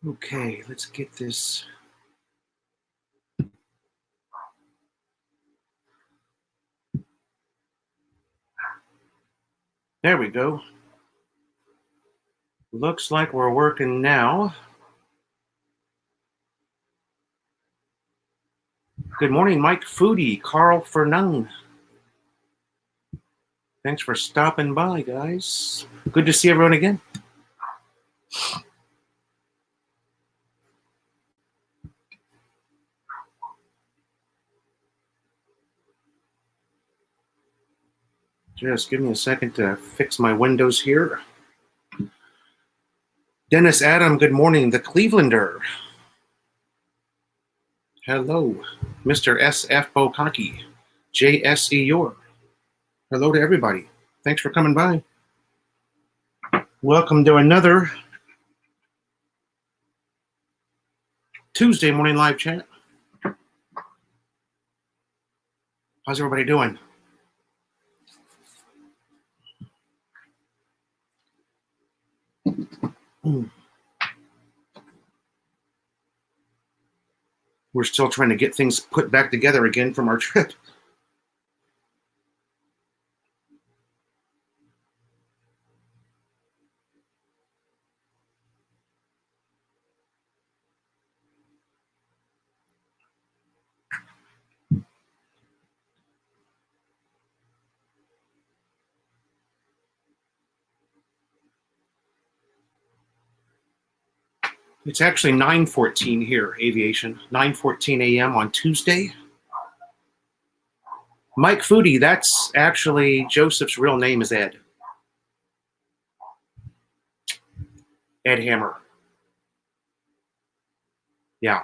Okay, let's get this. There we go. Looks like we're working now. Good morning, Mike Foodie, Carl Fernung. Thanks for stopping by, guys. Good to see everyone again. Just give me a second to fix my windows here. Dennis Adam, good morning. The Clevelander. Hello. Mr. S.F. Bokaki. J.S.E. Yor. Hello to everybody. Thanks for coming by. Welcome to another Tuesday morning live chat. How's everybody doing? We're still trying to get things put back together again from our trip. It's actually 9:14 here, aviation. 9:14 a.m. on Tuesday. Mike Foodie, that's actually Joseph's real name is Ed. Ed Hammer. Yeah.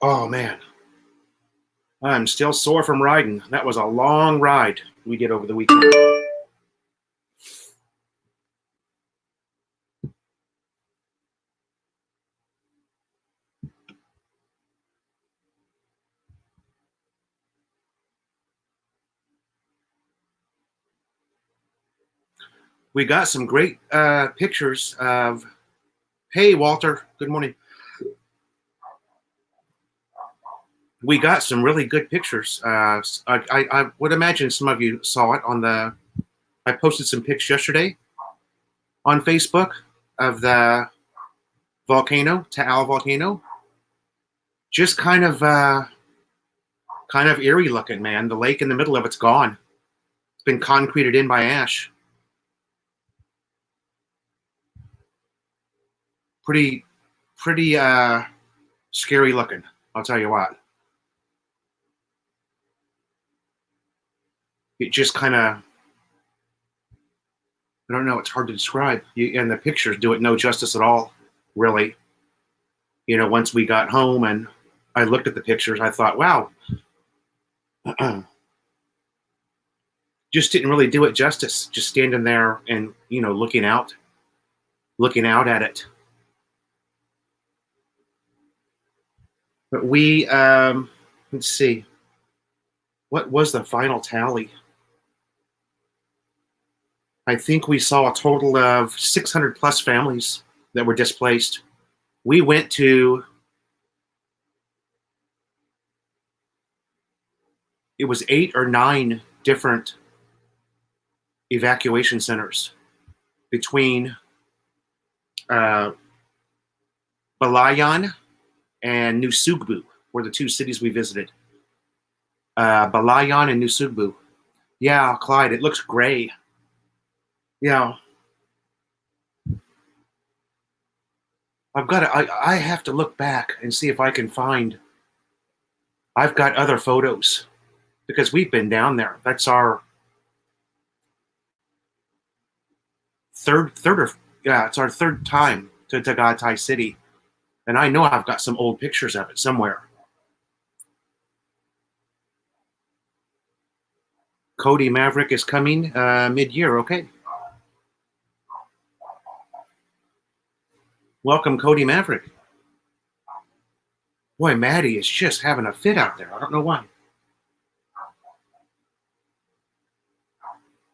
Oh, man. I'm still sore from riding. That was a long ride we did over the weekend. We got some great pictures of, hey, Walter, good morning. We got some really good pictures. I would imagine some of you saw it on the, I posted some pics yesterday on Facebook of the volcano, Taal volcano. Just kind of eerie looking, man. The lake in the middle of it's gone. It's been concreted in by ash. Pretty scary looking, I'll tell you what. It just kind of, I don't know, it's hard to describe. And the pictures do it no justice at all, really. You know, once we got home and I looked at the pictures, I thought, wow. Just didn't really do it justice, just standing there and, you know, looking out at it. But we, let's see, what was the final tally? I think we saw a total of 600 plus families that were displaced. We went to, it was 8 or 9 different evacuation centers between Balayan and Nusugbu. were the two cities we visited. Balayan and Nusugbu. Yeah, Clyde, it looks gray. Yeah. I have to look back and see if I can find. I've got other photos because we've been down there. That's our it's our third time to Tagaytay City. And I know I've got some old pictures of it somewhere. Cody Maverick is coming mid-year, okay. Welcome, Cody Maverick. Boy, Maddie is just having a fit out there. I don't know why.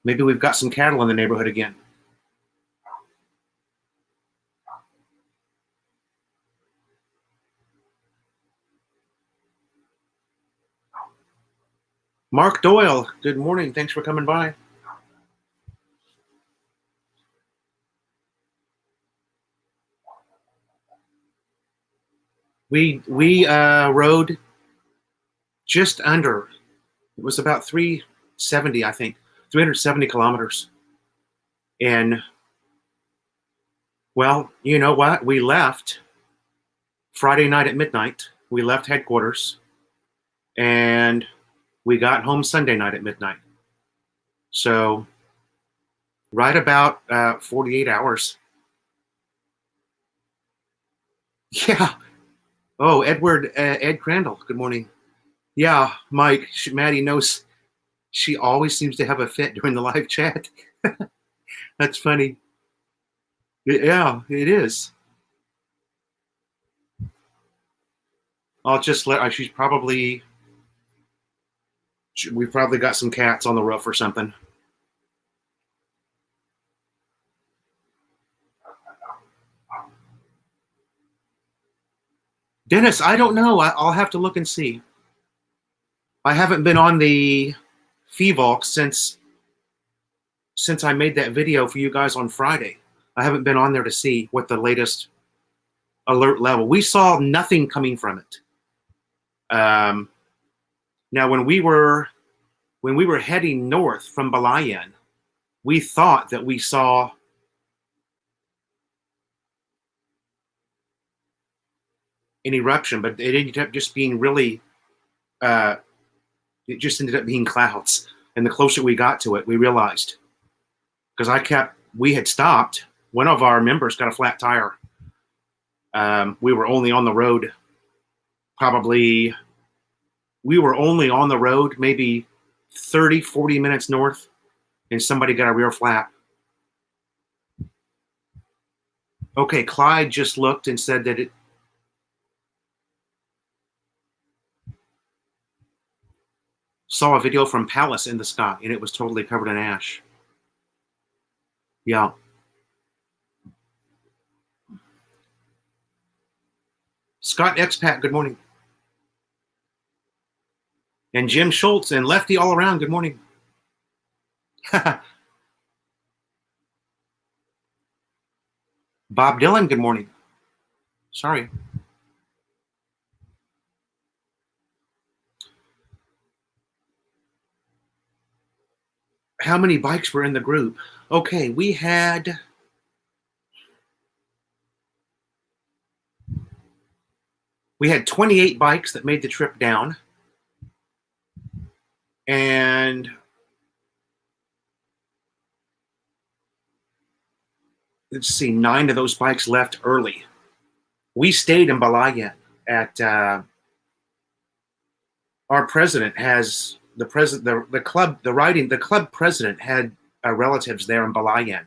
Maybe we've got some cattle in the neighborhood again. Mark Doyle, good morning. Thanks for coming by. We rode just under. It was about 370, I think, 370 kilometers. And, well, you know what? We left Friday night at midnight. We left headquarters, and we got home Sunday night at midnight. So, right about 48 hours. Yeah. Oh, Ed Crandall, good morning. Yeah, Mike, Maddie knows she always seems to have a fit during the live chat. That's funny. Yeah, it is. I'll just let her, we've probably got some cats on the roof or something. Dennis, I don't know. I'll have to look and see. I haven't been on the FEVOLC since I made that video for you guys on Friday. I haven't been on there to see what the latest alert level. We saw nothing coming from it. Now, when we were heading north from Balayan, we thought that we saw an eruption, but it ended up just being really, it just ended up being clouds. And the closer we got to it, we realized, because we had stopped. One of our members got a flat tire. We were only on the road maybe 30, 40 minutes north, and somebody got a rear flat. Okay, Clyde just looked and said that it saw a video from Palace in the sky, and it was totally covered in ash. Yeah. Scott Expat, good morning. And Jim Schultz and Lefty all around, good morning. Bob Dylan, good morning. Sorry. How many bikes were in the group? Okay, we had 28 bikes that made the trip down. And let's see, 9 of those bikes left early. We stayed in Balayan at our president has the club president had relatives there in Balayan,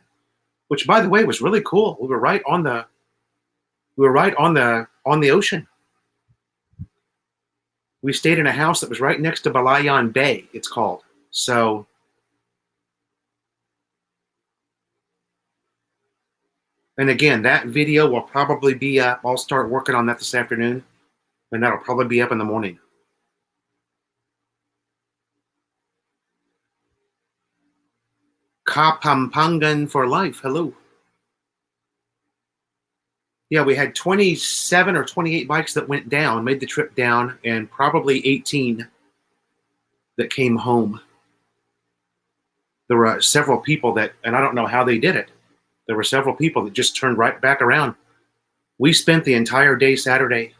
which by the way was really cool. We were right on the ocean. We stayed in a house that was right next to Balayan Bay, it's called. So and again, that video will probably be up. I'll start working on that this afternoon, and that'll probably be up in the morning. Kapampangan for life. Hello. Yeah, we had 27 or 28 bikes that went down, made the trip down, and probably 18 that came home. There were several people that, and I don't know how they did it. There were several people that just turned right back around. We spent the entire day Saturday.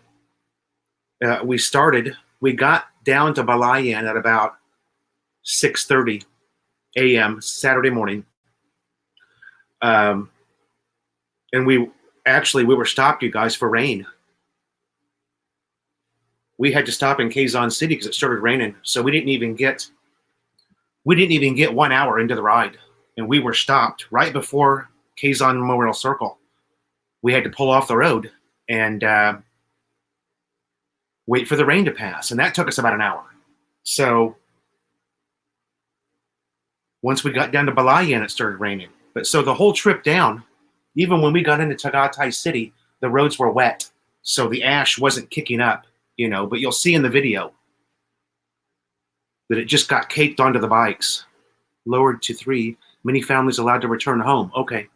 We got down to Balayan at about 6:30 a.m. Saturday morning. And we were stopped, you guys, for rain. We had to stop in Quezon City because it started raining. So we didn't even get 1 hour into the ride. And we were stopped right before Quezon Memorial Circle. We had to pull off the road and wait for the rain to pass. And that took us about an hour. So once we got down to Balayan, it started raining. But so the whole trip down, even when we got into Tagaytay City, the roads were wet. So the ash wasn't kicking up, but you'll see in the video that it just got caked onto the bikes. Lowered to 3, many families allowed to return home. Okay.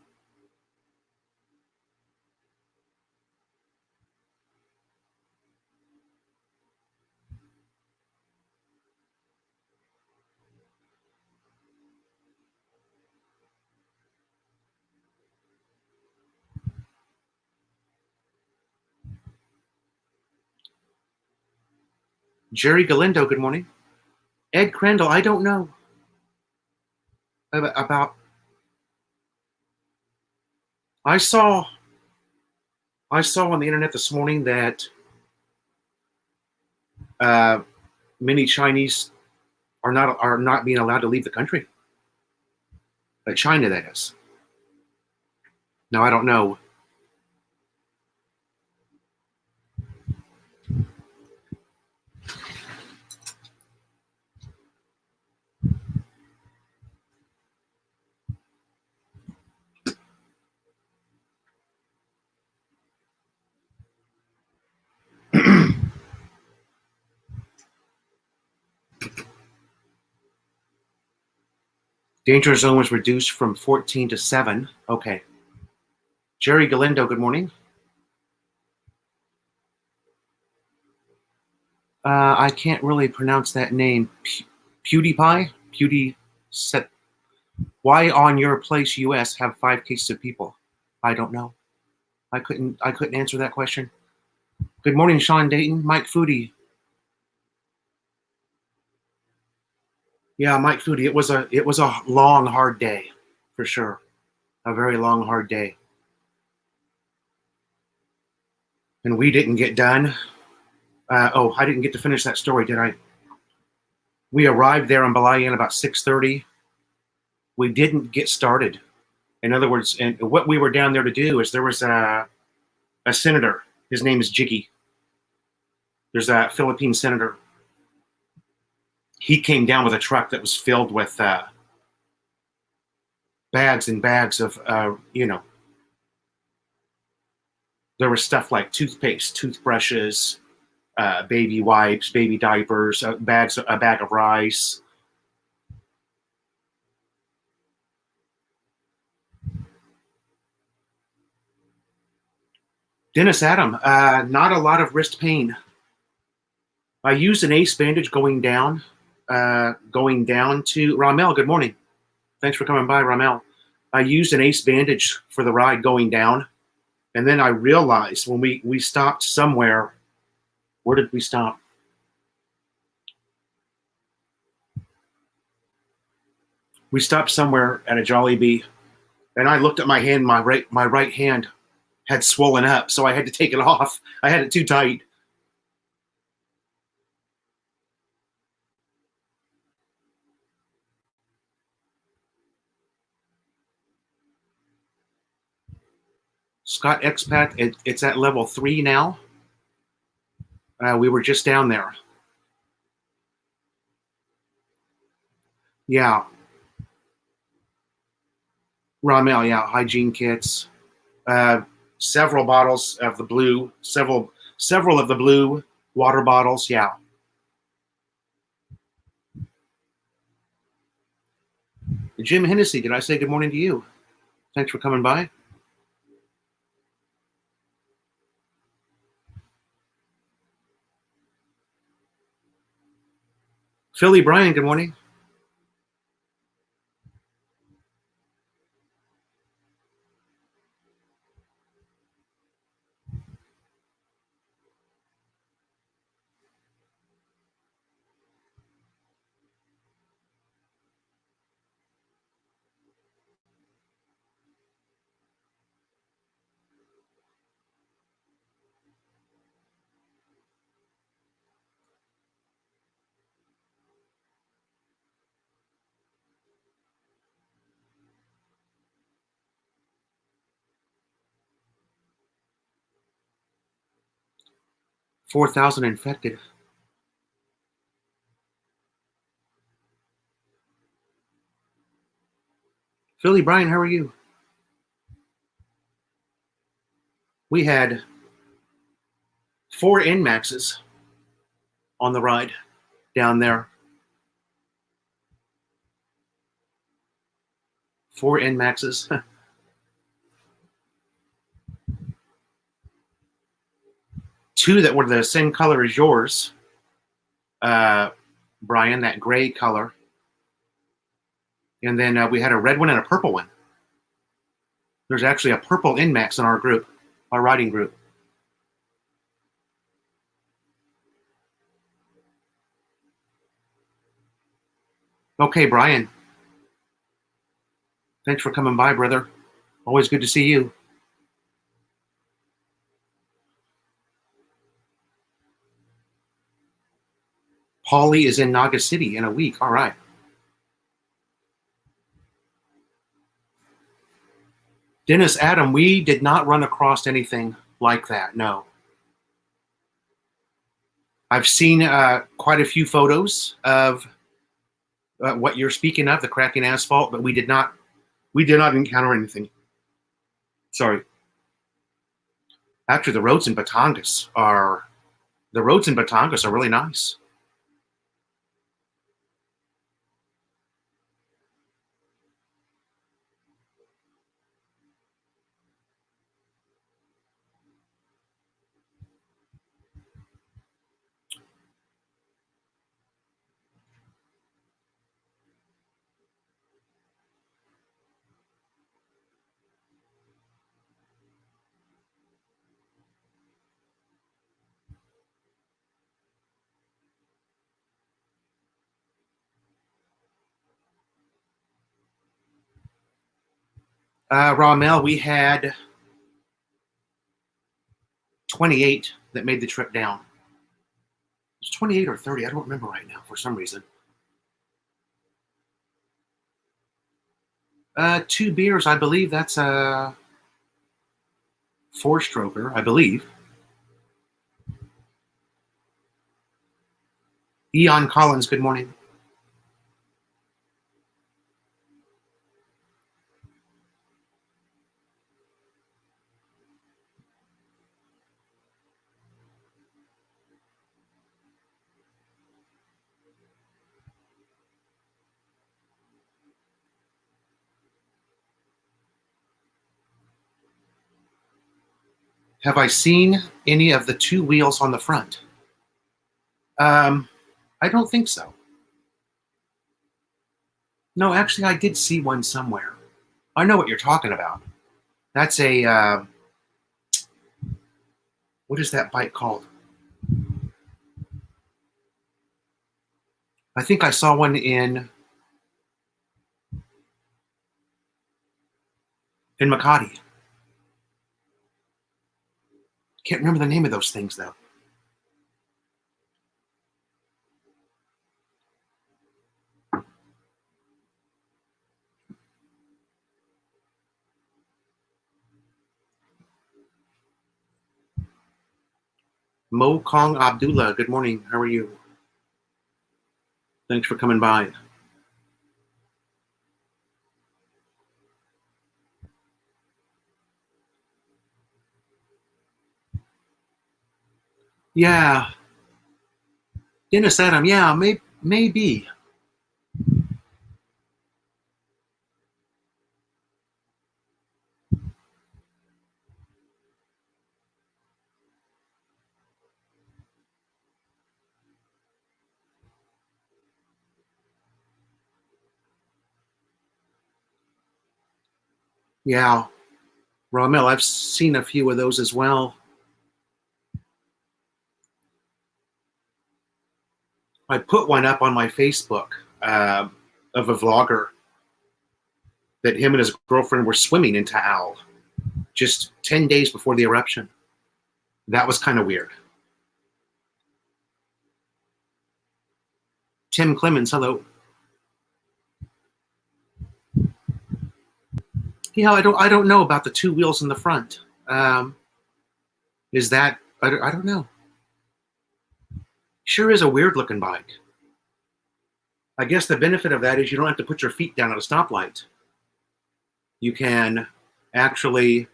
Jerry Galindo, good morning. Ed Crandall, I don't know about. I saw on the internet this morning that many Chinese are not being allowed to leave the country. China, that is. Now, I don't know. Danger zone was reduced from 14 to 7. Okay. Jerry Galindo, good morning. I can't really pronounce that name. PewDiePie? Set. Why on your place, U.S. have 5 cases of people? I don't know. I couldn't answer that question. Good morning, Sean Dayton. Mike Foodie. Yeah, Mike Foodie. It was a long, hard day, for sure. A very long, hard day. And we didn't get done. I didn't get to finish that story, did I? We arrived there in Balayan about 6:30. We didn't get started. In other words, and what we were down there to do is there was a senator. His name is Jiggy. There's a Philippine senator. He came down with a truck that was filled with bags and bags of, there was stuff like toothpaste, toothbrushes, baby wipes, baby diapers, a bag of rice. Dennis Adam, not a lot of wrist pain. I used an ace bandage going down to Ramel. Good morning. Thanks for coming by, Ramel. I used an ace bandage for the ride going down. And then I realized when we stopped somewhere, where did we stop? We stopped somewhere at a Jollibee, and I looked at my hand. My right hand had swollen up, so I had to take it off. I had it too tight. Scott Expat, it's at level 3 now. We were just down there. Yeah. Ramel, yeah, hygiene kits. Several bottles of the blue, several of the blue water bottles, yeah. Jim Hennessy, did I say good morning to you? Thanks for coming by. Philly Brian, good morning. $4,000 infected. Philly Brian, how are you? We had 4 NMAXs on the ride down there. 4 NMAXs. Two that were the same color as yours, Brian, that gray color. And then we had a red one and a purple one. There's actually a purple NMAX in our group, our riding group. Okay, Brian. Thanks for coming by, brother. Always good to see you. Paulie is in Naga City in a week. All right. Dennis Adam, we did not run across anything like that. No. I've seen quite a few photos of what you're speaking of, the cracking asphalt, but we did not encounter anything. Sorry. Actually, the roads in Batangas are really nice. Ramel, we had 28 that made the trip down. It's 28 or 30. I don't remember right now for some reason. 2 beers, I believe that's a 4-stroker, I believe. Eon Collins, good morning. Have I seen any of the 2 wheels on the front? I don't think so. No, actually, I did see one somewhere. I know what you're talking about. That's a what is that bike called? I think I saw one in Makati. Can't remember the name of those things though. Mo Kong Abdullah, good morning. How are you? Thanks for coming by. Yeah, Dennis Adam. Yeah, maybe. Yeah, Ramel, I've seen a few of those as well. I put one up on my Facebook of a vlogger that him and his girlfriend were swimming in Taal just 10 days before the eruption. That was kind of weird. Tim Clemens, hello. Yeah, I don't know about the two wheels in the front. Is that I don't know. Sure is a weird looking bike. I guess the benefit of that is you don't have to put your feet down at a stoplight. You can actually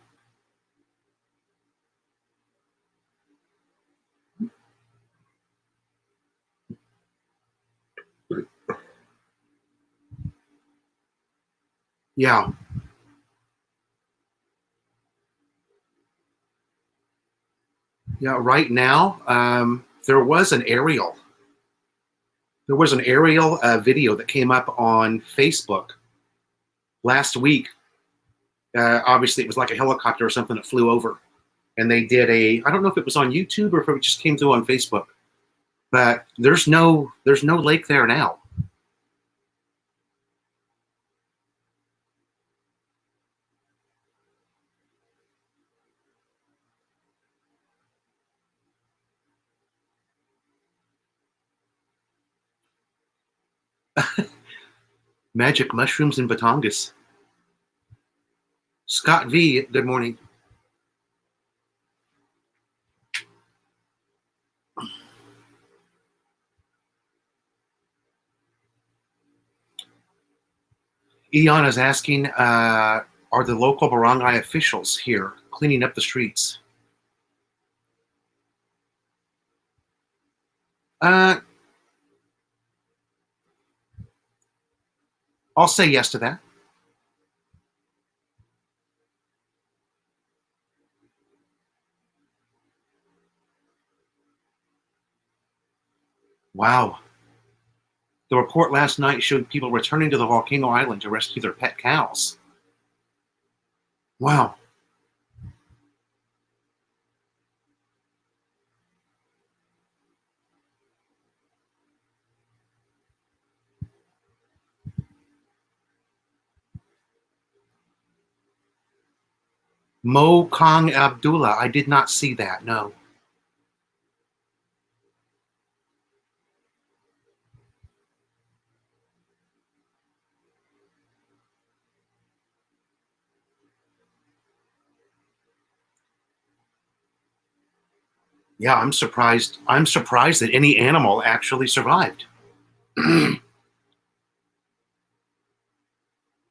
yeah. Yeah, right now, there was an aerial. There was an aerial video that came up on Facebook last week. Obviously, it was like a helicopter or something that flew over, and they did I don't know if it was on YouTube or if it just came through on Facebook. But there's no lake there now. Magic mushrooms and Batongas. Scott V, good morning. Eon is asking, are the local barangay officials here cleaning up the streets? Uh, I'll say yes to that. Wow. The report last night showed people returning to the volcano island to rescue their pet cows. Wow. Mo Kong Abdullah. I did not see that. No. Yeah, I'm surprised. I'm surprised that any animal actually survived.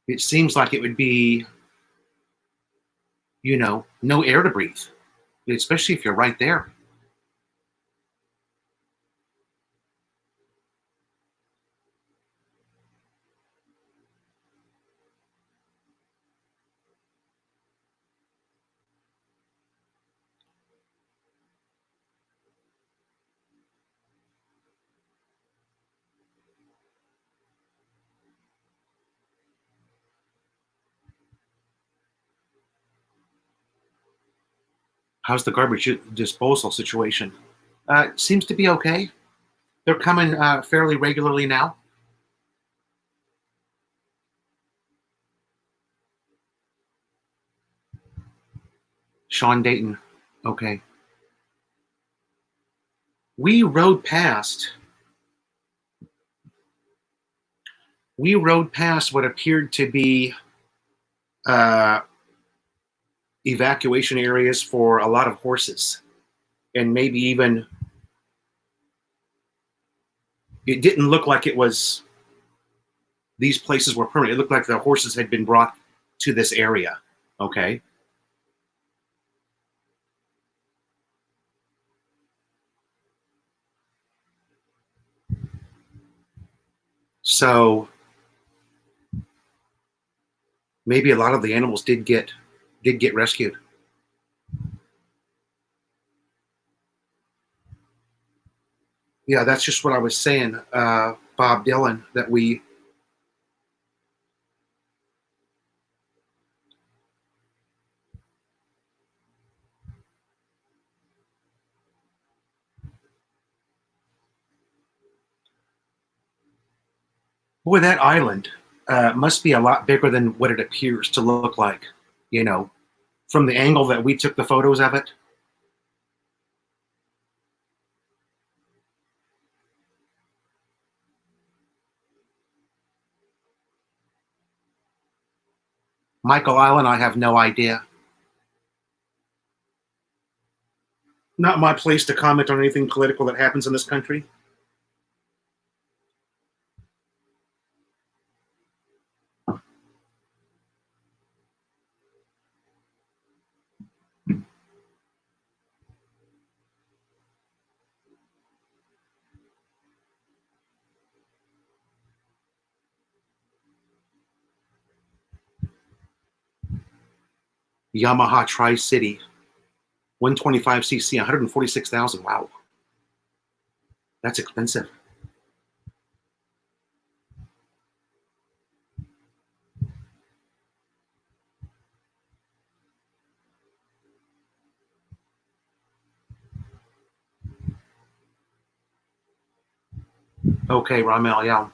It seems like it would be, no air to breathe, especially if you're right there. How's the garbage disposal situation? Seems to be okay. They're coming fairly regularly now. Sean Dayton. Okay. We rode past. We rode past what appeared to be uh, evacuation areas for a lot of horses, and maybe even it didn't look like it was. These places were permanent. It looked like the horses had been brought to this area. Okay. So maybe a lot of the animals did get rescued. Yeah, that's just what I was saying, Bob Dylan, that Boy, that island must be a lot bigger than what it appears to look like, you know, from the angle that we took the photos of it. Michael Island, I have no idea. Not my place to comment on anything political that happens in this country. Yamaha Tri City, 125cc, 146,000. Wow, that's expensive. Okay, Ramel, yeah.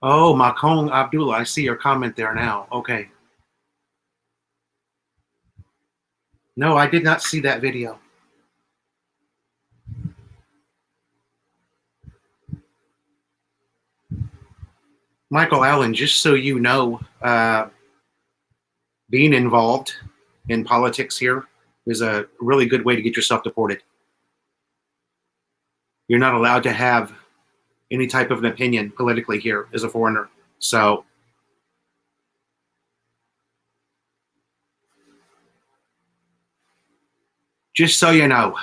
Oh, Makong Abdullah, I see your comment there now. Okay. No, I did not see that video. Michael Allen, just so you know, being involved in politics here is a really good way to get yourself deported. You're not allowed to have any type of an opinion politically here as a foreigner. So, just so you know.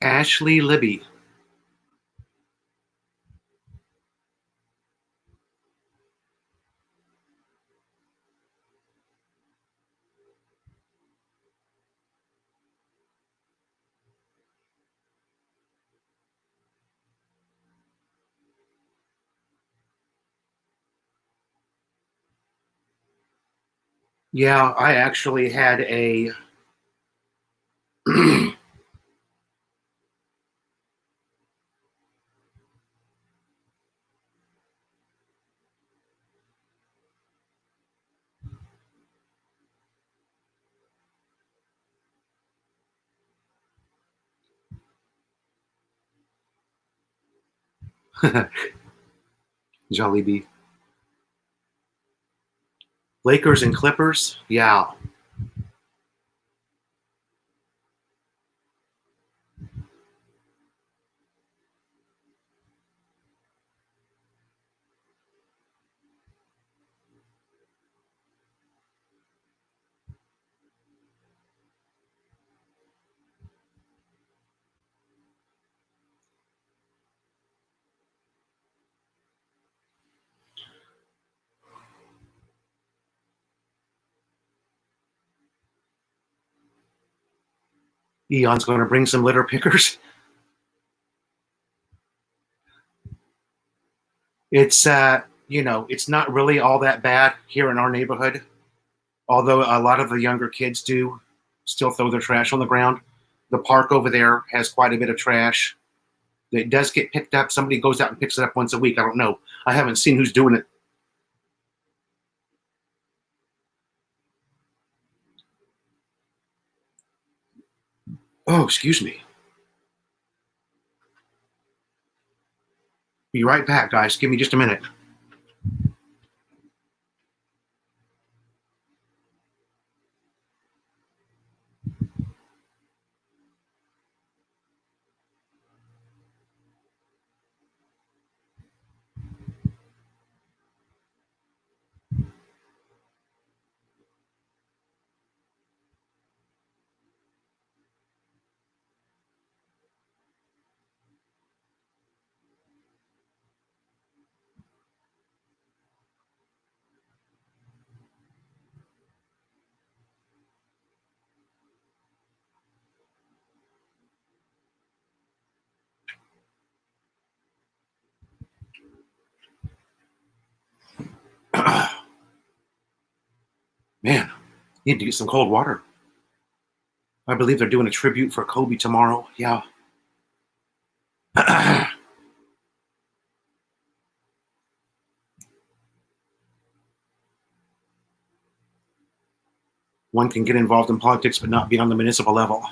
Ashley Libby. Yeah, I actually had a Jollibee. Lakers and Clippers. Yeah. Eon's going to bring some litter pickers. It's it's not really all that bad here in our neighborhood. Although a lot of the younger kids do still throw their trash on the ground. The park over there has quite a bit of trash. It does get picked up. Somebody goes out and picks it up once a week. I don't know. I haven't seen who's doing it. Oh, excuse me. Be right back, guys. Give me just a minute. Man, need to get some cold water. I believe they're doing a tribute for Kobe tomorrow. Yeah. One can get involved in politics but not be on the municipal level.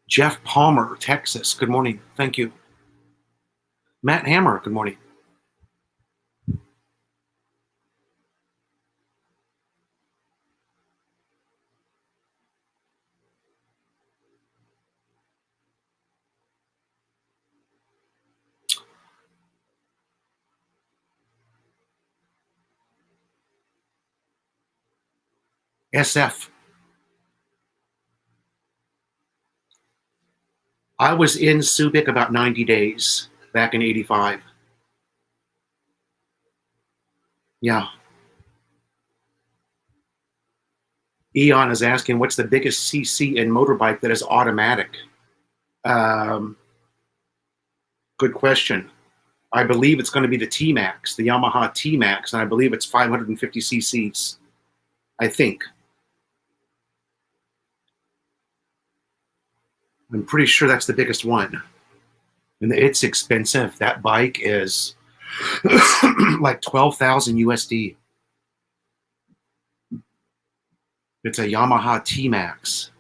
Jeff Palmer, Texas. Good morning. Thank you. Matt Hammer. Good morning. SF. I was in Subic about 90 days back in 85. Yeah. Eon is asking, what's the biggest CC in motorbike that is automatic? Um, Good question. I believe it's going to be the T-Max, the Yamaha T-Max, and I believe it's 550 cc's. I think. I'm pretty sure that's the biggest one. And it's expensive. That bike is like 12,000 USD. It's a Yamaha T-Max.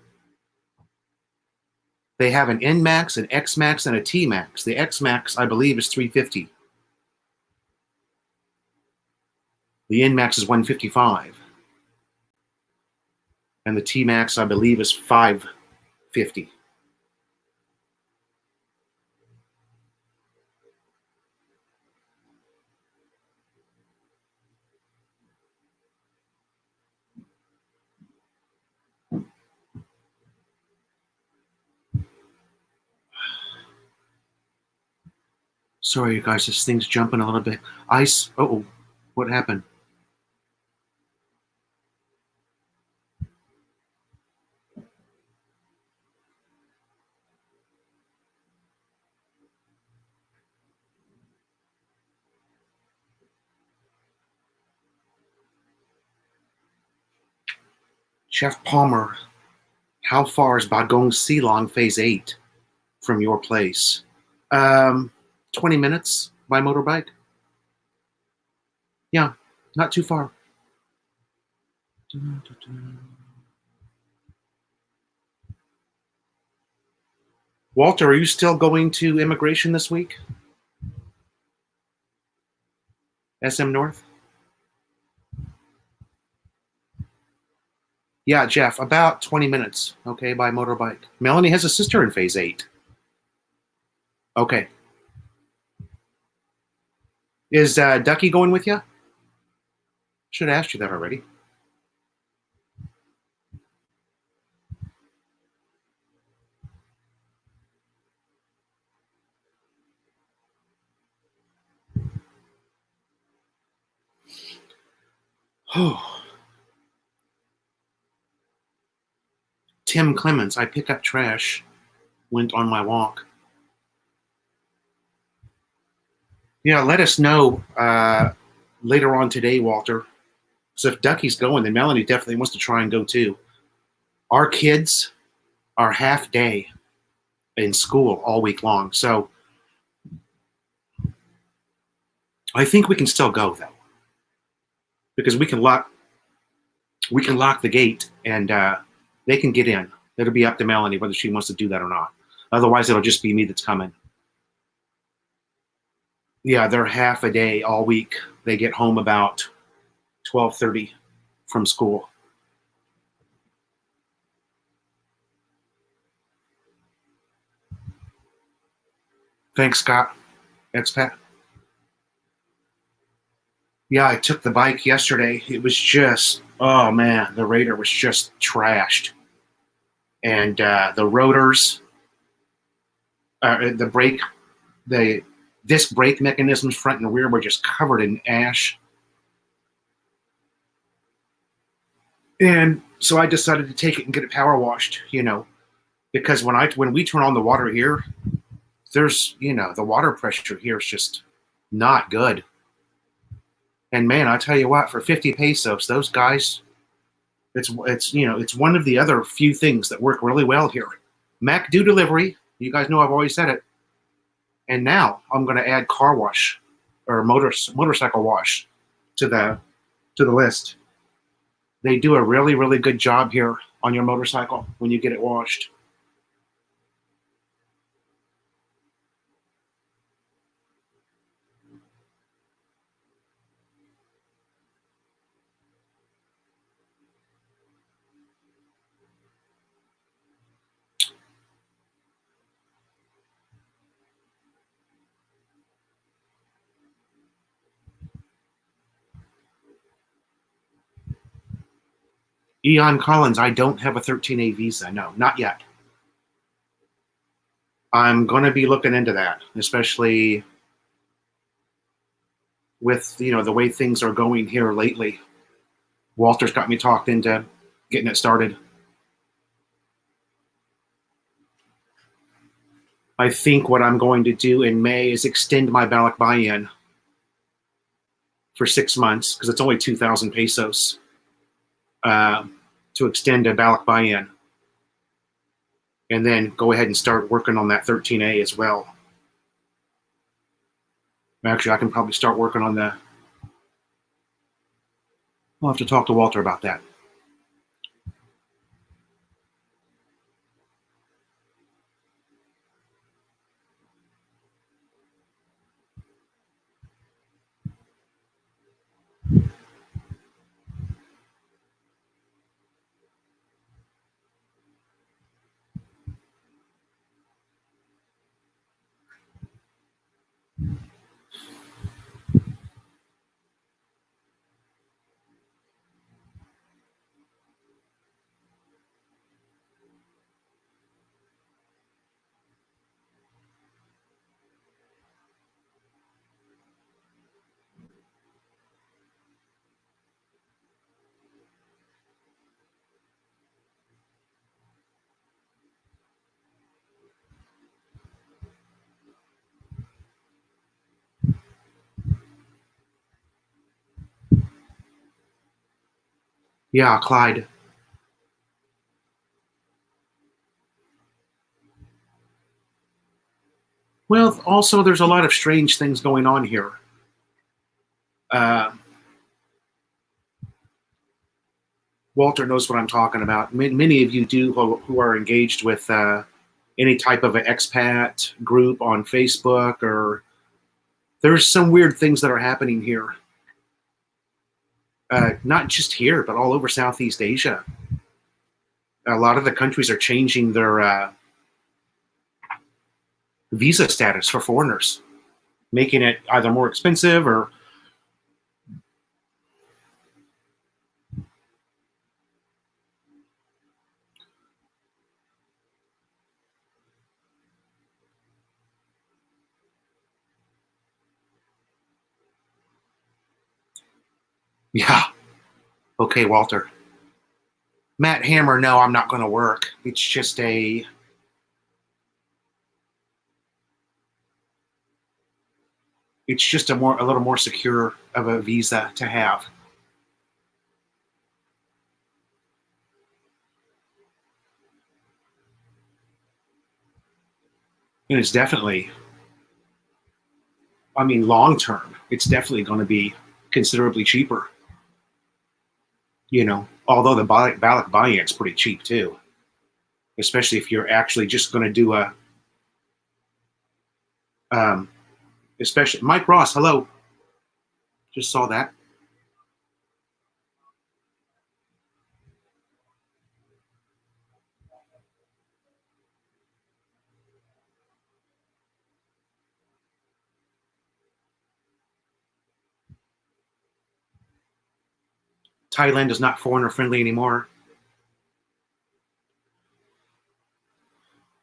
They have an N-Max, an X-Max, and a T-Max. The X-Max, I believe, is 350. The N-Max is 155. And the T-Max, I believe, is 550. Sorry, you guys, this thing's jumping a little bit. Ice. Oh, what happened? Chef Palmer, how far is Bagong Silong Phase 8 from your place? 20 minutes by motorbike. Yeah, not too far. Walter, are you still going to immigration this week? SM North? Yeah, Jeff, about 20 minutes, okay, by motorbike. Melanie has a sister in Phase 8. Okay. Is Ducky going with you? Should have asked you that already. Tim Clements, I pick up trash, went on my walk. Yeah, let us know later on today, Walter. So if Ducky's going, then Melanie definitely wants to try and go too. Our kids are half day in school all week long. So I think we can still go though. Because we can lock the gate and they can get in. It'll be up to Melanie whether she wants to do that or not. Otherwise, it'll just be me that's coming. Yeah, they're half a day all week. They get home about 12:30 from school. Thanks, Scott. Expat. Yeah, I took the bike yesterday. It was just, oh man, the Raider was just trashed. And the rotors, the disc brake mechanisms, front and rear, were just covered in ash. And so I decided to take it and get it power washed, because when we turn on the water here, there's, the water pressure here is just not good. And man, I tell you what, for 50 pesos, those guys, it's one of the other few things that work really well here. MacDo delivery, you guys know I've always said it. And now I'm going to add car wash or motorcycle wash to the list. They do a really, really good job here on your motorcycle when you get it washed. Eon Collins, I don't have a 13A visa. No, not yet. I'm going to be looking into that, especially with, the way things are going here lately. Walter's got me talked into getting it started. I think what I'm going to do in May is extend my Balak buy-in for 6 months, because it's only 2,000 pesos to extend a Balak buy-in. And then go ahead and start working on that 13A as well. Actually, I can probably start working on the... I'll have to talk to Walter about that. Yeah, Clyde. Well, also, there's a lot of strange things going on here. Walter knows what I'm talking about. Many of you do who are engaged with any type of an expat group on Facebook, or there's some weird things that are happening here. Not just here, but all over Southeast Asia. A lot of the countries are changing their visa status for foreigners, making it either more expensive or... Yeah. Okay, Walter. Matt Hammer, no, I'm not going to work. It's just a little more secure of a visa to have. And it's definitely, long term, it's definitely going to be considerably cheaper. Although the Balak buy-in is pretty cheap too, especially if you're actually just going to do a, especially Mike Ross. Hello, just saw that. Thailand is not foreigner friendly anymore.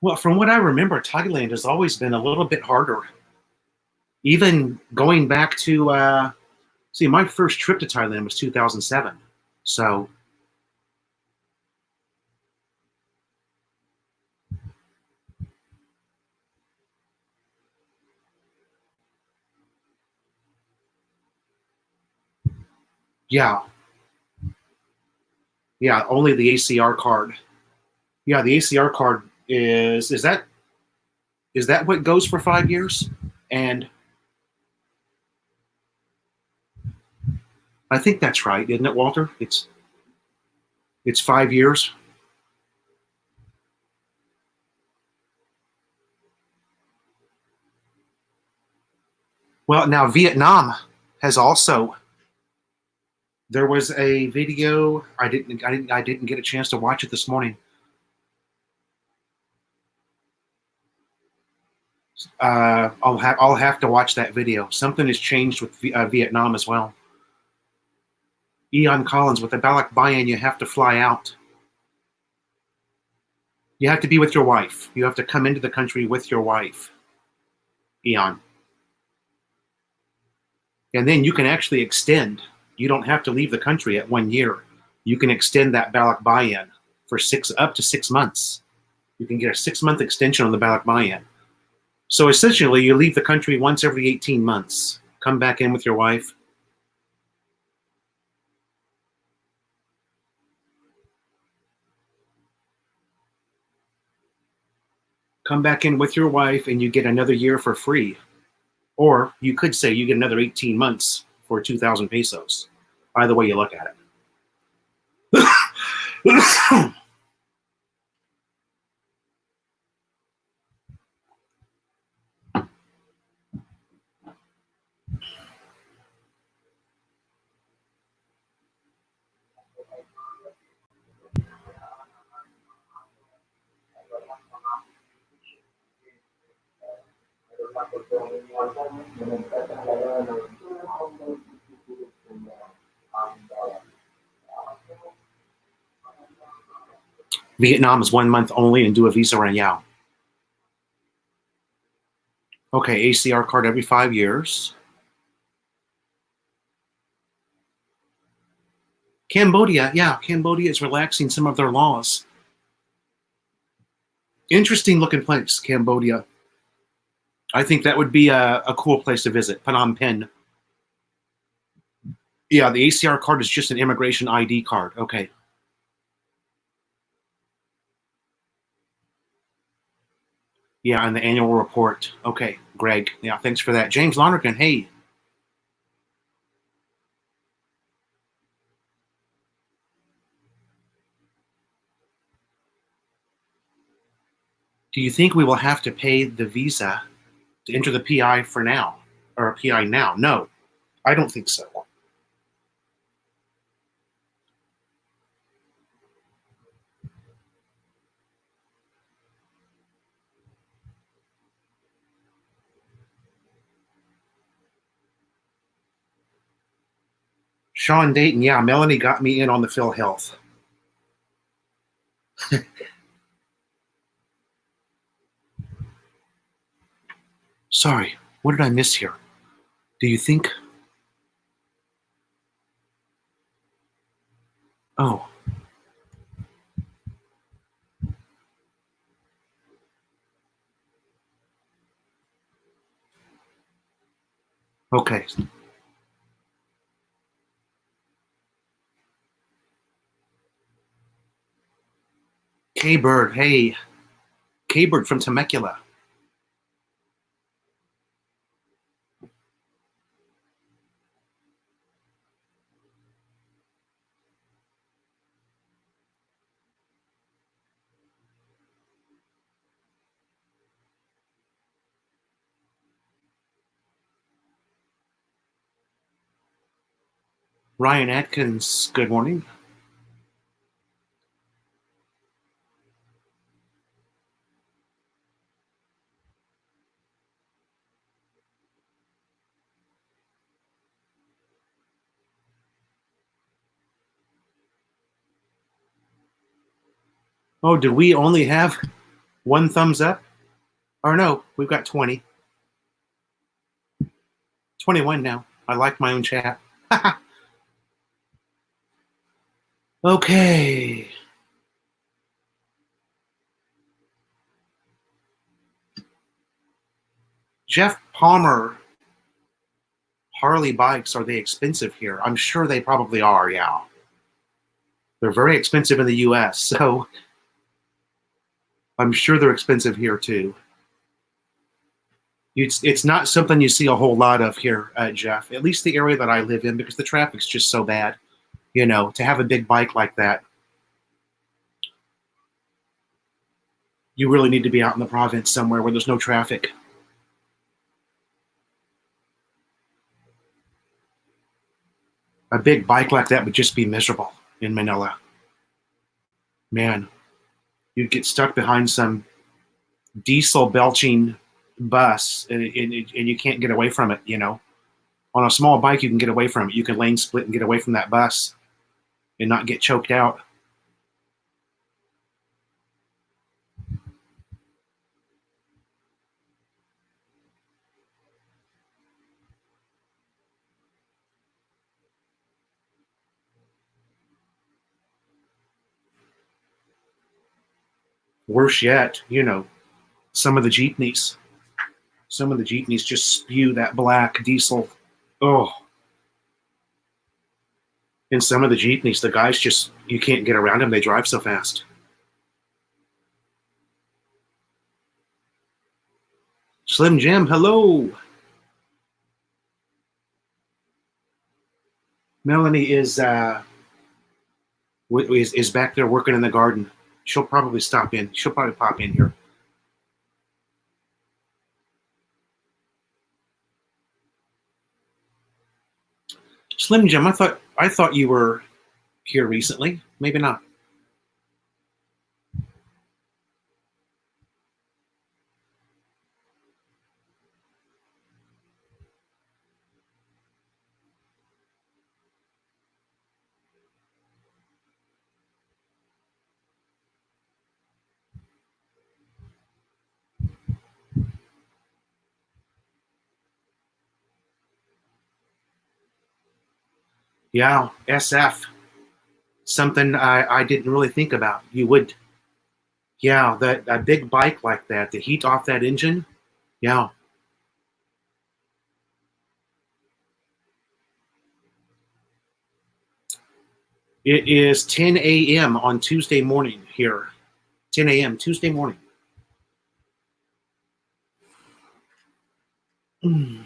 Well, from what I remember, Thailand has always been a little bit harder. Even going back to, my first trip to Thailand was 2007. So Yeah, yeah, only the ACR card. Yeah, the ACR card is that what goes for 5 years? And I think that's right, isn't it, Walter? It's 5 years. Well, now Vietnam has also. There was a video. I didn't get a chance to watch it this morning. I'll have to watch that video. Something has changed with Vietnam as well. Eon Collins, with the Balak Bayan, you have to fly out. You have to be with your wife. You have to come into the country with your wife, Eon. And then you can actually extend. You don't have to leave the country at 1 year. You can extend that Balak Bayan for up to 6 months. You can get a 6-month extension on the Balak Bayan. So essentially, you leave the country once every 18 months. Come back in with your wife. Come back in with your wife, and you get another year for free. Or you could say you get another 18 months for 2,000 pesos. Either way you look at it. Vietnam is 1 month only and do a visa royale. Okay, ACR card every 5 years. Cambodia, yeah, Cambodia is relaxing some of their laws. Interesting looking place, Cambodia. I think that would be a cool place to visit, Phnom Penh. Yeah, the ACR card is just an immigration ID card. Okay. Yeah, and the annual report. Okay, Greg. Yeah, thanks for that. James Lonergan, hey. Do you think we will have to pay the visa to enter the PI for now? Or a PI now? No, I don't think so. Sean Dayton, yeah, Melanie got me in on the Phil Health. Sorry, what did I miss here? Do you think? Oh, okay. K-Bird, hey. K-Bird from Temecula. Ryan Atkins, good morning. Oh, did we only have one thumbs up? Or no, we've got 20. 21 now. I like my own chat. Okay. Jeff Palmer. Harley bikes, are they expensive here? I'm sure they probably are, yeah. They're very expensive in the US, so I'm sure they're expensive here too. It's not something you see a whole lot of here, Jeff, at least the area that I live in, because the traffic's just so bad. You know, to have a big bike like that, you really need to be out in the province somewhere where there's no traffic. A big bike like that would just be miserable in Manila. Man, you'd get stuck behind some diesel belching bus and you can't get away from it, you know. On a small bike, you can get away from it. You can lane split and get away from that bus and not get choked out. Worse yet, you know, some of the jeepneys. Some of the jeepneys just spew that black diesel. Oh, and some of the jeepneys, the guys just, you can't get around them. They drive so fast. Slim Jim, hello. Melanie is back there working in the garden. She'll probably stop in. She'll probably pop in here. Slim Jim, I thought you were here recently. Maybe not. Yeah, SF. Something I didn't really think about. You would, yeah, that a big bike like that, the heat off that engine. Yeah, it is 10 a.m. on Tuesday morning here. 10 a.m. Tuesday morning. Mm.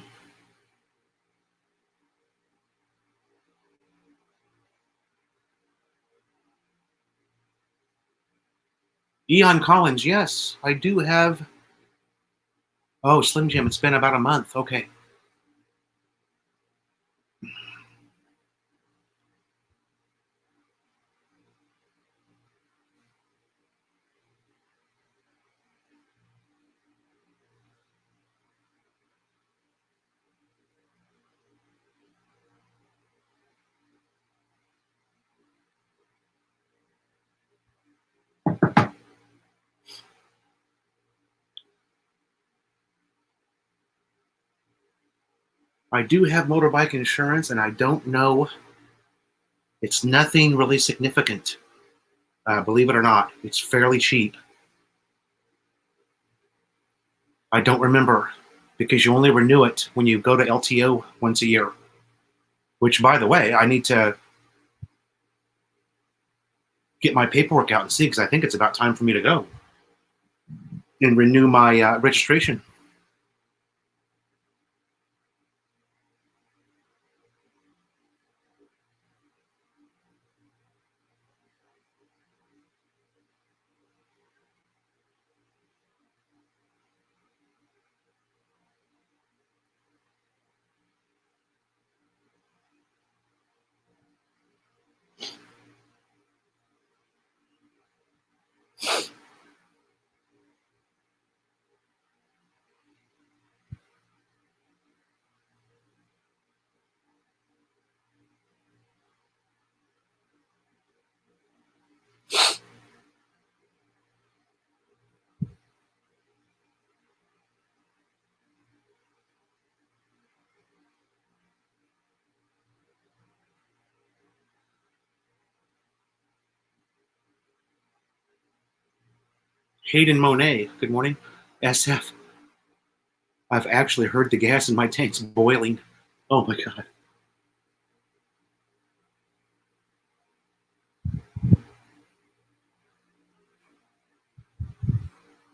Eon Collins, yes, I do have. Oh, Slim Jim, it's been about a month. Okay. I do have motorbike insurance, and I don't know. It's nothing really significant. Believe it or not, it's fairly cheap. I don't remember because you only renew it when you go to LTO once a year. Which, by the way, I need to get my paperwork out and see because I think it's about time for me to go and renew my registration. Hayden Monet, good morning. SF, I've actually heard the gas in my tank's boiling. Oh my God.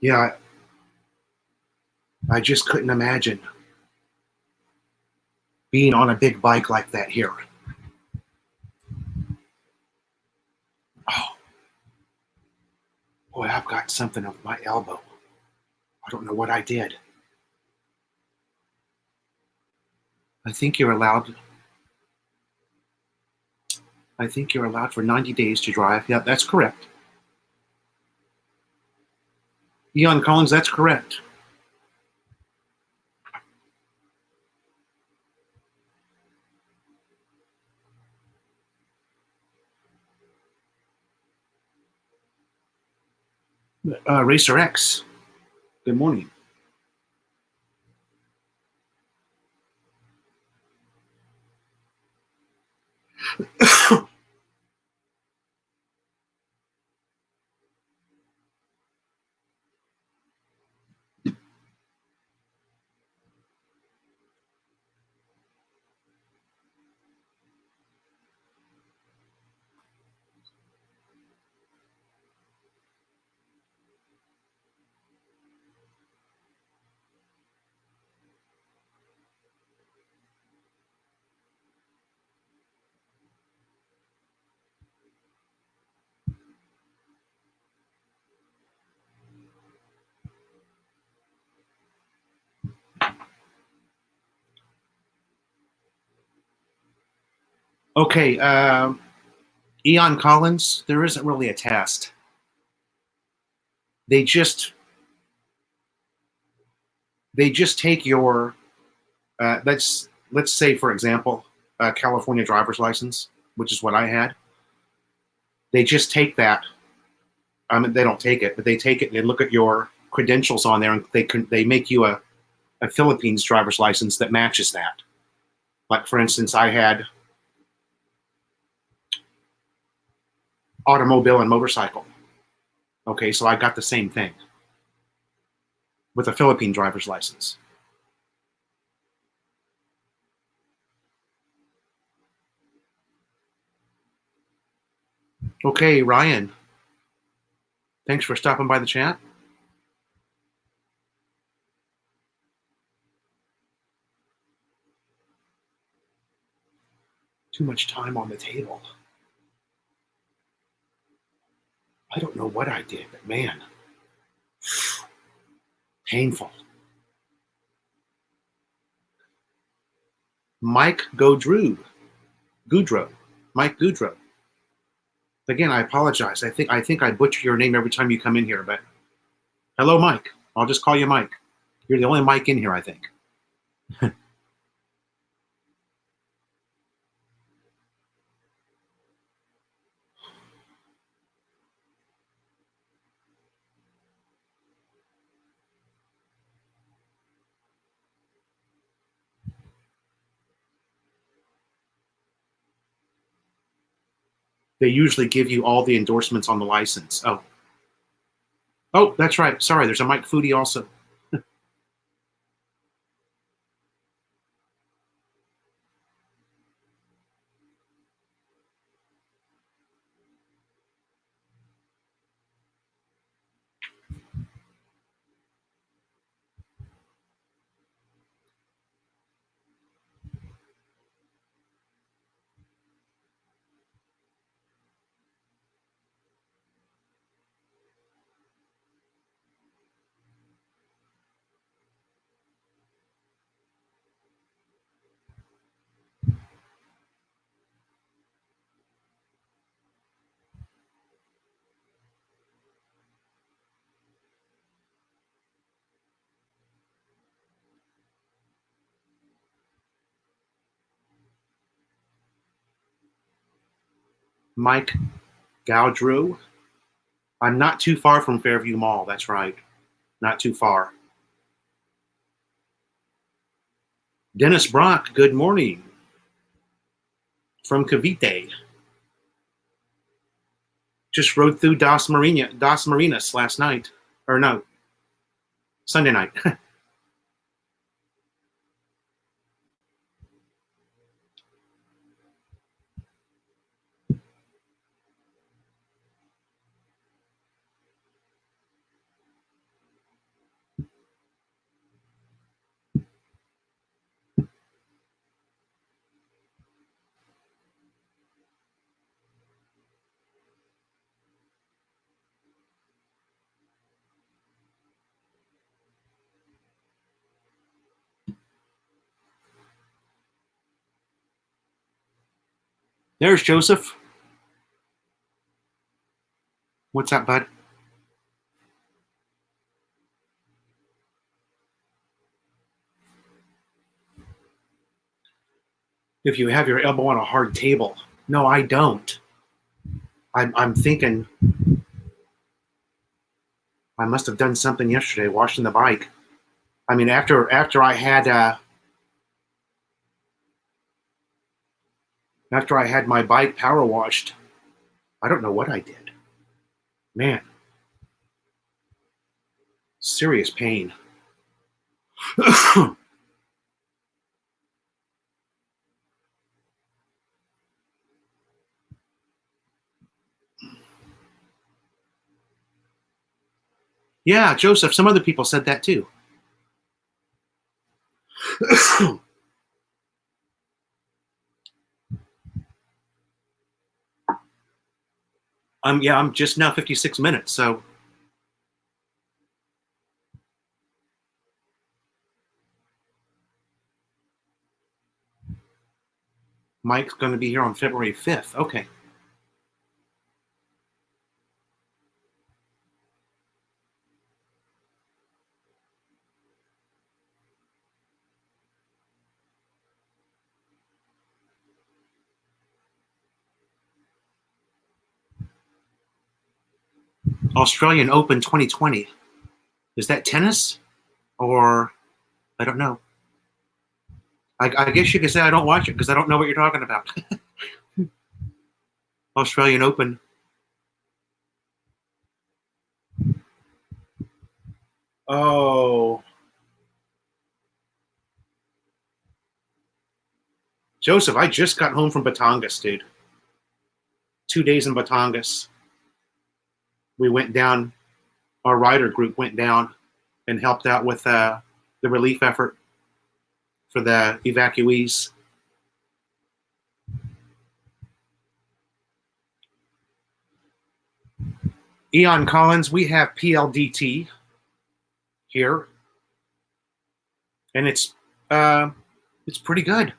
Yeah, I just couldn't imagine being on a big bike like that here. Oh, boy, I've got something on my elbow. I don't know what I did. I think you're allowed. I think you're allowed for 90 days to drive. Yeah, that's correct. Eon Collins, that's correct. Racer X, good morning. Okay, Eon Collins, there isn't really a test. They just take your let's say for example, California driver's license, which is what I had. They just take that. I mean, they don't take it, but they take it and they look at your credentials on there, and they make you a Philippines driver's license that matches that. Like for instance, I had automobile and motorcycle. Okay, so I got the same thing with a Philippine driver's license. Okay, Ryan, thanks for stopping by the chat. Too much time on the table. I don't know what I did, but man, painful. Mike Goudreau, Mike Goudreau. Again, I apologize. I think I butcher your name every time you come in here, but hello, Mike. I'll just call you Mike. You're the only Mike in here, I think. They usually give you all the endorsements on the license. Oh, that's right. Sorry, there's a Mike Foodie also. Mike Gaudreau. I'm not too far from Fairview Mall. That's right. Not too far. Dennis Brock, good morning. From Cavite. Just rode through Das Marinas last night. Or no, Sunday night. There's Joseph. What's up, bud? If you have your elbow on a hard table. No, I don't. I'm thinking I must have done something yesterday, washing the bike. I mean, after I had my bike power washed, I don't know what I did. Man, serious pain. Yeah, Joseph, some other people said that too. I'm just now 56 minutes, so Mike's going to be here on February 5th. Okay. Australian Open 2020. Is that tennis? Or I don't know. I guess you could say I don't watch it because I don't know what you're talking about. Australian Open. Oh. Joseph, I just got home from Batangas, dude. 2 days in Batangas. We went down, our rider group went down and helped out with the relief effort for the evacuees. Eon Collins, we have PLDT here, and it's pretty good. I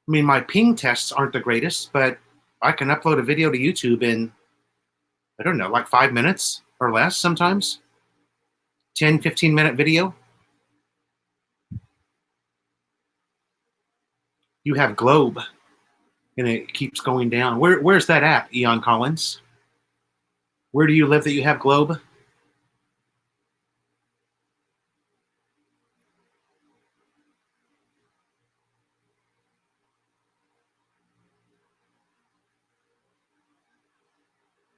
mean, my ping tests aren't the greatest, but I can upload a video to YouTube in, I don't know, like 5 minutes or less sometimes. 10, 15-minute video. You have Globe, and it keeps going down. Where's that at, Eon Collins? Where do you live that you have Globe?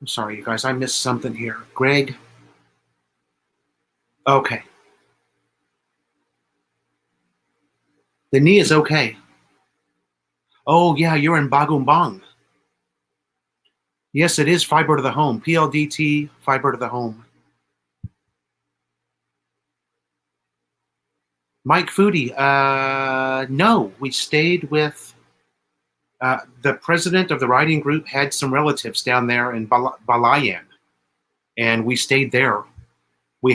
I'm sorry, you guys. I missed something here. Greg? Okay. The knee is okay. Oh, yeah, you're in Bagumbang. Yes, it is fiber to the home. PLDT, fiber to the home. Mike Foodie, no, we stayed with the president of the writing group had some relatives down there in Balayan, and we stayed there. We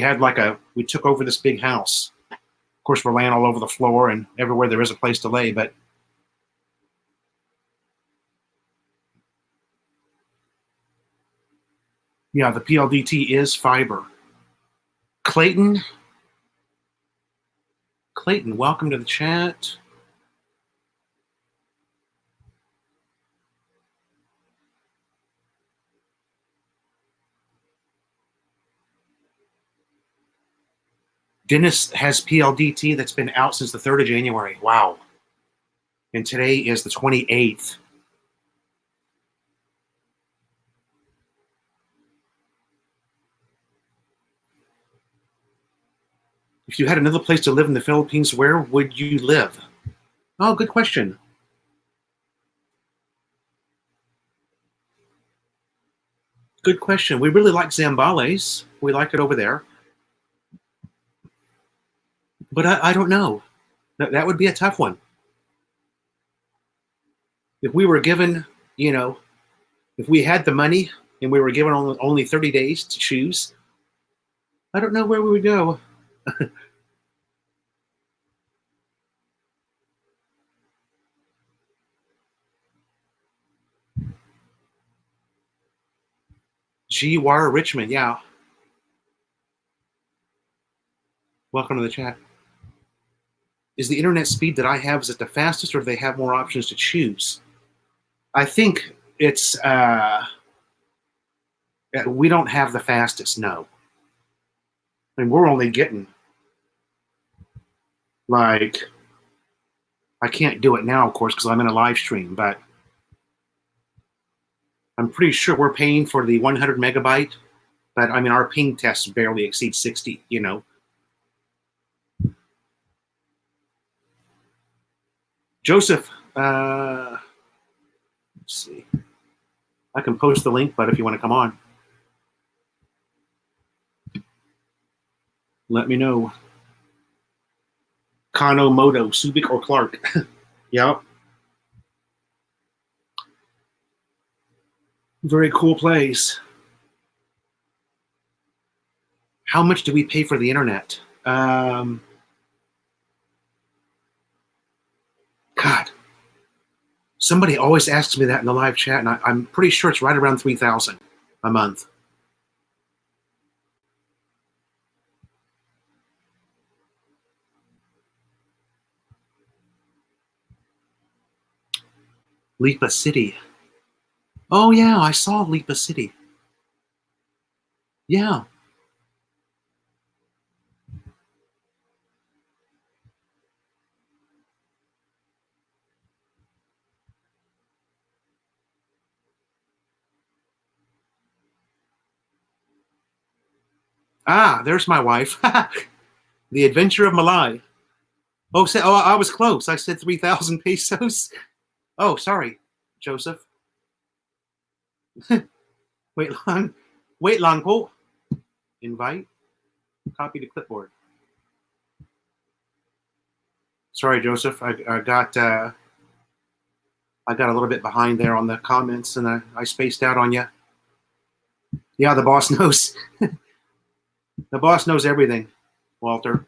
took over this big house. Of course, we're laying all over the floor and everywhere there is a place to lay, but yeah, the PLDT is fiber. Clayton, welcome to the chat. Dennis has PLDT that's been out since the 3rd of January. Wow. And today is the 28th. If you had another place to live in the Philippines, where would you live? Oh, good question. Good question. We really like Zambales. We like it over there. But I don't know. That would be a tough one. If we were given, if we had the money and we were given only 30 days to choose, I don't know where we would go. G Wire Richmond, yeah. Welcome to the chat. Is the internet speed that I have, is it the fastest, or do they have more options to choose? I think it's we don't have the fastest, no. I mean, we're only getting like, I can't do it now, of course, because I'm in a live stream, but I'm pretty sure we're paying for the 100 megabyte, but I mean, our ping tests barely exceed 60, you know. Joseph, let's see. I can post the link, but if you want to come on, let me know. Kano, Moto, Subic, or Clark. Yep. Very cool place. How much do we pay for the internet? God. Somebody always asks me that in the live chat, and I'm pretty sure it's right around $3,000 a month. Lipa City. Oh, yeah, I saw Lipa City. Yeah. Ah, there's my wife. The Adventure of Malai. Oh, I was close. I said 3,000 pesos. Oh, sorry, Joseph. Wait long, Paul. Invite. Copy to clipboard. Sorry, Joseph. I got a little bit behind there on the comments, and I spaced out on you. Yeah, the boss knows. The boss knows everything, Walter.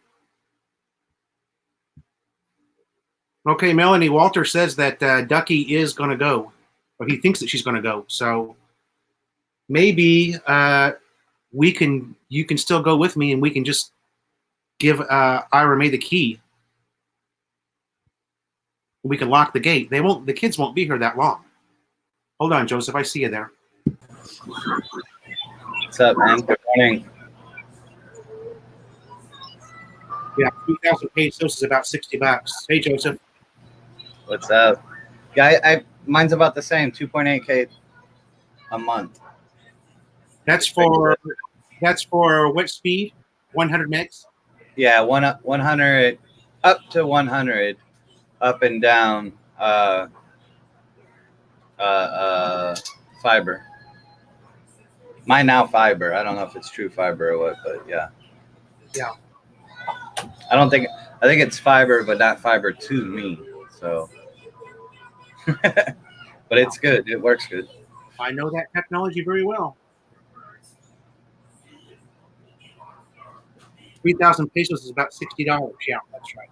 Okay, Melanie, Walter says that Ducky is going to go, or he thinks that she's going to go. So maybe you can still go with me, and we can just give Ira May the key. We can lock the gate. The kids won't be here that long. Hold on, Joseph. I see you there. What's up, man? Good morning. Yeah, 3,000 pesos is about $60. Hey, Joseph. What's up? Yeah, mine's about the same, 2.8K a month. That's for what speed? 100 megs? Yeah, 100 up to 100, up and down. Fiber. Mine now fiber. I don't know if it's true fiber or what, but yeah. Yeah. I think it's fiber, but not fiber to me. So, but it's good. It works good. I know that technology very well. 3,000 pesos is about $60. Yeah, that's right.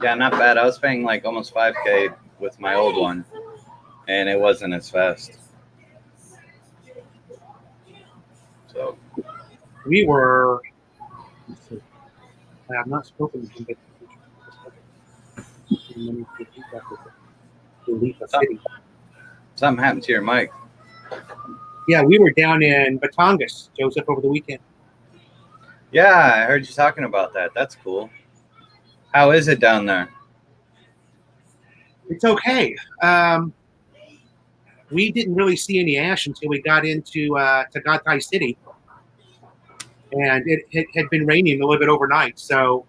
Yeah, not bad. I was paying like almost 5K with my old one, and it wasn't as fast. So we were. I have not spoken to him, but something happened to your mic. Yeah, we were down in Batangas, Joseph, over the weekend. Yeah, I heard you talking about that. That's cool. How is it down there? It's okay. We didn't really see any ash until we got into Tagaytay City, and it had been raining a little bit overnight. So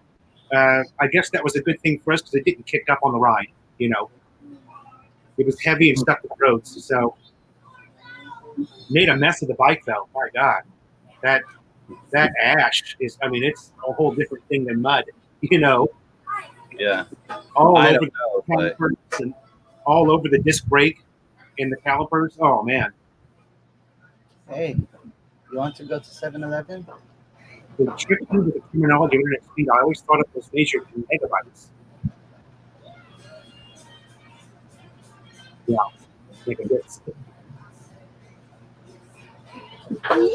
I guess that was a good thing for us because it didn't kick up on the ride. You know, it was heavy and stuck to the roads, so made a mess of the bike though. My God, that ash is. I mean, it's a whole different thing than mud. You know. Yeah. All over the calipers and all over the disc brake in the calipers. Oh man. Hey, you want to go to 7-Eleven? The trick with the terminology of internet speed, I always thought it was measured in megabytes. Yeah. Like a bit. Hmm.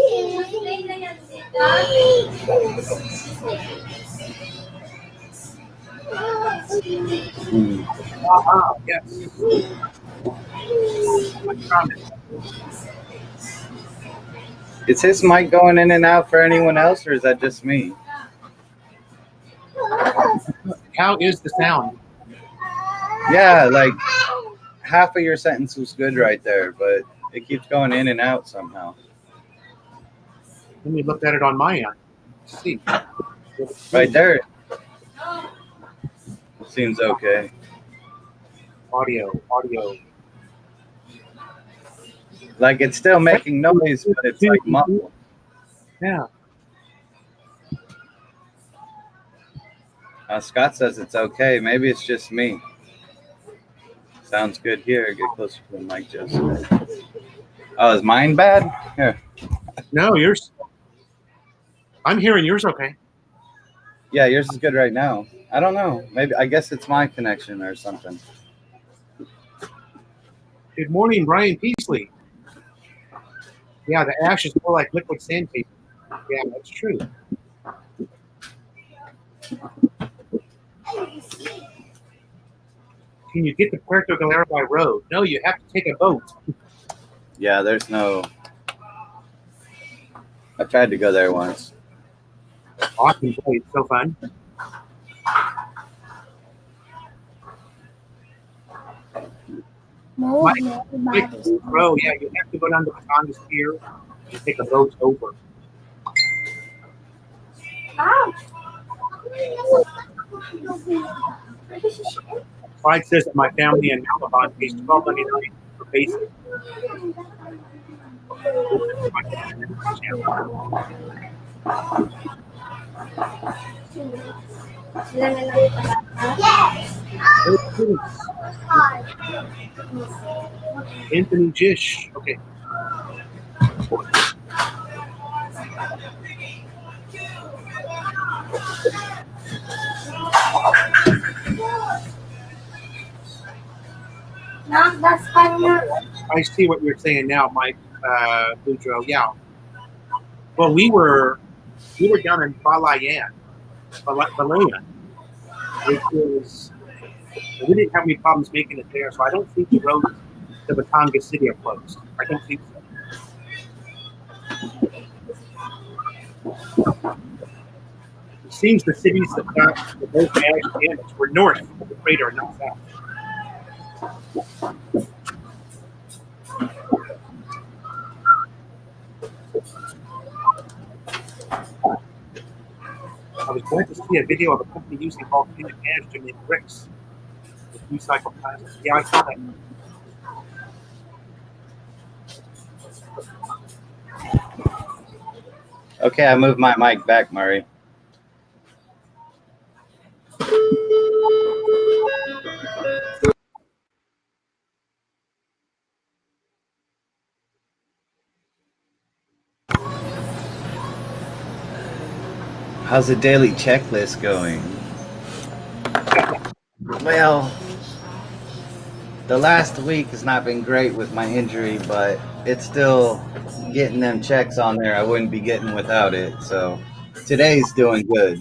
Yes. Comment. Is his mic going in and out for anyone else, or is that just me? How is the sound? Yeah, like half of your sentence was good right there, but it keeps going in and out somehow. Let me look at it on my end. Let's see. Right there seems okay. Audio. Like it's still making noise, but it's like muffled. Yeah. Scott says it's okay. Maybe it's just me. Sounds good here. Get closer to the mic, Joseph. Oh, is mine bad? Here. No, yours. I'm hearing yours okay. Yeah, yours is good right now. I don't know. Maybe I guess it's my connection or something. Good morning, Brian Peasley. Yeah, the ash is more like liquid sandpaper. Yeah, that's true. Can you get to Puerto Galera by road? No, you have to take a boat. Yeah, there's no. I tried to go there once. Awesome place, so fun. Mike, bro, yeah, you have to go down to Batangas Pier and take a boat over. Clyde says that my family in Malaban pays $12.99 for basic. Anthony Jish. Okay. I see what you're saying now, Mike Boudreaux. Yeah. Well, we were down in Balayan, which is we didn't have any problems making it there, so I don't think the roads to Batangas City are closed. I don't think so. It seems the cities that got the most damage were north of the crater, not south. I was glad to see a video of a company using volcanic ash to make bricks with recycled plastic. Yeah, I saw that. Okay, I moved my mic back, Murray. How's the daily checklist going? Well, the last week has not been great with my injury, but it's still getting them checks on there I wouldn't be getting without it. So today's doing good.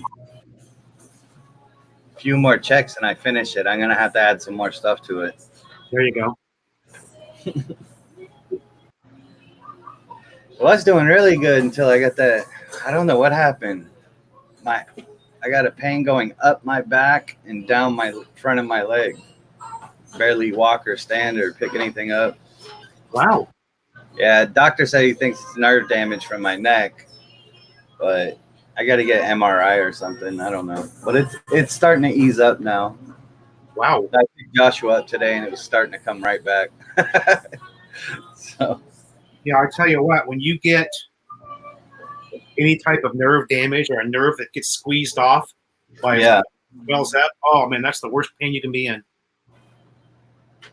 A few more checks and I finish it. I'm going to have to add some more stuff to it. There you go. I was doing really good until I got that. I don't know what happened. I got a pain going up my back and down my front of my leg. Barely walk or stand or pick anything up. Wow. Yeah, doctor said he thinks it's nerve damage from my neck, but I got to get MRI or something. I don't know, but it's starting to ease up now. Wow. I picked Joshua up today, and it was starting to come right back. So yeah, I tell you what, when you get any type of nerve damage or a nerve that gets squeezed off by wells up, oh man, that's the worst pain you can be in.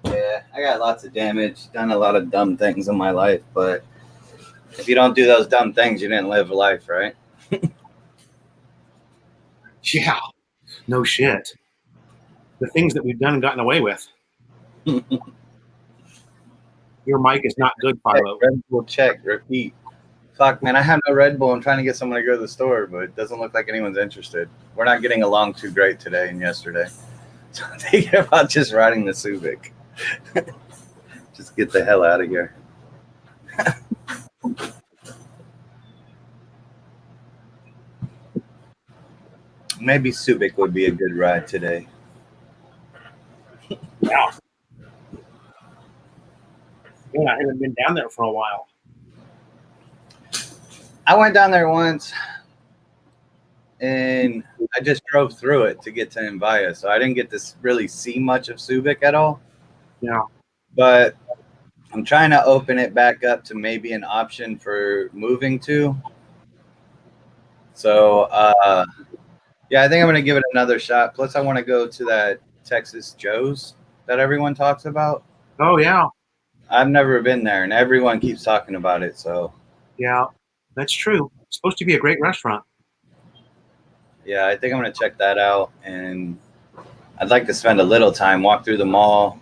Yeah, I got lots of damage, done a lot of dumb things in my life, but if you don't do those dumb things, you didn't live life, right? Yeah, no shit. The things that we've done and gotten away with. Your mic is not good, Philo. We'll check, repeat. Fuck, man, I have no Red Bull. I'm trying to get someone to go to the store, but it doesn't look like anyone's interested. We're not getting along too great today and yesterday. So I'm thinking about just riding the Subic. Just get the hell out of here. Maybe Subic would be a good ride today. Yeah. Yeah, I haven't been down there for a while. I went down there once, and I just drove through it to get to Envia, so I didn't get to really see much of Subic at all. Yeah. But I'm trying to open it back up to maybe an option for moving to. So, yeah, I think I'm going to give it another shot. Plus, I want to go to that Texas Joe's that everyone talks about. Oh, yeah. I've never been there, and everyone keeps talking about it. So, Yeah, that's true. It's supposed to be a great restaurant. yeah, I think I'm going to check that out. And I'd like to spend a little time, walk through the mall,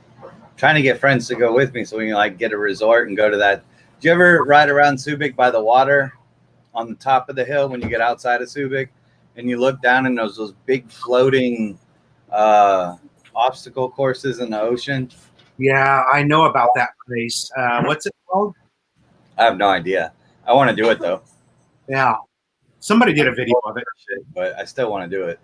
trying to get friends to go with me so we can like get a resort and go to that. Do you ever ride around Subic by the water on the top of the hill when you get outside of Subic and you look down and there's those big floating obstacle courses in the ocean? Yeah, I know about that place. What's it called? I have no idea. I want to do it though. Yeah. Somebody did a video of it. But I still want to do it.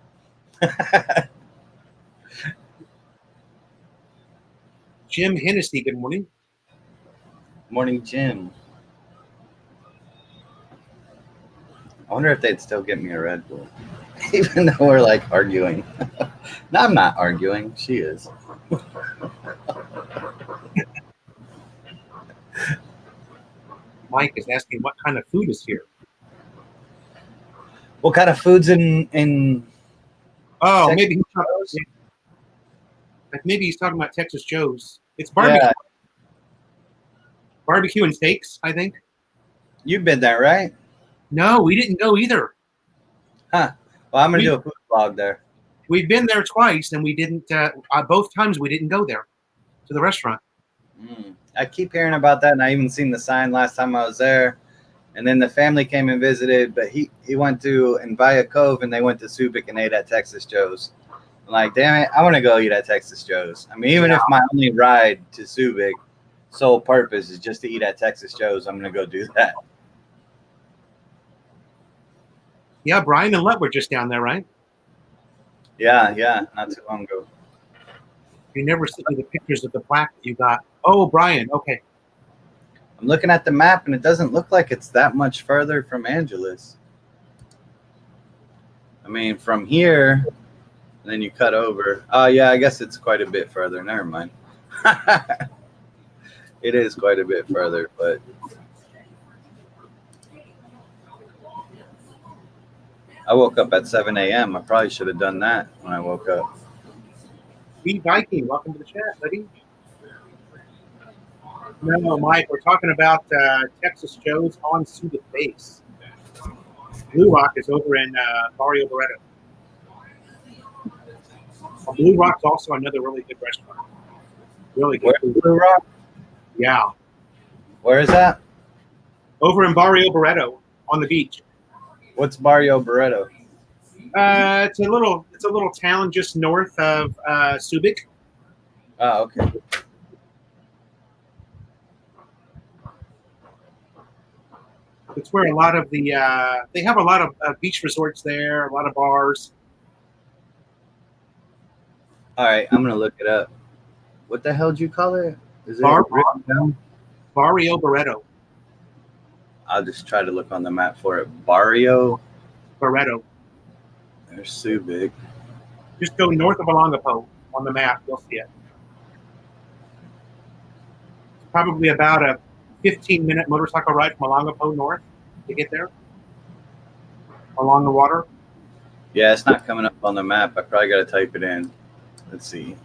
Jim Hennessy, good morning. Morning, Jim. I wonder if they'd still get me a Red Bull, even though we're like arguing. No, I'm not arguing. She is. Mike is asking what kind of food is here. What kind of foods in Oh, Texas maybe he's talking about Texas Joe's. It's barbecue. Yeah. Barbecue and steaks, I think. You've been there, right? No, we didn't go either. Huh. Well, I'm going to do a food vlog there. We've been there twice, and we didn't. Both times we didn't go there to the restaurant. I keep hearing about that, and I even seen the sign last time I was there. And then the family came and visited, but he went to Envia Cove, and they went to Subic and ate at Texas Joe's. I'm like, damn it, I want to go eat at Texas Joe's. I mean, even if my only ride to Subic, sole purpose is just to eat at Texas Joe's, I'm going to go do that. Yeah, Brian and Let were just down there, right? Yeah, not too long ago. You never sent me the pictures of the plaque that you got. Oh, Brian, okay. I'm looking at the map, and it doesn't look like it's that much further from Angeles. I mean, from here, and then you cut over. Oh, yeah, I guess it's quite a bit further. Never mind. It is quite a bit further, but I woke up at 7 a.m. I probably should have done that when I woke up. B Viking, welcome to the chat, buddy. No, Mike, we're talking about Texas Joe's on Subic Base. Blue Rock is over in Barrio Barreto. Blue Rock's also another really good restaurant. Really good. Where's Blue Rock? Yeah. Where is that? Over in Barrio Barreto on the beach. What's Barrio Barreto? It's a little town just north of Subic. Oh, okay. It's where a lot of the they have a lot of beach resorts there, a lot of bars. All right, I'm gonna look it up. What the hell did you call it? Is it written down? Barrio Barreto. I'll just try to look on the map for it. Barrio Barreto. There's Subic. Just go north of Olongapo on the map. You'll see it. It's probably about a 15-minute motorcycle ride from Olongapo north to get there along the water. Yeah, it's not coming up on the map. I probably got to type it in. Let's see.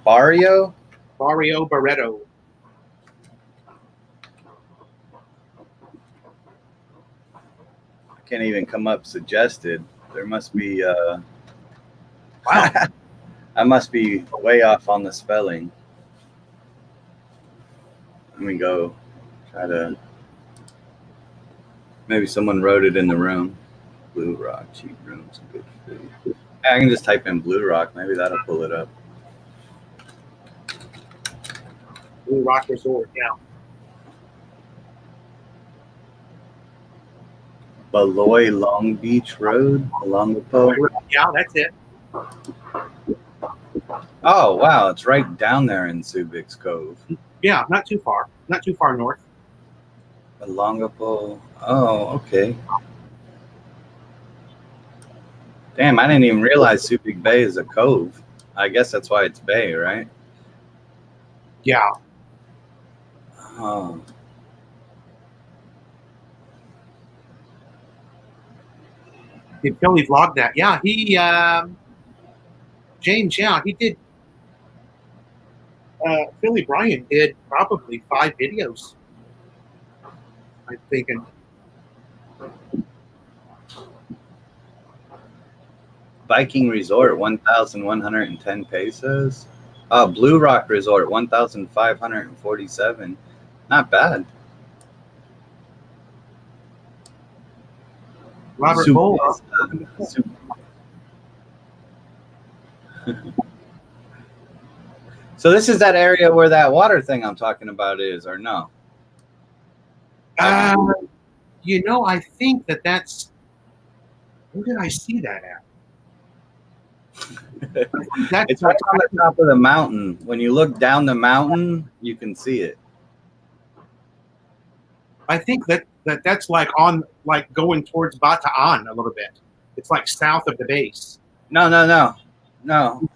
Barrio Barreto. I can't even come up suggested. There must be Wow. I must be way off on the spelling. Let me go try to Maybe someone wrote it in the room. Blue Rock, cheap rooms, good food. I can just type in Blue Rock. Maybe that'll pull it up. Blue Rock Resort, yeah. Beloy Long Beach Road along the pole. Yeah, that's it. Oh, wow. It's right down there in Subix Cove. Yeah, not too far. Not too far north. Alongapo. Oh, okay. Damn, I didn't even realize Subic Bay is a cove. I guess that's why it's bay, right? Yeah. Oh. Did Philly vlog that? Yeah, he James, yeah, he did. Philly Bryan did probably 5 videos. I'm thinking. Viking Resort, 1,110 pesos. Blue Rock Resort, 1,547. Not bad. Robert Soup Bull. is, soup. So this is that area where that water thing I'm talking about is, or no? You know, I think that's. Where did I see that at? It's right on the top of the mountain. When you look down the mountain, you can see it. I think that's like on going towards Bataan a little bit. It's like south of the base. No.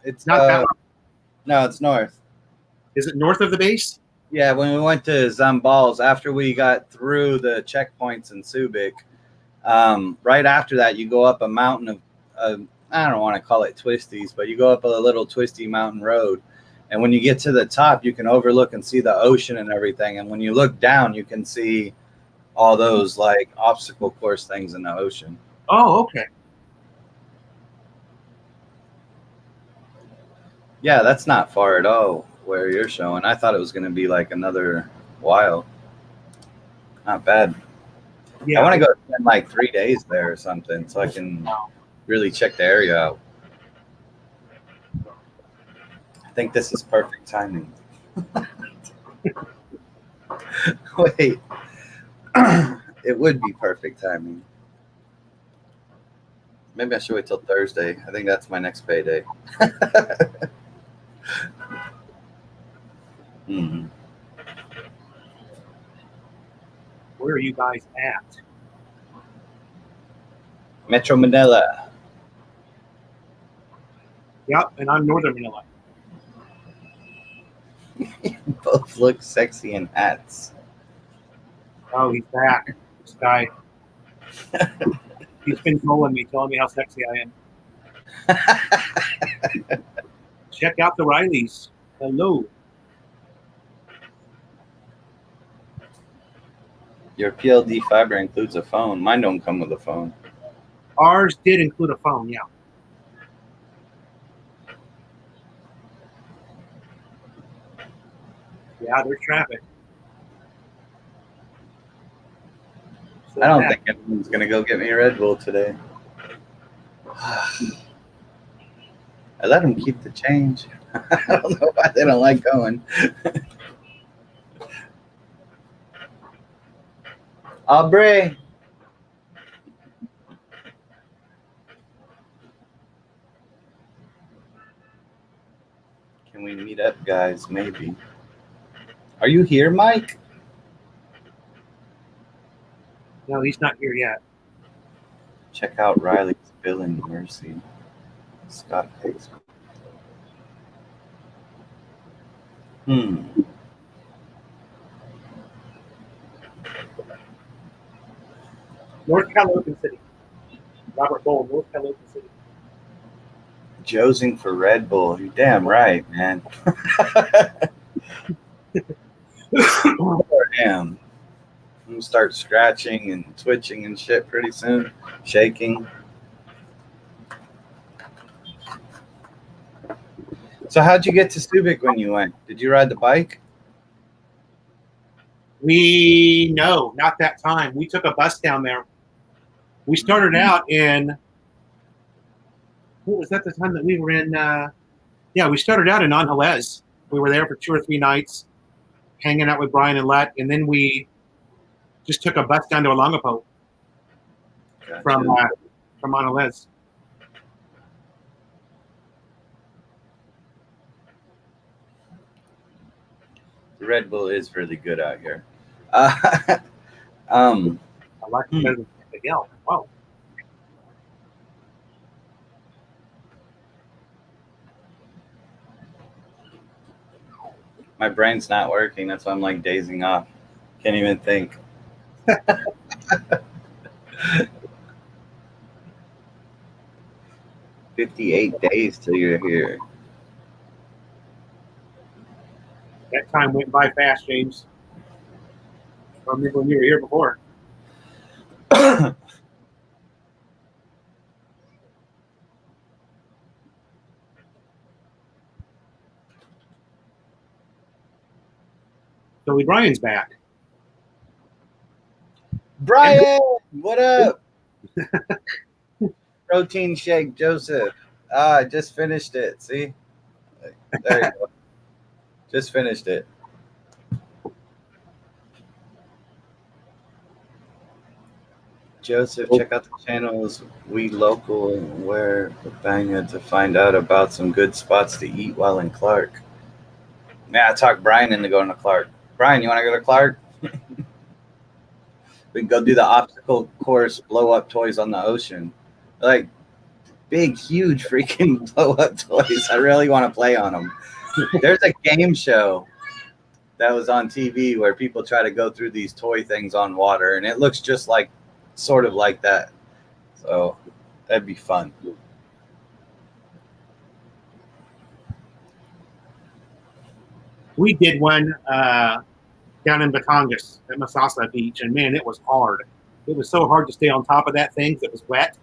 It's Not that. No, it's north. Is it north of the base? Yeah, when we went to Zambales, after we got through the checkpoints in Subic, right after that, you go up a mountain of, I don't want to call it twisties, but you go up a little twisty mountain road. And when you get to the top, you can overlook and see the ocean and everything. And when you look down, you can see all those like obstacle course things in the ocean. Oh, okay. Yeah, that's not far at all where you're showing. I thought it was going to be like another while. Not bad. Yeah. I want to go spend like 3 days there or something so I can really check the area out. I think this is perfect timing. Wait. It would be perfect timing. Maybe I should wait till Thursday. I think that's my next payday. Where are you guys at? Metro Manila. Yep, and I'm Northern Manila. Both look sexy in hats. Oh, he's back. This guy. He's been trolling me, telling me how sexy I am. Check out the Rileys. Hello. Your PLD fiber includes a phone. Mine don't come with a phone. Ours did include a phone, yeah. Yeah, there's traffic. So I don't think anyone's going to go get me a Red Bull today. I let them keep the change. I don't know why they don't like going. Aubrey. Can we meet up, guys? Maybe. Are you here, Mike? No, he's not here yet. Check out Riley's Billing Mercy. Scott Hayes. North Caloocan City. Robert Bull, North Caloocan City. Josing for Red Bull. You're damn right, man. Damn. I'm gonna start scratching and twitching and shit pretty soon. Shaking. So how'd you get to Subic when you went? Did you ride the bike? No, not that time. We took a bus down there. We started out in, what was that the time that we were in? Yeah, we started out in Angeles. We were there for 2 or 3 nights, hanging out with Brian and Let, and then we just took a bus down to Olongapo from Angeles. The Red Bull is really good out here. I like it better than Miguel. Wow. My brain's not working. That's why I'm like dazing off. Can't even think. 58 days till you're here. That time went by fast, James. I remember when you were here before. Billy Bryan's back. Brian, what up? Protein shake, Joseph. I just finished it. See? There you go. Just finished it. Joseph, check out the channels We Local and Where Banga to find out about some good spots to eat while in Clark. Yeah, I talked Brian into going to Clark. Brian, you want to go to Clark? We can go do the obstacle course, blow up toys on the ocean. Like, big, huge freaking blow up toys. I really want to play on them. There's a game show that was on TV where people try to go through these toy things on water, and it looks just like, sort of like that. So that'd be fun. We did one down in Batangas at Masasa Beach, and man, it was hard. It was so hard to stay on top of that thing because it was wet.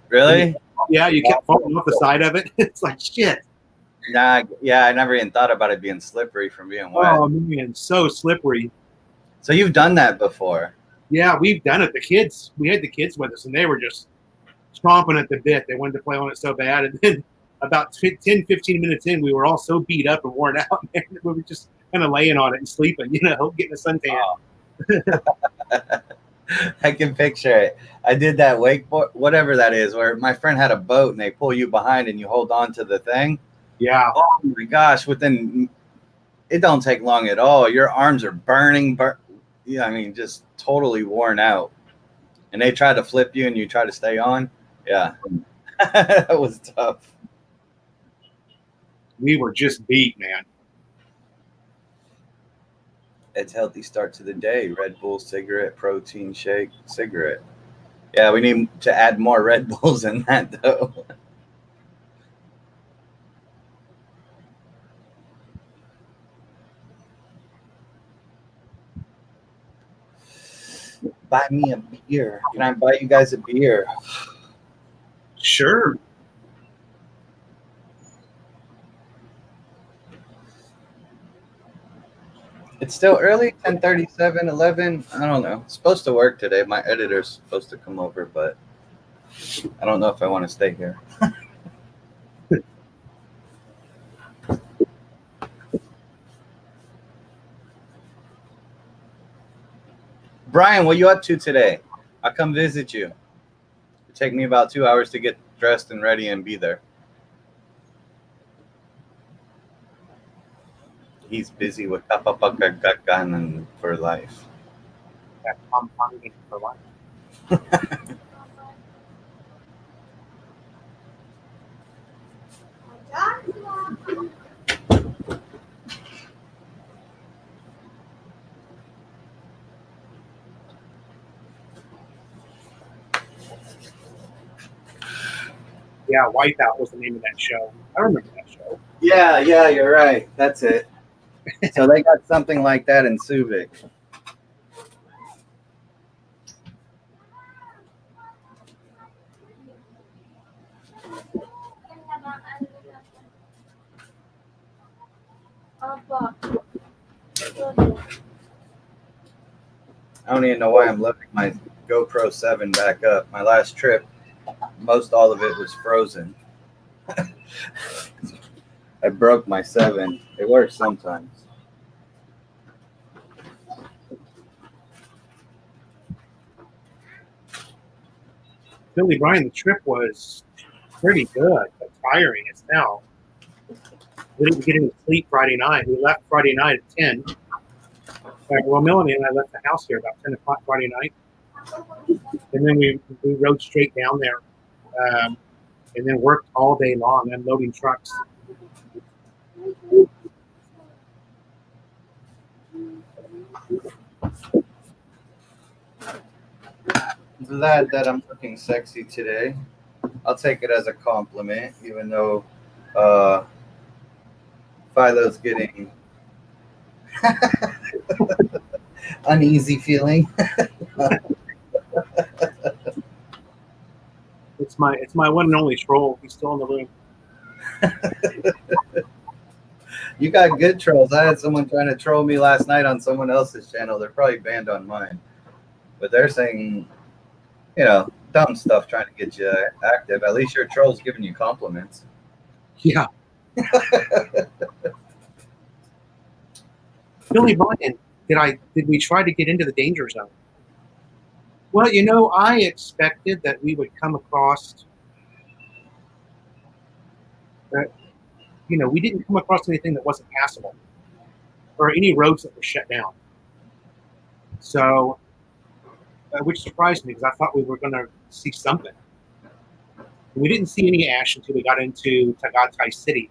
Really? Yeah, you kept falling off the side of it. It's like shit. Nah, yeah, I never even thought about it being slippery from being wet. Oh man, so slippery. So you've done that before? Yeah, we've done it. We had the kids with us, and they were just chomping at the bit. They wanted to play on it so bad. And then about 10, 15 minutes in, we were all so beat up and worn out. Man, we were just kind of laying on it and sleeping, getting a suntan. Oh. I can picture it. I did that wakeboard, whatever that is, where my friend had a boat and they pull you behind and you hold on to the thing. Yeah. Oh my gosh! It don't take long at all. Your arms are burning. Yeah, I mean, just totally worn out. And they try to flip you and you try to stay on. Yeah, that was tough. We were just beat, man. It's healthy start to the day. Red Bull, cigarette, protein shake, cigarette. Yeah, we need to add more Red Bulls in that, though. Buy me a beer. Can I buy you guys a beer? Sure. It's still early, 10:37, 11. I don't know. It's supposed to work today. My editor's supposed to come over, but I don't know if I want to stay here. Brian, what are you up to today? I'll come visit you. It'll take me about 2 hours to get dressed and ready and be there. He's busy with kapapagaganan for life. That compounding for life. Yeah, Wipeout was the name of that show. I remember that show. Yeah, you're right. That's it. So they got something like that in Subic. I don't even know why I'm loading my GoPro 7 back up. My last trip, most all of it was frozen. I broke my 7. It works sometimes. Billy Bryan, the trip was pretty good, but tiring as hell. We didn't get any sleep Friday night. We left Friday night at 10. Well, Melanie and I left the house here about 10 o'clock Friday night. And then we rode straight down there and then worked all day long unloading trucks. I'm glad that I'm looking sexy today. I'll take it as a compliment, even though Philo's getting uneasy feeling. It's my one and only troll. He's still in the room. You got good trolls. I had someone trying to troll me last night on someone else's channel. They're probably banned on mine, but they're saying, dumb stuff trying to get you active. At least your troll's giving you compliments. Yeah. Billy Bryan, did we try to get into the danger zone? Well, I expected that we would come across that. We didn't come across anything that wasn't passable or any roads that were shut down. So, which surprised me because I thought we were going to see something. We didn't see any ash until we got into Tagaytay City.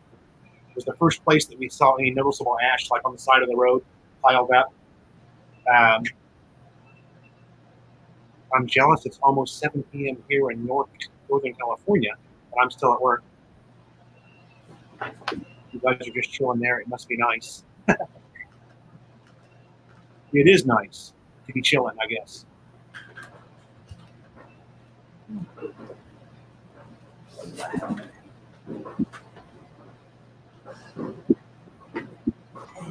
It was the first place that we saw any noticeable ash, like on the side of the road, piled up. I'm jealous. It's almost 7 p.m. here in Northern California, and I'm still at work. You guys are just chilling there. It must be nice. It is nice to be chilling, I guess.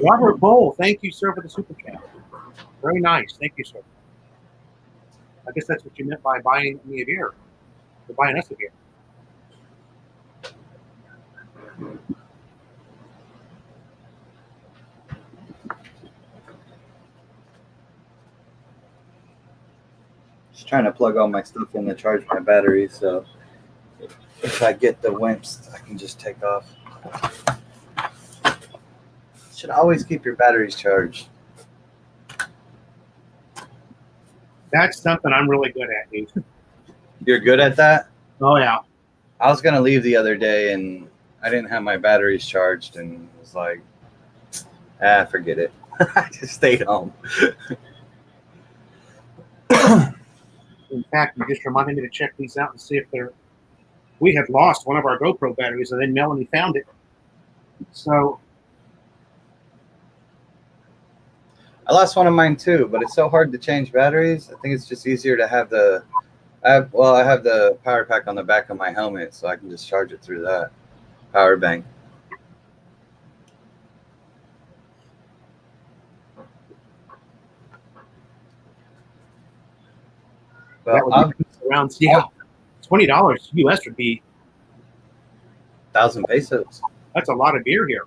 Robert Bowl, thank you, sir, for the super chat. Very nice. Thank you, sir. I guess that's what you meant by buying me a beer. Or buying us a beer. Just trying to plug all my stuff in to charge my battery, so if I get the wimps, I can just take off. Should always keep your batteries charged. That's something I'm really good at, dude. You're good at that? Oh, yeah. I was going to leave the other day, and I didn't have my batteries charged, and was like, forget it. I just stayed home. In fact, you just reminded me to check these out and see if we had lost one of our GoPro batteries, and then Melanie found it. So I lost one of mine too, but it's so hard to change batteries. I think it's just easier to have I have the power pack on the back of my helmet, so I can just charge it through that power bank. Well, around $20 US would be 1,000 pesos. That's a lot of beer here.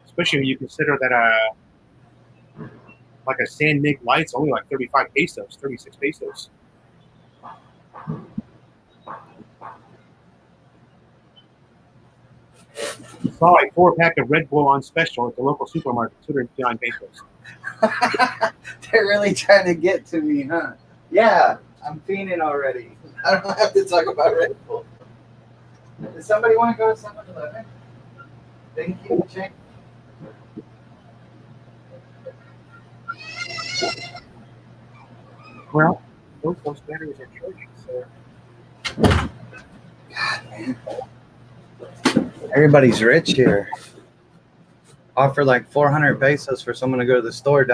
Especially when you consider that like a San Mig Light's only like 35 pesos, 36 pesos. Saw a 4-pack of Red Bull on special at the local supermarket, 259 pesos. They're really trying to get to me, huh? Yeah, I'm fiending already. I don't have to talk about Red Bull. Does somebody want to go to 7-Eleven? Thank you, Jake. Well, those batteries are charging, so. God, man. Everybody's rich here. Offer like 400 pesos for someone to go to the store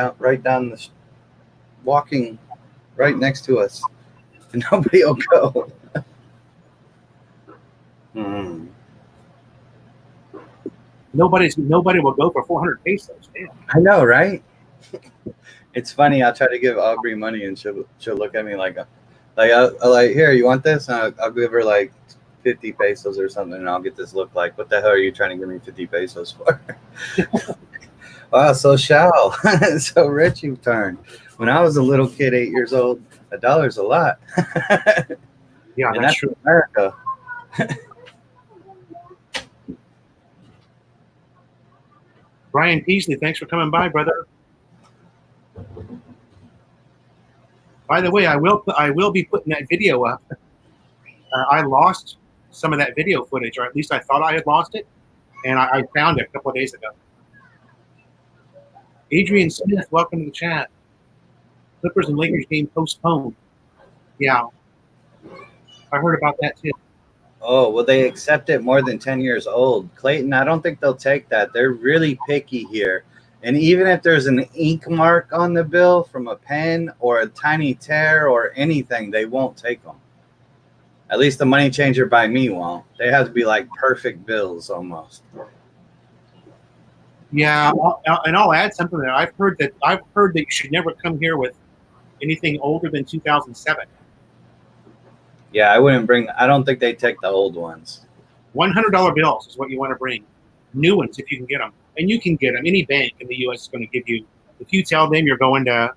walking right next to us, and nobody will go. Nobody will go for 400 pesos. Damn. I know, right? It's funny. I'll try to give Aubrey money, and she'll look at me like I'll like, here, you want this? And I'll give her like 50 pesos or something, and I'll get this look like, what the hell are you trying to give me 50 pesos for? Wow, so so rich you've turned. When I was a little kid, 8 years old, $1's a lot. Yeah, and that's true. America. Brian Peasley, thanks for coming by, brother. By the way, I will be putting that video up. I lost some of that video footage, or at least I thought I had lost it, and I found it a couple of days ago. Adrian Smith, welcome to the chat. Clippers and Lakers game postponed. Yeah, I heard about that too. Oh, well, they accept it more than 10 years old. Clayton, I don't think they'll take that. They're really picky here. And even if there's an ink mark on the bill from a pen or a tiny tear or anything, they won't take them. At least the money changer by me won't. They have to be like perfect bills almost. Yeah, and I'll add something there. I've heard that you should never come here with anything older than 2007. Yeah, I don't think they take the old ones. $100 bills is what you want to bring. New ones if you can get them. And you can get them. Any bank in the U.S. is going to give you, if you tell them you're going to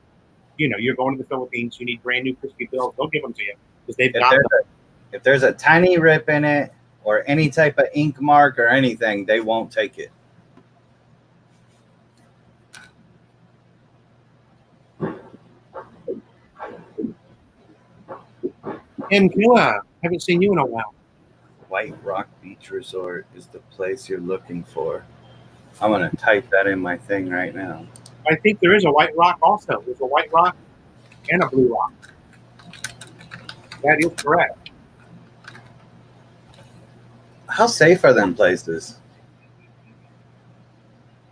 the Philippines, you need brand new crispy bills, they'll give them to you because they've got them. If there's a tiny rip in it or any type of ink mark or anything, they won't take it. And Killa, haven't seen you in a while. White Rock Beach Resort is the place you're looking for. I'm going to type that in my thing right now. I think there is a White Rock also. There's a White Rock and a Blue Rock. That is correct. How safe are them places?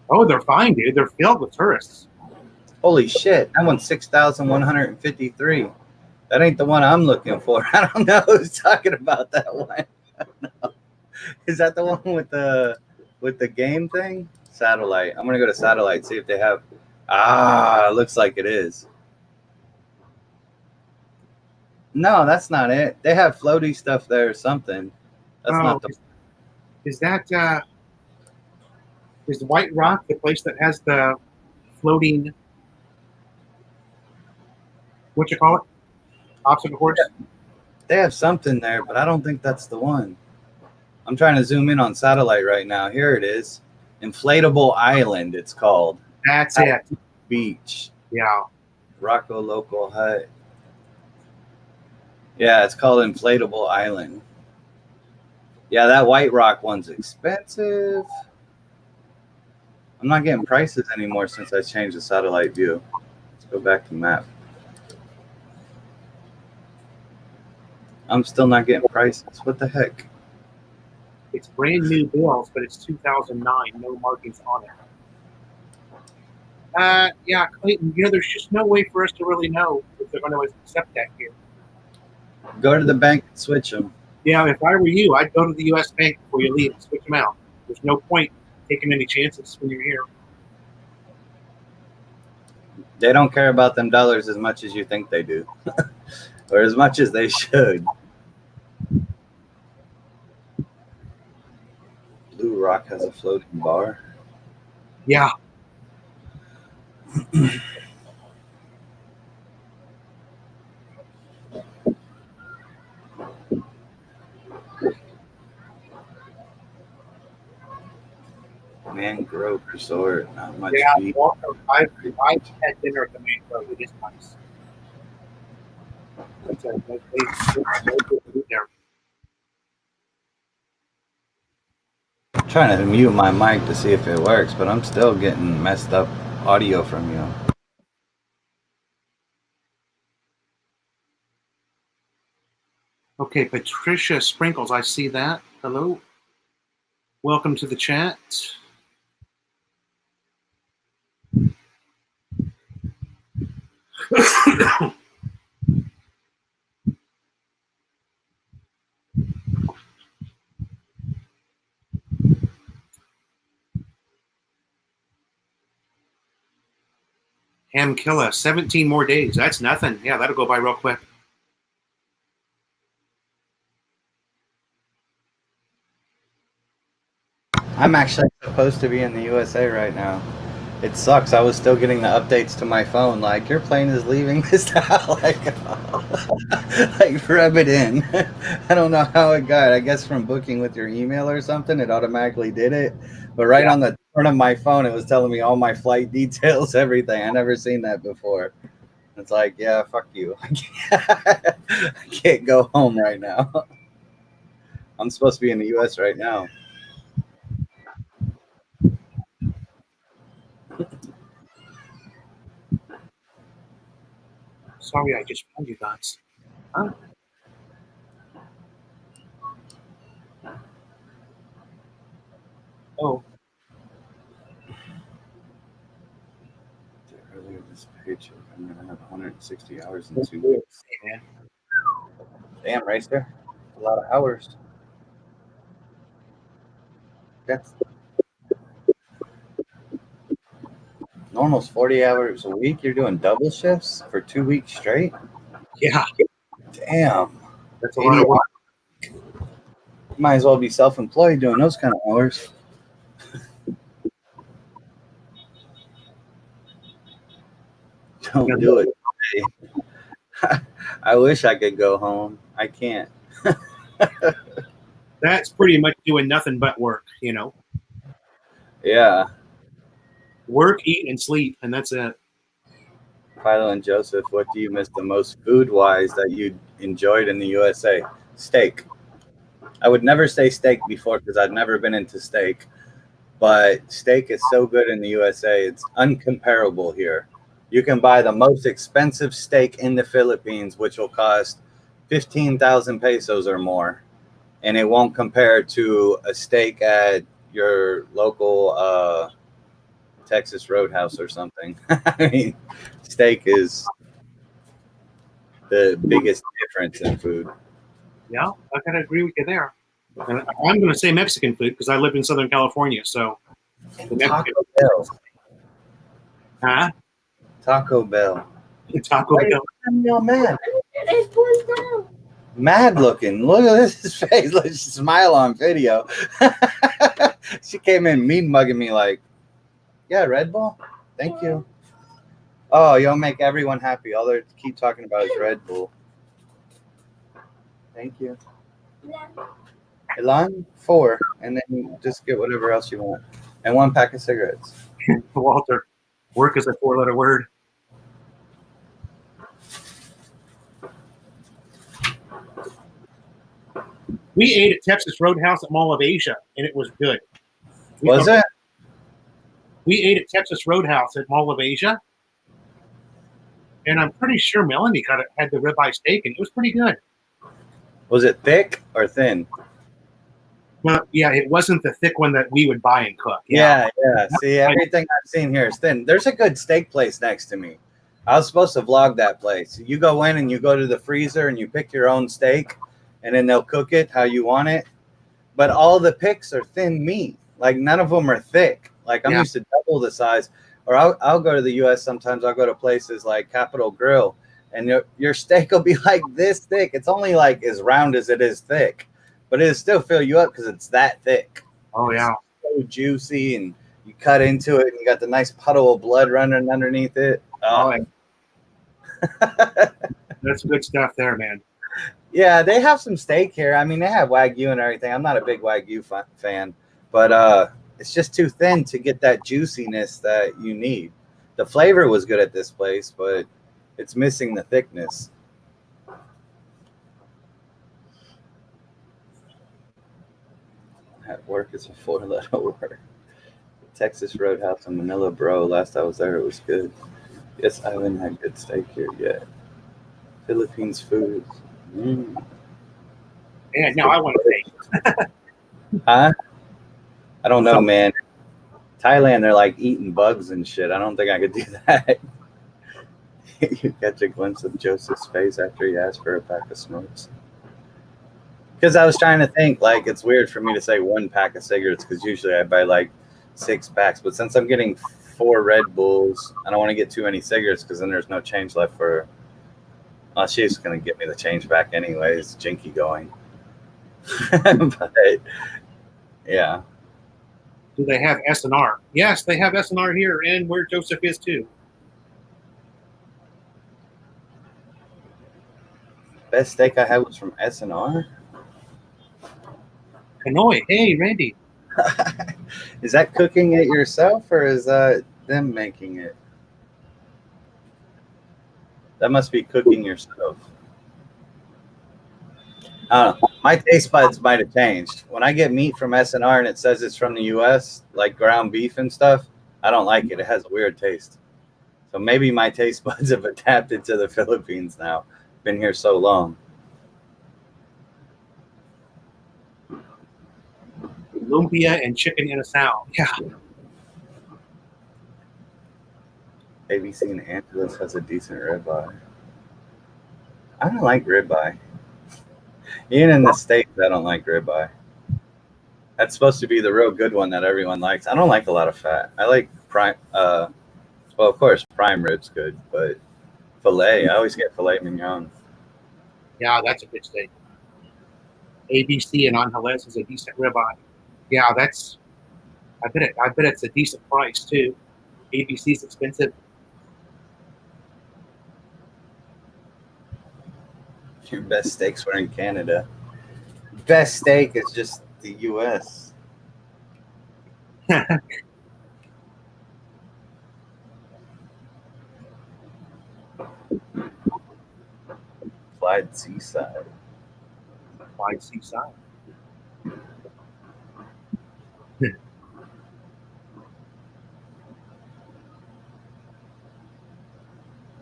Oh, they're fine, dude. They're filled with tourists. Holy shit. That one's 6,153. That ain't the one I'm looking for. I don't know who's talking about that one. I don't know. Is that the one with the game thing? Satellite. I'm gonna go to Satellite, see if they have. Looks like it is. No, that's not it. They have floaty stuff there or something. That's not the. Is that is White Rock the place that has the floating? What you call it? Obstacle course? They have something there, but I don't think that's the one. I'm trying to zoom in on Satellite right now. Here it is. Inflatable Island, it's called. That's it. Beach. Yeah. Rocco Local Hut. Yeah, it's called Inflatable Island. Yeah, that White Rock one's expensive. I'm not getting prices anymore since I changed the satellite view. Let's go back to map. I'm still not getting prices. What the heck? It's brand new bills, but it's 2009. No markings on it. Yeah, Clayton, there's just no way for us to really know if they're going to accept that here. Go to the bank and switch them. Yeah, if I were you, I'd go to the U.S. bank before you leave and switch them out. There's no point taking any chances when you're here. They don't care about them dollars as much as you think they do. Or as much as they should. Blue Rock has a floating bar. Yeah. Mangrove Resort, not much. Yeah, I've had dinner at the Mangrove. It is nice. It's a good food there. I'm trying to mute my mic to see if it works, but I'm still getting messed up audio from you. Okay, Patricia Sprinkles, I see that. Hello. Welcome to the chat. Hamkilla, 17 more days. That's nothing. Yeah, that'll go by real quick. I'm actually supposed to be in the USA right now. It sucks. I was still getting the updates to my phone, like your plane is leaving this town. Like rub it in. I don't know how it got. I guess from booking with your email or something, it automatically did it. But right on the front of my phone, it was telling me all my flight details, everything. I never seen that before. It's like, yeah, fuck you. I can't go home right now. I'm supposed to be in the US right now. Sorry, I just found you guys. Huh? Oh. Earlier this paycheck, I'm gonna have 160 hours in 2 weeks. Hey, man. Damn, Racer. A lot of hours. That's almost 40 hours a week. You're doing double shifts for 2 weeks straight? Yeah, Damn. that's a lot of work. Might as well be self-employed doing those kind of hours. Don't do it. I wish I could go home. I can't. That's pretty much doing nothing but work, you know. Yeah. Work, eat, and sleep, and that's it. Philo and Joseph, what do you miss the most food-wise that you enjoyed in the USA? Steak. I would never say steak before because I've never been into steak, but steak is so good in the USA. It's uncomparable here. You can buy the most expensive steak in the Philippines, which will cost 15,000 pesos or more, and it won't compare to a steak at your local Texas Roadhouse or something. I mean, steak is the biggest difference in food. Yeah, I gotta agree with you there. And I'm going to say Mexican food because I lived in Southern California, so the Taco Mexican, Bell. huh? Taco Bell. Taco Bell. Yo, man. Mad looking. Look at this face. Let's smile on video. She came in mean mugging me like, yeah, Red Bull? Thank you. Oh, you'll make everyone happy. All they keep talking about is Red Bull. Thank you. Elon, 4, and then just get whatever else you want. And 1 pack of cigarettes. Walter, work is a 4-letter word. We ate at Texas Roadhouse at Mall of Asia, and it was good. Was it? We ate at Texas Roadhouse at Mall of Asia, and I'm pretty sure Melanie had the ribeye steak, and it was pretty good. Was it thick or thin? Well, yeah, it wasn't the thick one that we would buy and cook. Yeah. See, everything I've seen here is thin. There's a good steak place next to me. I was supposed to vlog that place. You go in and you go to the freezer and you pick your own steak, and then they'll cook it how you want it. But all the picks are thin meat. Like none of them are thick. Like I'm used to double the size. Or I'll go to the U.S. sometimes. I'll go to places like Capitol Grill, and your steak will be like this thick. It's only like as round as it is thick, but it'll still fill you up because it's that thick. Oh yeah, it's so juicy, and you cut into it, and you got the nice puddle of blood running underneath it. Oh, that's good stuff there, man. Yeah, they have some steak here. I mean, they have Wagyu and everything. I'm not a big Wagyu fan, but it's just too thin to get that juiciness that you need. The flavor was good at this place, but it's missing the thickness. At work is a 4-letter word. Texas Roadhouse in Manila, bro. Last I was there, it was good. Yes, I haven't had good steak here yet. Philippines food. Yeah, now I want to taste. Huh? I don't know, man. Thailand, they're like eating bugs and shit. I don't think I could do that. You catch a glimpse of Joseph's face after he asked for a pack of smokes. Because I was trying to think, like, it's weird for me to say 1 pack of cigarettes because usually I buy like 6 packs. But since I'm getting 4 Red Bulls. I don't want to get too many cigarettes because then there's no change left for. Well, she's gonna give me the change back anyways. Jinky going. But yeah. Do they have S&R? Yes, they have S&R here, and where Joseph is too. Best steak I had was from S&R. Hanoi. Hey, Randy. Is that cooking it yourself or is that them making it? That must be cooking yourself. I don't know. My taste buds might have changed. When I get meat from S&R and it says it's from the U.S., like ground beef and stuff, I don't like it. It has a weird taste. So maybe my taste buds have adapted to the Philippines now. Been here so long. Lumpia and chicken in a sow. Yeah. ABC in Angeles has a decent ribeye. I don't like ribeye. Even in the States, I don't like ribeye. That's supposed to be the real good one that everyone likes. I don't like a lot of fat. I like prime. Well, of course, prime rib's good, but filet. I always get filet mignon. Yeah, that's a good steak. ABC and Angeles is a decent ribeye. Yeah, that's. I bet it's a decent price too. ABC's expensive. Your best steaks were in Canada. Best steak is just the U.S. Clyde Seaside. Clyde Seaside.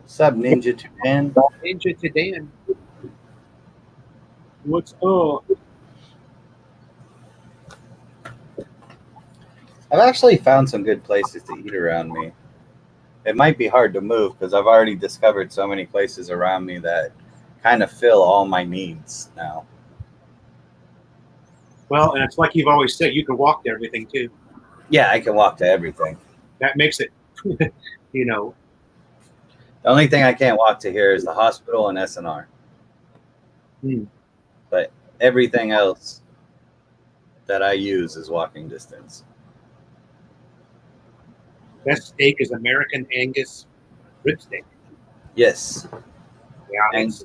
What's up, Ninja Japan? Ninja Japan. What's up? I've actually found some good places to eat around me. It might be hard to move because I've already discovered so many places around me that kind of fill all my needs now. Well, and it's like you've always said, you can walk to everything too. Yeah, I can walk to everything. That makes it, you know. The only thing I can't walk to here is the hospital and S&R. But everything else that I use is walking distance. Best steak is American Angus rib steak. Yes. Yeah, Angus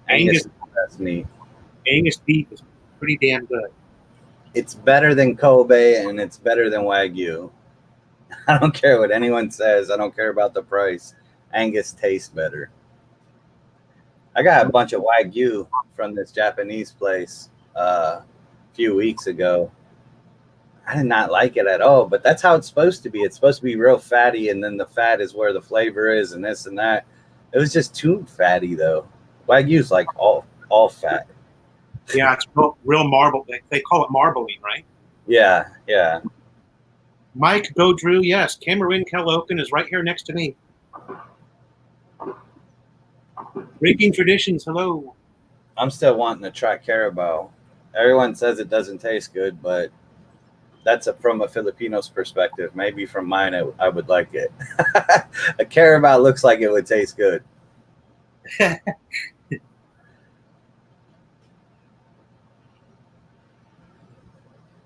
Angus is the best meat. Angus beef is pretty damn good. It's better than Kobe and it's better than Wagyu. I don't care what anyone says. I don't care about the price. Angus tastes better. I got a bunch of Wagyu from this Japanese place a few weeks ago. I did not like it at all, but that's how it's supposed to be. It's supposed to be real fatty, and then the fat is where the flavor is, and this and that. It was just too fatty, though. Wagyu's like all fat. Yeah, it's real marble. They call it marbling, right? Yeah, yeah. Mike, go Drew. Yes, Cameroon Caloocan is right here next to me. Breaking traditions. Hello. I'm still wanting to try carabao. Everyone says it doesn't taste good, but that's from a Filipino's perspective. Maybe from mine, I would like it. A carabao looks like it would taste good.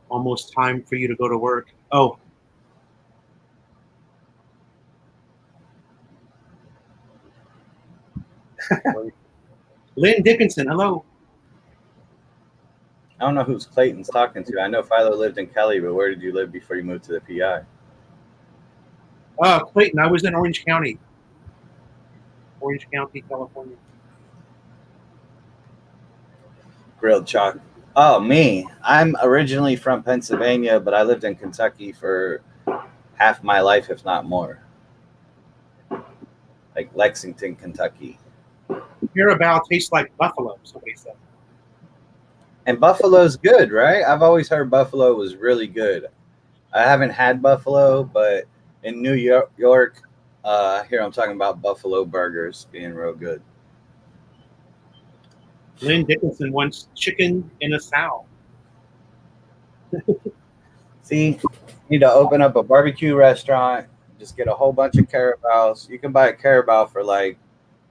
Almost time for you to go to work. Oh. Lynn Dickinson, hello. I don't know who's Clayton's talking to. I know Philo lived in Cali, but where did you live before you moved to the PI? Clayton, I was in Orange County. Orange County, California. Grilled chalk. Oh, me. I'm originally from Pennsylvania, but I lived in Kentucky for half my life, if not more. Like Lexington, Kentucky. Carabao tastes like buffalo, somebody said. And buffalo's good, right? I've always heard buffalo was really good. I haven't had buffalo, but in New York, here I'm talking about buffalo burgers being real good. Lynn Dickinson wants chicken in a sow. See, you need to open up a barbecue restaurant, Just get a whole bunch of carabaos. You can buy a carabao for like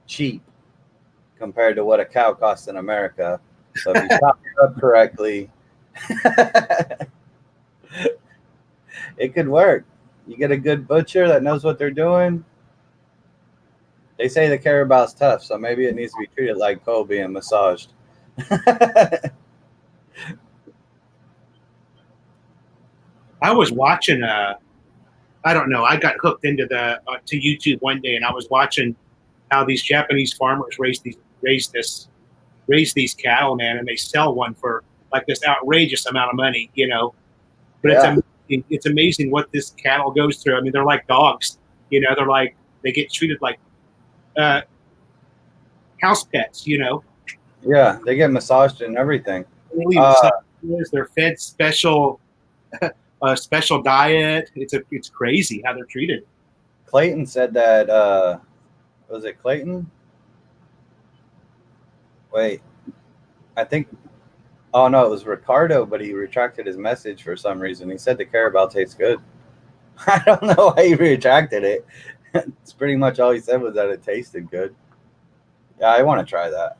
cheap compared to what a cow costs in America. So if you chop it up correctly, it could work. You get a good butcher that knows what they're doing. They say the carabao's tough, so maybe it needs to be treated like Kobe and massaged. I was watching I don't know. I got hooked into to YouTube one day, and I was watching how these Japanese farmers raise these cattle, man, and they sell one for like this outrageous amount of money, you know. But Yeah. it's amazing what this cattle goes through. I mean, they're like dogs, you know. They get treated like house pets, you know. Yeah, they get massaged and everything. Really, they're fed special special diet. It's crazy how they're treated. Clayton said that was it Clayton? Wait, I think oh no, it was Ricardo, but he retracted his message for some reason. He said the carabao tastes good. I don't know why he retracted it. It's pretty much all he said was that it tasted good. Yeah, I want to try that.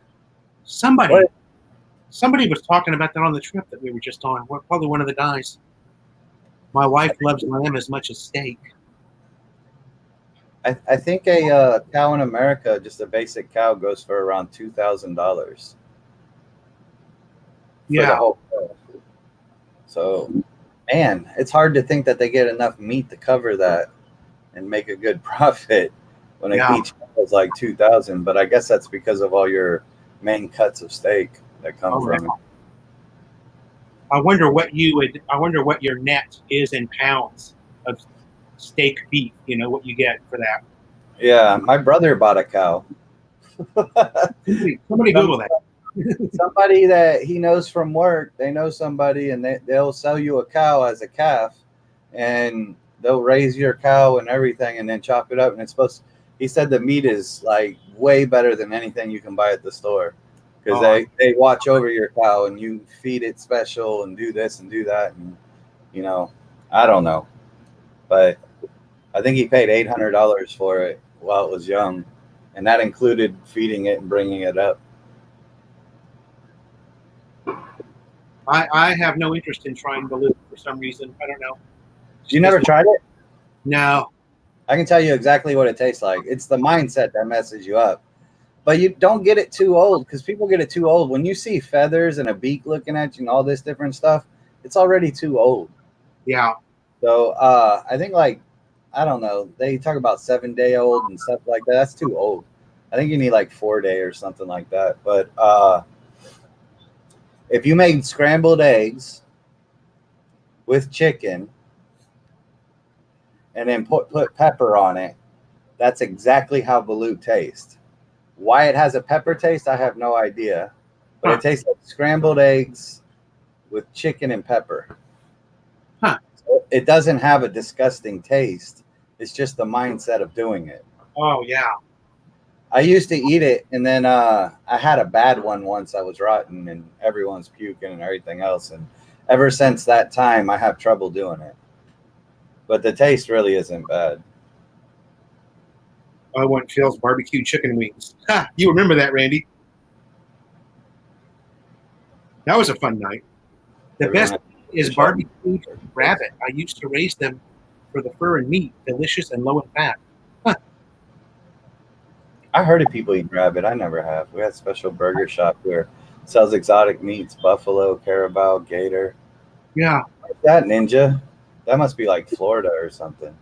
Somebody was talking about that on the trip that we were just on. Probably one of the guys. My wife loves lamb as much as steak. I think a cow in America, just a basic cow, goes for around $2,000. Yeah. So, man, it's hard to think that they get enough meat to cover that and make a good profit when each cow is like 2,000. But I guess that's because of all your main cuts of steak that come from it. I wonder what your net is in pounds of steak beef. You know what you get for that. Yeah, my brother bought a cow. Somebody Google that. Somebody that he knows from work, they know somebody, and they'll sell you a cow as a calf, and they'll raise your cow and everything, and then chop it up. And he said the meat is like way better than anything you can buy at the store, because they watch over your cow and you feed it special and do this and do that, and you know, I don't know, but I think he paid $800 for it while it was young, and that included feeding it and bringing it up. I have no interest in trying to live for some reason. I don't know. You never tried it? No. I can tell you exactly what it tastes like. It's the mindset that messes you up. But you don't get it too old, because people get it too old. When you see feathers and a beak looking at you and all this different stuff, it's already too old. Yeah. So I think, like, I don't know, they talk about 7-day-old and stuff like that. That's too old. I think you need like 4-day or something like that. But if you made scrambled eggs with chicken and then put pepper on it, that's exactly how balut tastes. Why it has a pepper taste, I have no idea. But it tastes like scrambled eggs with chicken and pepper. Huh. So it doesn't have a disgusting taste. It's just the mindset of doing it. Oh, yeah. I used to eat it, and then I had a bad one once. I was rotten, and everyone's puking and everything else. And ever since that time, I have trouble doing it. But the taste really isn't bad. I want Phil's barbecue chicken wings. Ha! You remember that, Randy? That was a fun night. The best is barbecued rabbit. I used to raise them for the fur and meat, delicious and low in fat. Huh. I heard of people eat rabbit. I never have. We had a special burger shop here. Sells exotic meats, buffalo, carabao, gator. Yeah. What's that, Ninja? That must be like Florida or something.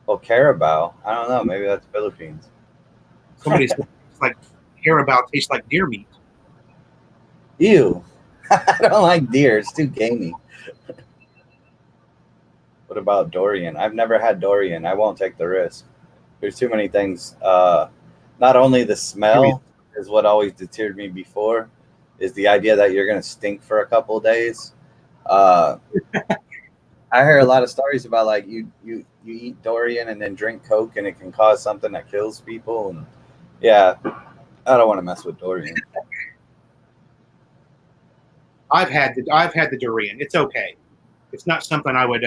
Well, carabao. I don't know. Maybe that's Philippines. Somebody's like carabao tastes like deer meat. Ew. I don't like deer. It's too gamey. What about durian? I've never had durian. I won't take the risk. There's too many things. Not only the smell is what always deterred me before, is the idea that you're going to stink for a couple of days. I hear a lot of stories about like you eat durian and then drink Coke and it can cause something that kills people. And yeah, I don't want to mess with durian. I've had the durian. It's okay. It's not something I would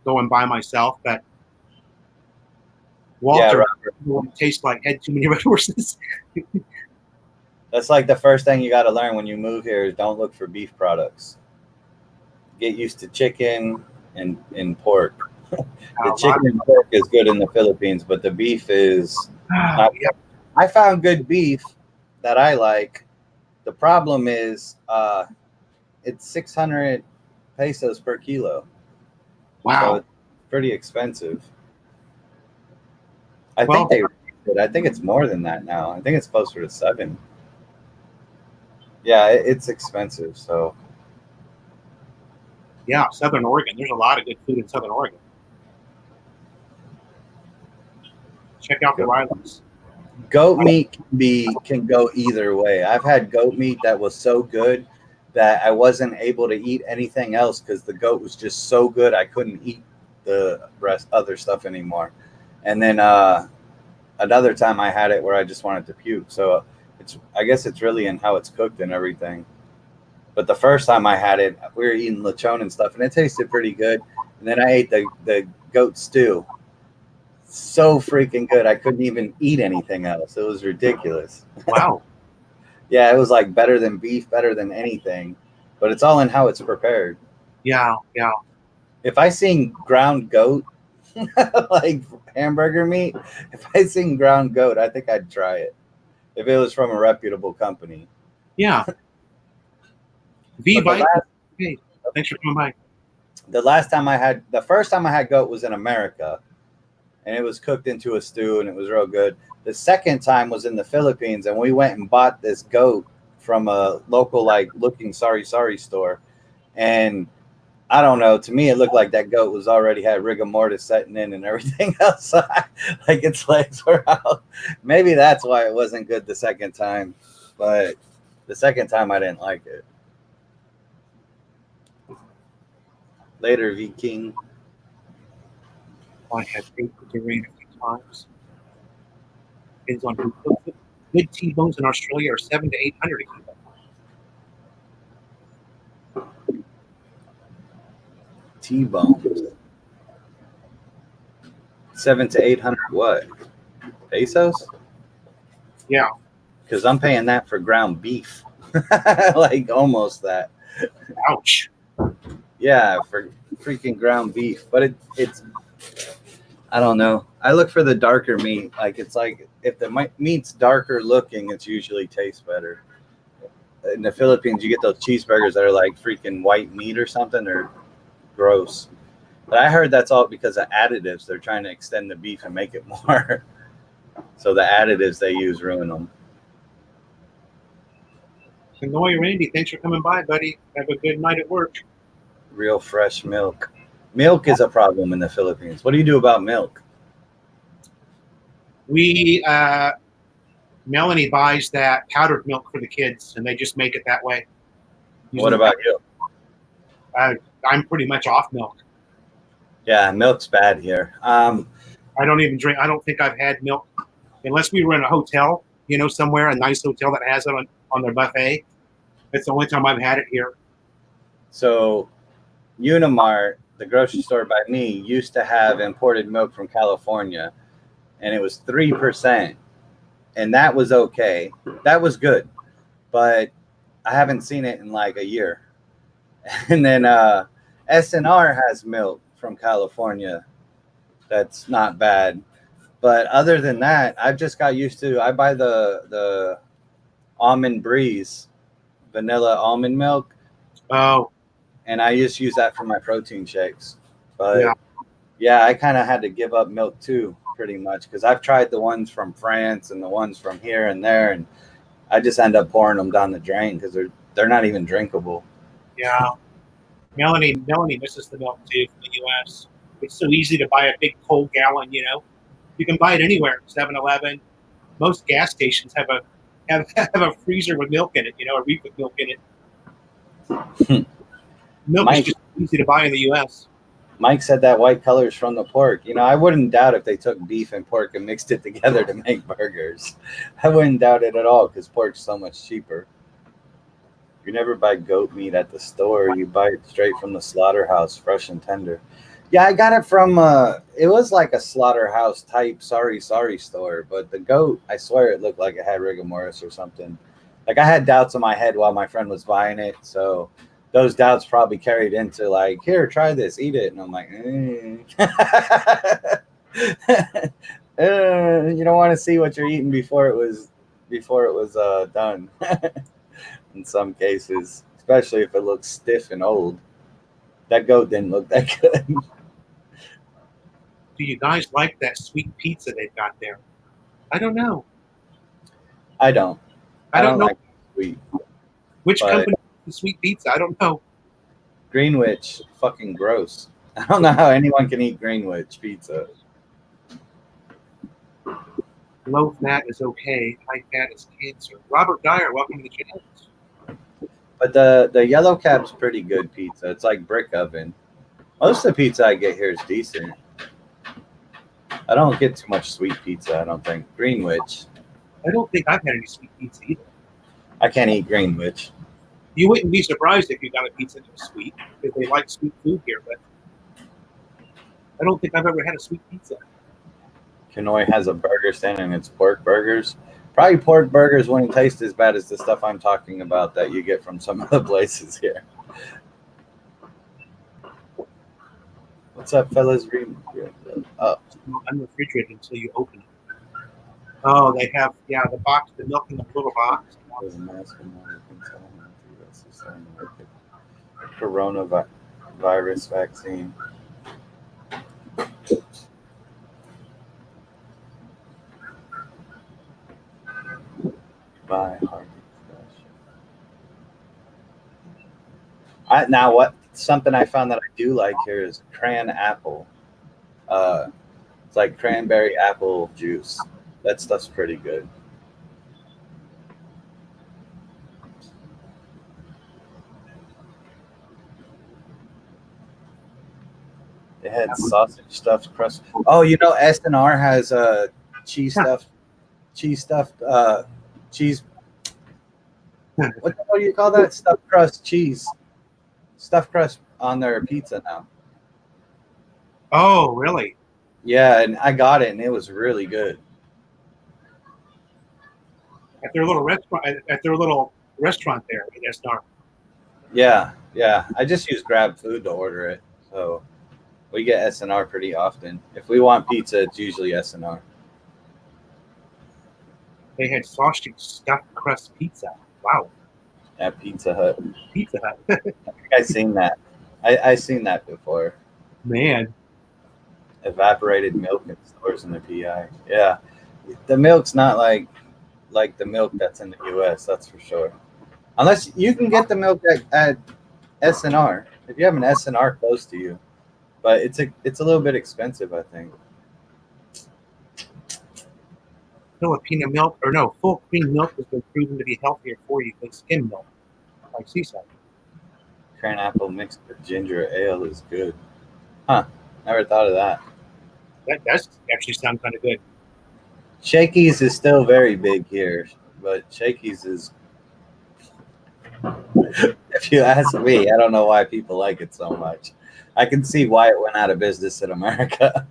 go and buy myself, but Walter Robert. it tastes like had too many red horses. That's like the first thing you got to learn when you move here is don't look for beef products. Get used to chicken and pork. The chicken and pork is good in the Philippines, but the beef is not. Yeah. I found good beef that I like. The problem is it's 600 pesos per kilo. Wow. So it's pretty expensive. I think it's more than that now. I think it's closer to 7. Yeah, it's expensive. So yeah, Southern Oregon. There's a lot of good food in Southern Oregon. Check out the Rylands. goat meat can go either way. I've had goat meat that was so good that I wasn't able to eat anything else because the goat was just so good I couldn't eat the rest other stuff anymore. And then another time I had it where I just wanted to puke. So I guess it's really in how it's cooked and everything. But the first time I had it, we were eating lechon and stuff, and it tasted pretty good. And then I ate the goat stew. So freaking good. I couldn't even eat anything else. It was ridiculous. Wow. Yeah, it was like better than beef, better than anything. But it's all in how it's prepared. Yeah, yeah. If I seen ground goat, like hamburger meat, if I seen ground goat, I think I'd try it. If it was from a reputable company. Yeah. Hey, thanks for coming by. The first time I had goat was in America, and it was cooked into a stew, and it was real good. The second time was in the Philippines, and we went and bought this goat from a local, like, looking sorry store. And I don't know, to me, it looked like that goat was already had rigor mortis setting in and everything else. Like its legs were out. Maybe that's why it wasn't good the second time. But the second time I didn't like it. Later, Viking. I have ate the rain a few times. Depends on who cooks it. Good T-bones in Australia are 700 to 800 a kilo. T-bones. 700 to 800 what? Pesos? Yeah. Because I'm paying that for ground beef. Like almost that. Ouch. Yeah, for freaking ground beef. But it's I don't know. I look for the darker meat. Like it's like if the meat's darker looking, it's usually tastes better. In the Philippines, you get those cheeseburgers that are like freaking white meat or something. They're gross. But I heard that's all because of additives. They're trying to extend the beef and make it more. So the additives they use ruin them. Hanoi Randy, thanks for coming by, buddy. Have a good night at work. Real fresh milk. Milk is a problem in the Philippines. What do you do about milk? We Melanie buys that powdered milk for the kids, and they just make it that way. What about you? I'm pretty much off milk. Yeah, milk's bad here. I don't even drink. I don't think I've had milk unless we were in a hotel, somewhere, a nice hotel that has it on their buffet. It's the only time I've had it here. So Unimart, the grocery store by me, used to have imported milk from California, and it was 3%. And that was okay. That was good. But I haven't seen it in like a year. And then SNR has milk from California that's not bad. But other than that, I've just got used to, I buy the Almond Breeze vanilla almond milk. Oh. And I just use that for my protein shakes. But yeah, I kind of had to give up milk too, pretty much, because I've tried the ones from France and the ones from here and there, and I just end up pouring them down the drain because they're not even drinkable. Yeah. Melanie misses the milk too from the U.S. It's so easy to buy a big cold gallon, You can buy it anywhere, 7-Eleven. Most gas stations have a freezer with milk in it, a reef with milk in it. Milk is just easy to buy in the U.S. Mike said that white color is from the pork. I wouldn't doubt if they took beef and pork and mixed it together to make burgers. I wouldn't doubt it at all because pork's so much cheaper. You never buy goat meat at the store. You buy it straight from the slaughterhouse, fresh and tender. Yeah, I got it from it was like a slaughterhouse type sorry store, but the goat, I swear it looked like it had rigor mortis or something. Like I had doubts in my head while my friend was buying it, so those doubts probably carried into like, here, try this, eat it, and I'm like, you don't want to see what you're eating before it was done. In some cases, especially if it looks stiff and old. That goat didn't look that good. Do you guys like that sweet pizza they've got there? I don't know. I don't. I I don't don't know like sweet, which but company makes the sweet pizza. I don't know. Greenwich, fucking gross. I don't know how anyone can eat Greenwich pizza. Low fat is okay. High fat is cancer. Robert Dyer, welcome to the channel. But the yellow cap's pretty good pizza. It's like brick oven. Most of the pizza I get here is decent. I don't get too much sweet pizza, I don't think. Greenwich. I don't think I've had any sweet pizza either. I can't eat Greenwich. You wouldn't be surprised if you got a pizza that was sweet because they like sweet food here, but I don't think I've ever had a sweet pizza. Kenoi has a burger stand and it's pork burgers. Probably pork burgers wouldn't taste as bad as the stuff I'm talking about that you get from some of the places here. What's up, fellas? Oh. It's not unrefrigerated until you open it. Oh, they have, yeah, the box, the milk in the little box. Coronavirus vaccine. By now what something I found that I do like here is cran apple. It's like cranberry apple juice. That stuff's pretty good. They had sausage stuffed crust. Oh, you know, SNR has cheese stuffed cheese. What the hell do you call that? Stuffed crust cheese. Stuffed crust on their pizza now. Oh, really? Yeah, and I got it, and it was really good. At their little restaurant there in SNR. Yeah. I just use Grab Food to order it, so we get SNR pretty often. If we want pizza, it's usually SNR. They had sausage stuffed crust pizza. Wow. At Pizza Hut. Pizza Hut. I think I've seen that. I seen that before. Man. Evaporated milk in stores in the PI. Yeah, the milk's not like the milk that's in the US. That's for sure. Unless you can get the milk at SNR if you have an SNR close to you, but it's a little bit expensive, I think. Filipino milk, or no, full cream milk has been proven to be healthier for you than skim milk, like Seaside. Cran apple mixed with ginger ale is good. Huh? Never thought of that. That does actually sound kind of good. Shakey's is still very big here, but Shakey's is, if you ask me, I don't know why people like it so much. I can see why it went out of business in America.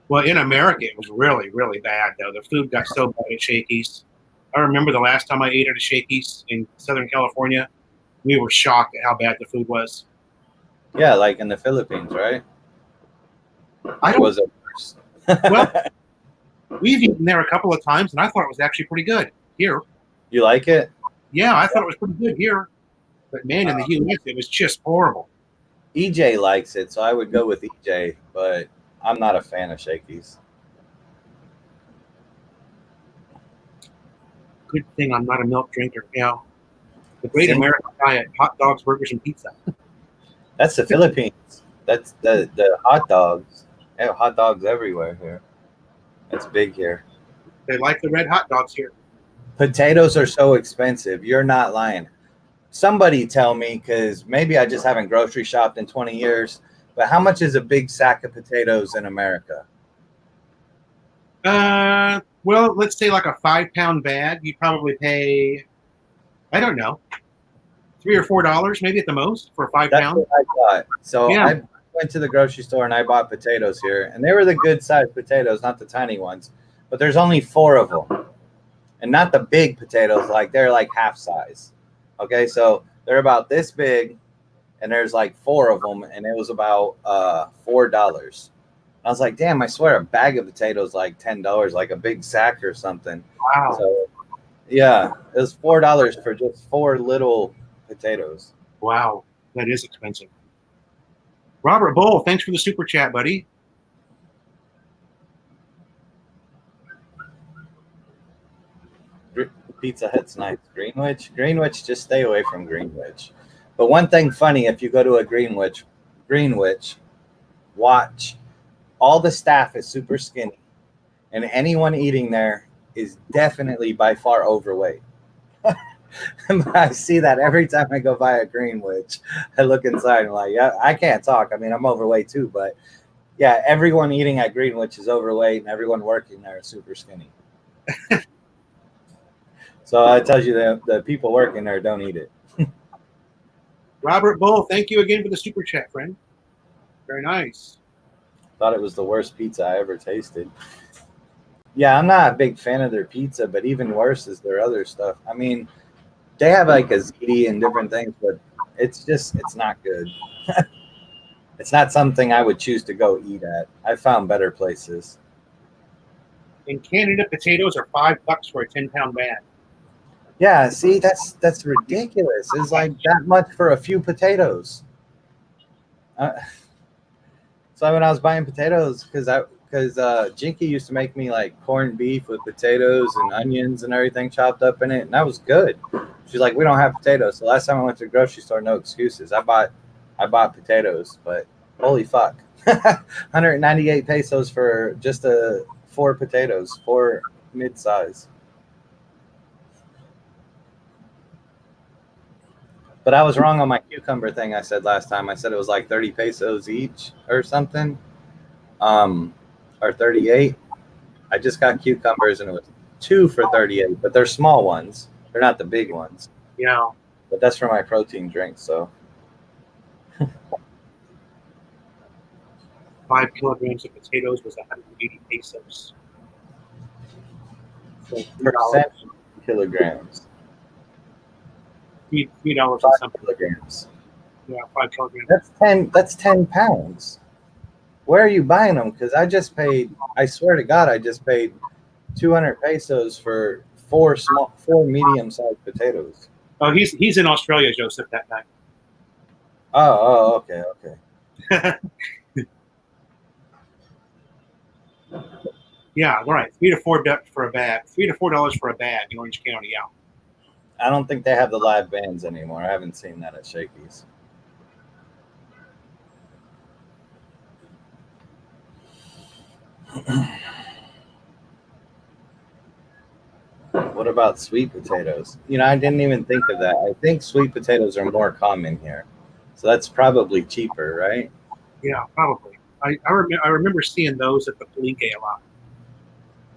Well, in America, it was really, really bad, though. The food got so bad at Shakey's. I remember the last time I ate at a Shakey's in Southern California, we were shocked at how bad the food was. Yeah, like in the Philippines, right? I don't. Was it worse? Well, we've eaten there a couple of times, and I thought it was actually pretty good here. You like it? Yeah, I thought it was pretty good here. But man, in the U.S., it was just horrible. EJ likes it, so I would go with EJ, but I'm not a fan of Shakey's. Good thing I'm not a milk drinker. You know, the great American diet: hot dogs, burgers, and pizza. That's the Philippines. That's the hot dogs. They have hot dogs everywhere here. It's big here. They like the red hot dogs here. Potatoes are so expensive. You're not lying. Somebody tell me, because maybe I just haven't grocery shopped in 20 years, but how much is a big sack of potatoes in America? Well, let's say like a 5-pound bag, you'd probably pay, I don't know, $3 or $4 maybe at the most for 5 That's pounds. what I thought. So yeah. I went to the grocery store and I bought potatoes here, and they were the good sized potatoes, not the tiny ones. But there's only 4 of them, and not the big potatoes. Like they're like half size. Okay, so they're about this big, and there's like 4 of them, and it was about $4. I was like, damn, I swear a bag of potatoes like $10, like a big sack or something. Wow. So yeah, it was $4 for just 4 little potatoes. Wow. That is expensive. Robert Bull, thanks for the super chat, buddy. Pizza Hut's nice. Greenwich, just stay away from Greenwich. But one thing funny, if you go to a Greenwich, watch. All the staff is super skinny, and anyone eating there is definitely by far overweight. I see that every time I go by a Greenwich. I look inside and I'm like, yeah, I can't talk. I mean, I'm overweight too, but yeah, everyone eating at Greenwich is overweight, and everyone working there is super skinny. So it tells you that the people working there don't eat it. Robert Bull, thank you again for the super chat, friend. Very nice. Thought it was the worst pizza I ever tasted. Yeah, I'm not a big fan of their pizza, but even worse is their other stuff. I mean, they have like a ziti and different things, but it's not good. It's not something I would choose to go eat at. I found better places. In Canada, potatoes are $5 for a 10-pound bag. Yeah, see, that's ridiculous. It's like that much for a few potatoes. So when I was buying potatoes, because Jinky used to make me like corned beef with potatoes and onions and everything chopped up in it, and that was good. She's like, we don't have potatoes. So last time I went to the grocery store, no excuses. I bought potatoes, but holy fuck, 198 pesos for just 4 potatoes, 4 mid-size. But I was wrong on my cucumber thing I said last time. I said it was like 30 pesos each or something, or 38. I just got cucumbers and it was 2 for 38, but they're small ones. They're not the big ones. Yeah. But that's for my protein drink, so. 5 kilograms of potatoes was 180 pesos. So $3 kilograms. $3 and something. Kilograms. Yeah, 5 kilograms. That's 10 pounds. Where are you buying them? Because I swear to God, I just paid 200 pesos for 4 medium-sized potatoes. Oh, he's in Australia, Joseph, that night. Oh, okay. Yeah, right. $3 to $4 for a bag. $3 to $4 for a bag in Orange County. Yeah. I don't think they have the live bands anymore. I haven't seen that at Shakey's. What about sweet potatoes? I didn't even think of that. I think sweet potatoes are more common here. So that's probably cheaper, right? Yeah, probably. I remember seeing those at the Caloocan a lot.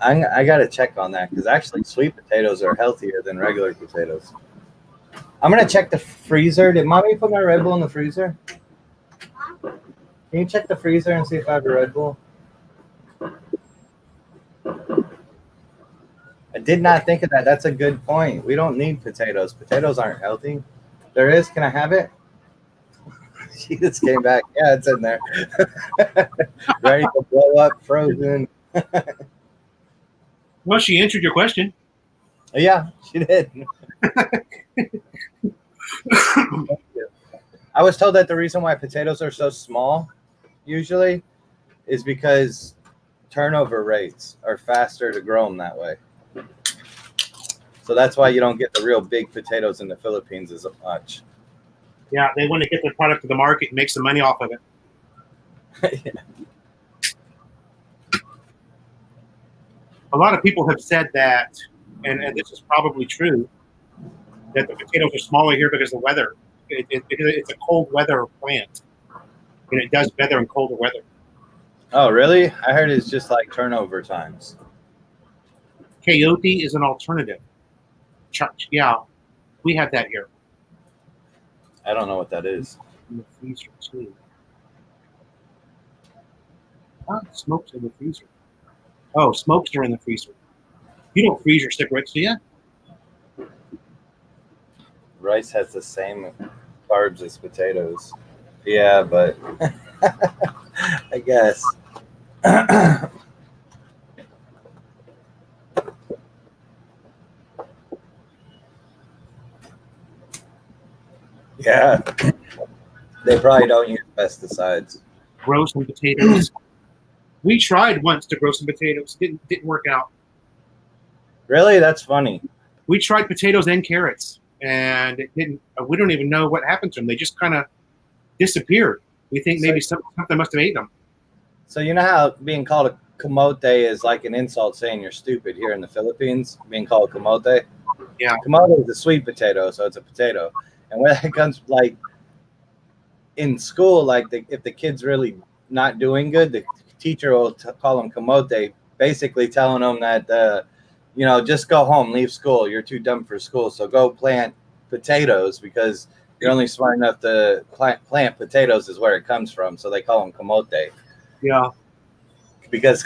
I got to check on that because actually sweet potatoes are healthier than regular potatoes. I'm going to check the freezer. Did Mommy put my Red Bull in the freezer? Can you check the freezer and see if I have a Red Bull? I did not think of that. That's a good point. We don't need potatoes. Potatoes aren't healthy. There is. Can I have it? She just came back. Yeah, it's in there. Ready to blow up, frozen. Well, she answered your question. Yeah, she did. I was told that the reason why potatoes are so small usually is because turnover rates are faster to grow them that way. So that's why you don't get the real big potatoes in the Philippines as much. Yeah, they want to get their product to the market and make some money off of it. Yeah. A lot of people have said that, and this is probably true, that the potatoes are smaller here because of the weather. It's a cold weather plant, and it does better in colder weather. Oh, really? I heard it's just like turnover times. Coyote is an alternative. Yeah, we have that here. I don't know what that is. In the freezer too. Smokes in the freezer. Oh, smokes are in the freezer. You don't freeze your cigarettes, do you? Rice has the same carbs as potatoes. Yeah, but I guess. Yeah, they probably don't use pesticides. Grow some potatoes. We tried once to grow some potatoes. Didn't work out. Really? That's funny. We tried potatoes and carrots, and it didn't. We don't even know what happened to them. They just kind of disappeared. We think maybe something must have ate them. So you know how being called a camote is like an insult saying you're stupid here in the Philippines, being called camote? Yeah. Camote is a sweet potato, so it's a potato. And where that comes, like in school, like if the kid's really not doing good, the teacher will call them camote, basically telling them that, just go home, leave school. You're too dumb for school, so go plant potatoes because you're only smart enough to plant potatoes is where it comes from. So they call them camote. Yeah. Because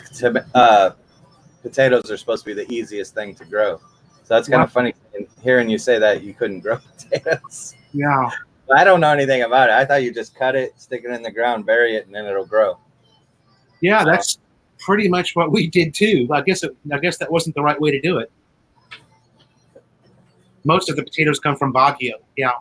potatoes are supposed to be the easiest thing to grow. So that's kind of funny hearing you say that you couldn't grow potatoes. Yeah. I don't know anything about it. I thought you just cut it, stick it in the ground, bury it, and then it'll grow. Yeah, that's pretty much what we did too. I guess that wasn't the right way to do it. Most of the potatoes come from Baguio. Yeah.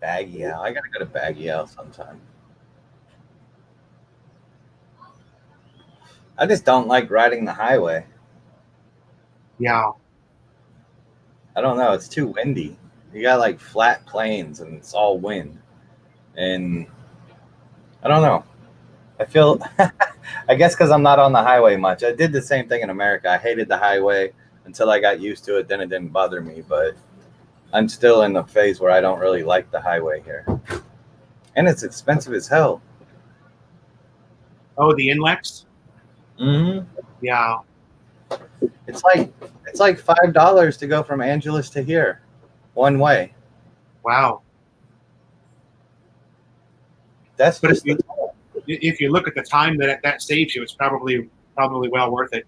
Baguio. I gotta go to Baguio sometime. I just don't like riding the highway. Yeah. I don't know. It's too windy. You got like flat plains and it's all wind. And I don't know. I feel, I guess because I'm not on the highway much. I did the same thing in America. I hated the highway until I got used to it. Then it didn't bother me. But I'm still in the phase where I don't really like the highway here. And it's expensive as hell. Oh, the NLEX? Mm-hmm. Yeah. It's like $5 to go from Angeles to here, one way. Wow. That's But just if you look at the time that saves you, it's probably well worth it.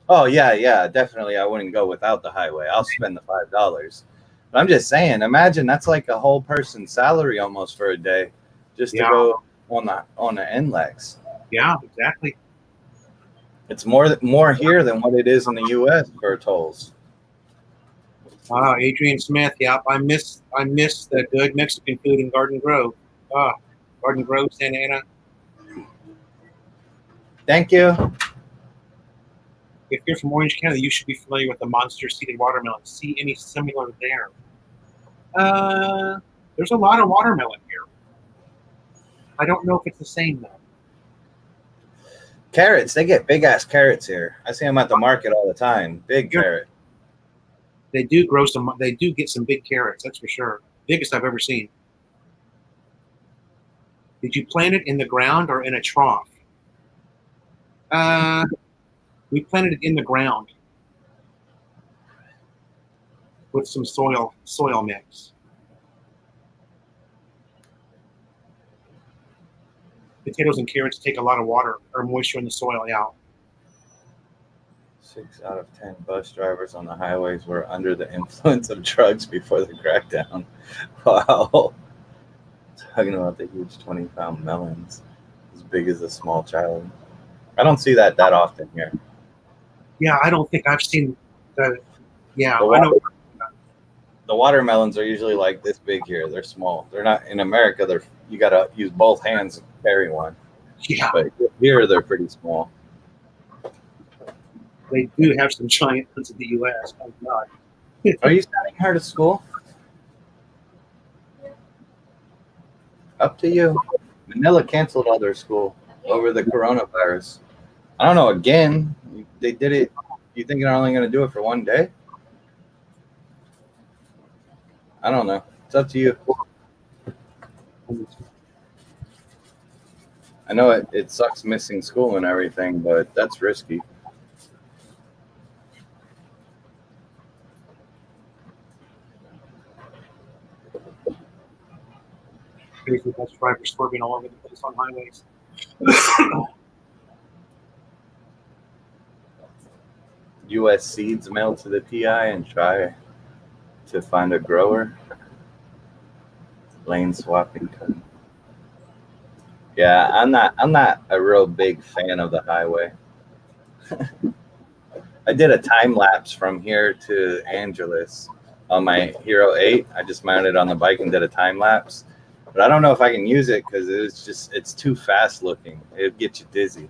Oh yeah, definitely. I wouldn't go without the highway. I'll spend the $5. But I'm just saying, imagine that's like a whole person's salary almost for a day, just to go on the NLEX. Yeah, exactly. It's more here than what it is in the U.S. for tolls. Adrian Smith. Yeah, I miss the good Mexican food in Garden Grove. Garden Grove, Santa Ana. Thank you. If you're from Orange County, you should be familiar with the monster seeded watermelon. See any similar there? There's a lot of watermelon here. I don't know if it's the same though. Carrots, they get big ass carrots here. I see them at the market all the time. Big carrot. They do grow some. They do get some big carrots. That's for sure. Biggest I've ever seen. Did you plant it in the ground or in a trough? We planted it in the ground with some soil mix. Potatoes and carrots take a lot of water or moisture in the soil. Yeah. 6 out of 10 bus drivers on the highways were under the influence of drugs before the crackdown. Wow. Talking about the huge 20-pound melons, as big as a small child. I don't see that often here. Yeah, I don't think I've seen the. Yeah, I know. The watermelons are usually like this big here. They're small. They're not in America. You gotta use both hands to carry one. Yeah. But here they're pretty small. They do have some giant ones in the U.S. Oh God. Are you sending her to school? Up to you. Manila canceled all their school over the coronavirus. I don't know. Again, they did it. You think they're only going to do it for one day? I don't know. It's up to you. I know it sucks missing school and everything, but that's risky. crazy bus drivers swerving all over the place on highways. U.S. seeds mailed to the PI and try to find a grower. Lane swapping. Yeah, I'm not a real big fan of the highway. I did a time lapse from here to Angeles on my Hero 8. I just mounted on the bike and did a time lapse. But I don't know if I can use it because it's too fast looking. It gets you dizzy.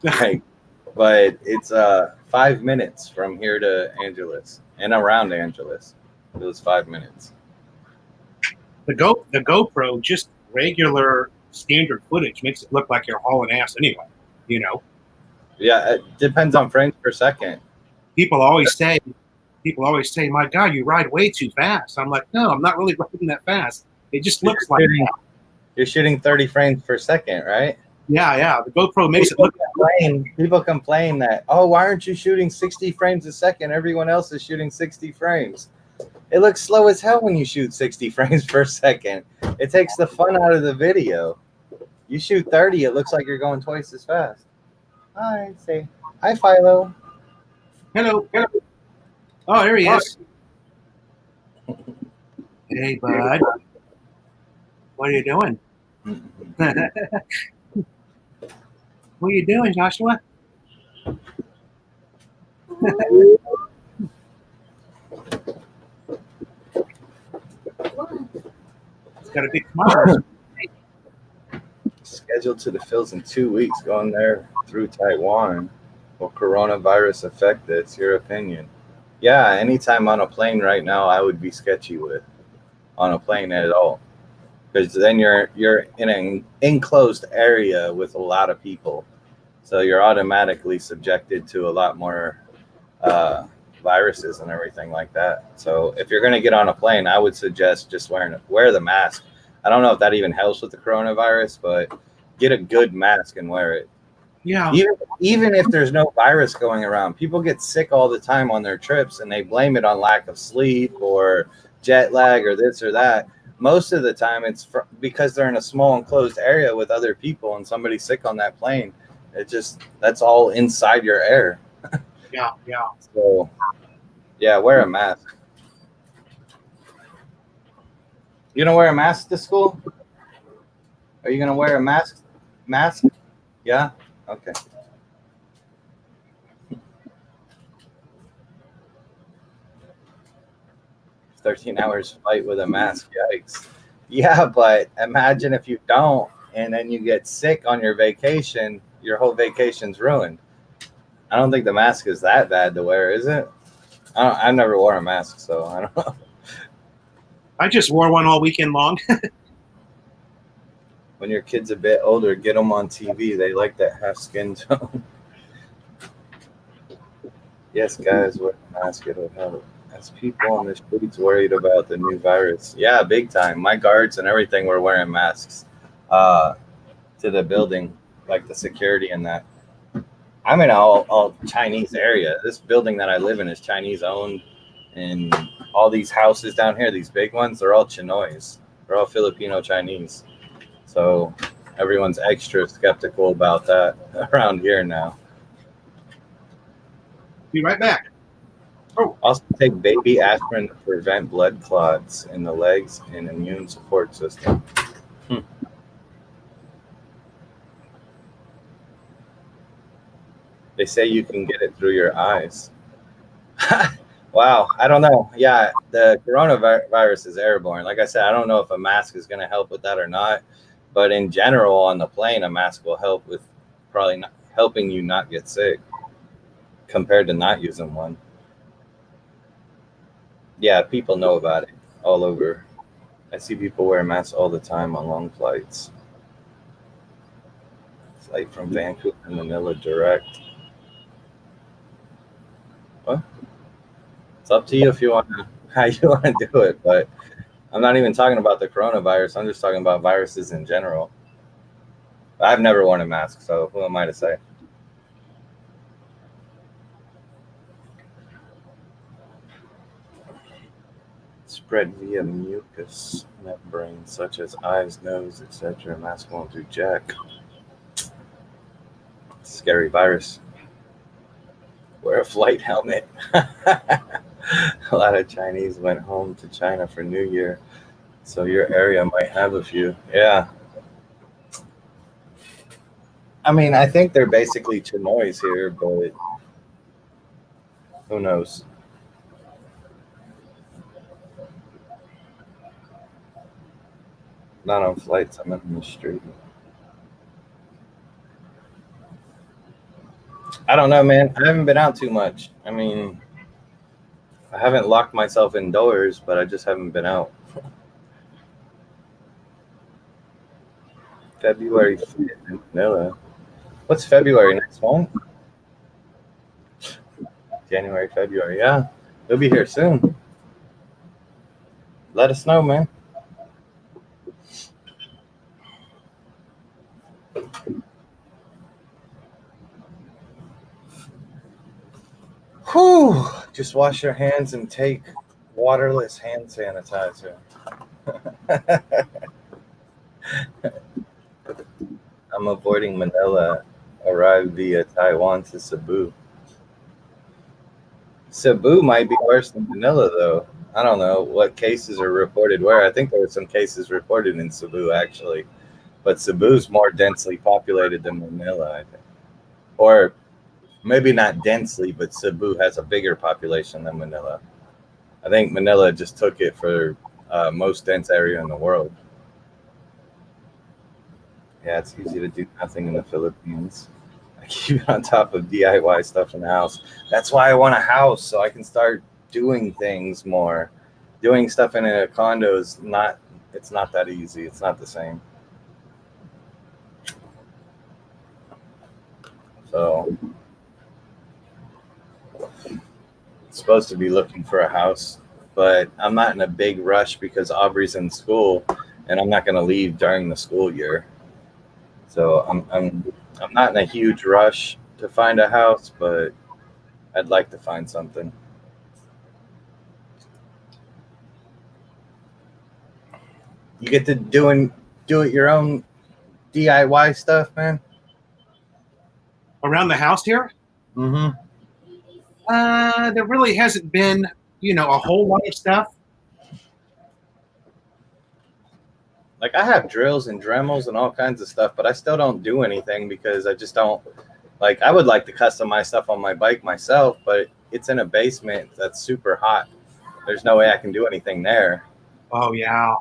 Like, but it's 5 minutes from here to Angeles and around Angeles. It was 5 minutes. The GoPro, just regular standard footage, makes it look like you're hauling ass anyway. You know. Yeah, it depends on frames per second. People always say, "My God, you ride way too fast." I'm like, no, I'm not really riding that fast. It just looks like that. You're shooting 30 frames per second, right? Yeah. The GoPro makes it look. People complain that, oh, why aren't you shooting 60 frames a second? Everyone else is shooting 60 frames. It looks slow as hell when you shoot 60 frames per second. It takes the fun out of the video. You shoot 30, it looks like you're going twice as fast. Hi, say hi, Philo. Hello. Oh, there he is. Hey, bud. What are you doing? What are you doing, Joshua? It's got a big smile. Scheduled to the Phils in 2 weeks, going there through Taiwan. Will coronavirus affect this? Your opinion? Yeah, anytime on a plane right now, I would be sketchy with on a plane at all, because then you're in an enclosed area with a lot of people, so you're automatically subjected to a lot more viruses and everything like that. So if you're going to get on a plane, I would suggest just wear the mask. I don't know if that even helps with the coronavirus, but get a good mask and wear it. Yeah. Even if there's no virus going around, people get sick all the time on their trips and they blame it on lack of sleep or jet lag or this or that. Most of the time it's because they're in a small enclosed area with other people and somebody's sick on that plane. That's all inside your air. Yeah. So, yeah, wear a mask. You gonna wear a mask to school? Are you gonna wear a mask? Yeah? Okay. 13 hours flight with a mask. Yikes. Yeah, but imagine if you don't and then you get sick on your vacation, your whole vacation's ruined. I don't think the mask is that bad to wear, is it? I've never worn a mask, so I don't know. I just wore one all weekend long. When your kid's a bit older, get them on TV. They like that half skin tone. Yes, guys, wear a mask. It'll help. As people on the streets worried about the new virus. Yeah, big time. My guards and everything were wearing masks to the building, like the security and that. I'm in all Chinese area. This building that I live in is Chinese owned. And all these houses down here, these big ones, they're all Chinoys. They're all Filipino Chinese. So everyone's extra skeptical about that around here now. Be right back. Oh. Also take baby aspirin to prevent blood clots in the legs and immune support system. They say you can get it through your eyes. Wow, I don't know. Yeah, the coronavirus is airborne. Like I said, I don't know if a mask is going to help with that or not. But in general, on the plane, a mask will help with probably not helping you not get sick compared to not using one. Yeah, people know about it all over. I see people wear masks all the time on long flights. Flight from Vancouver to Manila direct. What? It's up to you if you want how you want to do it, but I'm not even talking about the coronavirus. I'm just talking about viruses in general. I've never worn a mask, so who am I to say? spread via mucous membrane, such as eyes, nose, etc. Mask won't do jack. Scary virus. Wear a flight helmet. A lot of Chinese went home to China for New Year, so your area might have a few. Yeah. I mean, I think they're basically Chinoys here, but who knows? Not on flights. I'm in the street. I don't know, man. I haven't been out too much. I mean, I haven't locked myself indoors, but I just haven't been out. February 5th in Manila. What's February next month? January, February. Yeah, they'll be here soon. Let us know, man. Whew. Just wash your hands and take waterless hand sanitizer. I'm avoiding Manila. Arrived via Taiwan to Cebu. Cebu might be worse than Manila, though. I don't know what cases are reported where. I think there were some cases reported in Cebu, actually. But Cebu's more densely populated than Manila, I think. Or maybe not densely, but Cebu has a bigger population than Manila. I think Manila just took it for most dense area in the world. Yeah, it's easy to do nothing in the Philippines. I keep on top of DIY stuff in the house. That's why I want a house, so I can start doing things more. Doing stuff in a condo is not, it's not that easy. It's not the same. So supposed to be looking for a house, but I'm not in a big rush because Aubrey's in school and I'm not going to leave during the school year. So I'm not in a huge rush to find a house, but I'd like to find something. You get to do it your own DIY stuff, man. Around the house here, Mm-hmm. there really hasn't been, a whole lot of stuff. Like I have drills and Dremels and all kinds of stuff, but I still don't do anything because I just don't like. I would like to customize stuff on my bike myself, but it's in a basement that's super hot. There's no way I can do anything there. Oh yeah.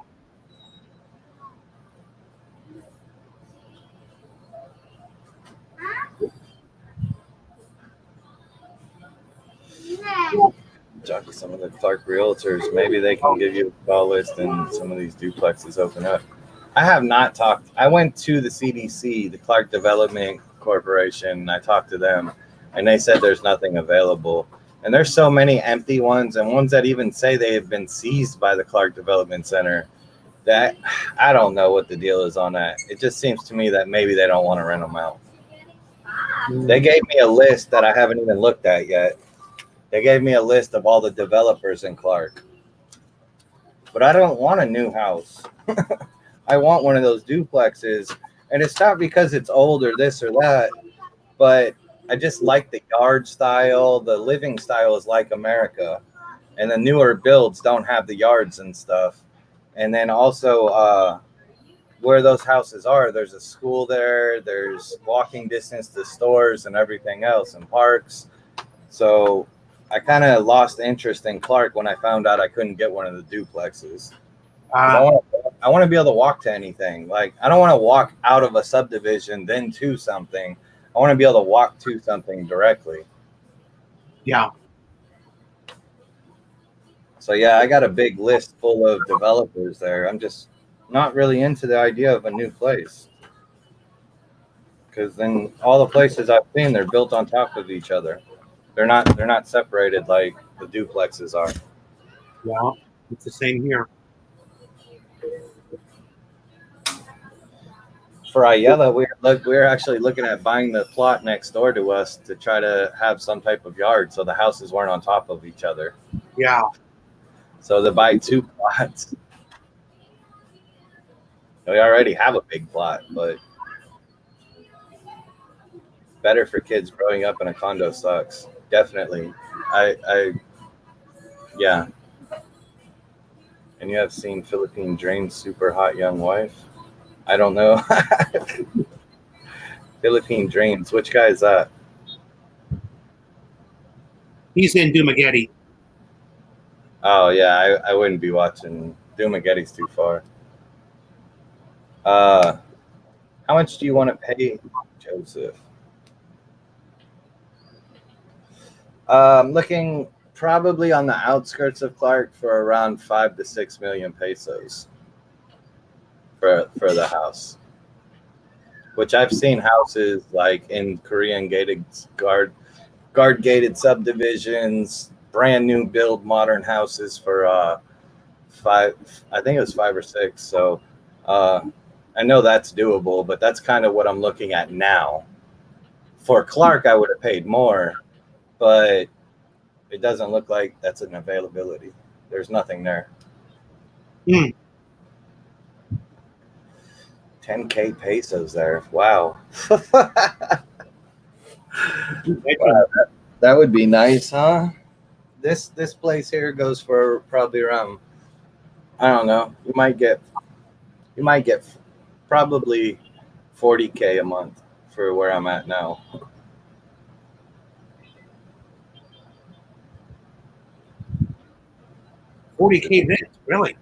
Talk to some of the Clark realtors. Maybe they can give you a call list and some of these duplexes open up. I have not talked. I went to the CDC, the Clark Development Corporation, and I talked to them, and they said there's nothing available. And there's so many empty ones and ones that even say they have been seized by the Clark Development Center that I don't know what the deal is on that. It just seems to me that maybe they don't want to rent them out. They gave me a list that I haven't even looked at yet. They gave me a list of all the developers in Clark. But I don't want a new house. I want one of those duplexes. And it's not because it's old or this or that, but I just like the yard style. The living style is like America. And the newer builds don't have the yards and stuff. And then also where those houses are, there's a school there. There's walking distance to stores and everything else and parks. So I kind of lost interest in Clark when I found out I couldn't get one of the duplexes. I want to be able to walk to anything. Like, I don't want to walk out of a subdivision, then to something. I want to be able to walk to something directly. Yeah. So, yeah, I got a big list full of developers there. I'm just not really into the idea of a new place. Because then all the places I've seen, they're built on top of each other. They're not separated like the duplexes are. Yeah, it's the same here. For Ayala, we're actually looking at buying the plot next door to us to try to have some type of yard so the houses weren't on top of each other. Yeah. So to buy 2 plots, we already have a big plot, but better for kids growing up in a condo sucks. Definitely. Yeah. And you have seen Philippine Dream's super hot young wife? I don't know. Philippine Dreams. Which guy is that? He's in Dumageddon. Oh yeah, I wouldn't be watching. Dumagetti's too far. How much do you want to pay, Joseph? Looking probably on the outskirts of Clark for around 5 to 6 million pesos for the house. Which I've seen houses like in Korean gated guard gated subdivisions, brand new build modern houses for 5. I think it was 5 or 6. So I know that's doable, but that's kind of what I'm looking at now. For Clark, I would have paid more, but it doesn't look like that's an availability. There's nothing there. 10K pesos there. Wow. Wow, that would be nice, huh? This place here goes for probably around, I don't know. You might get probably 40K a month for where I'm at now. $40K rent, really?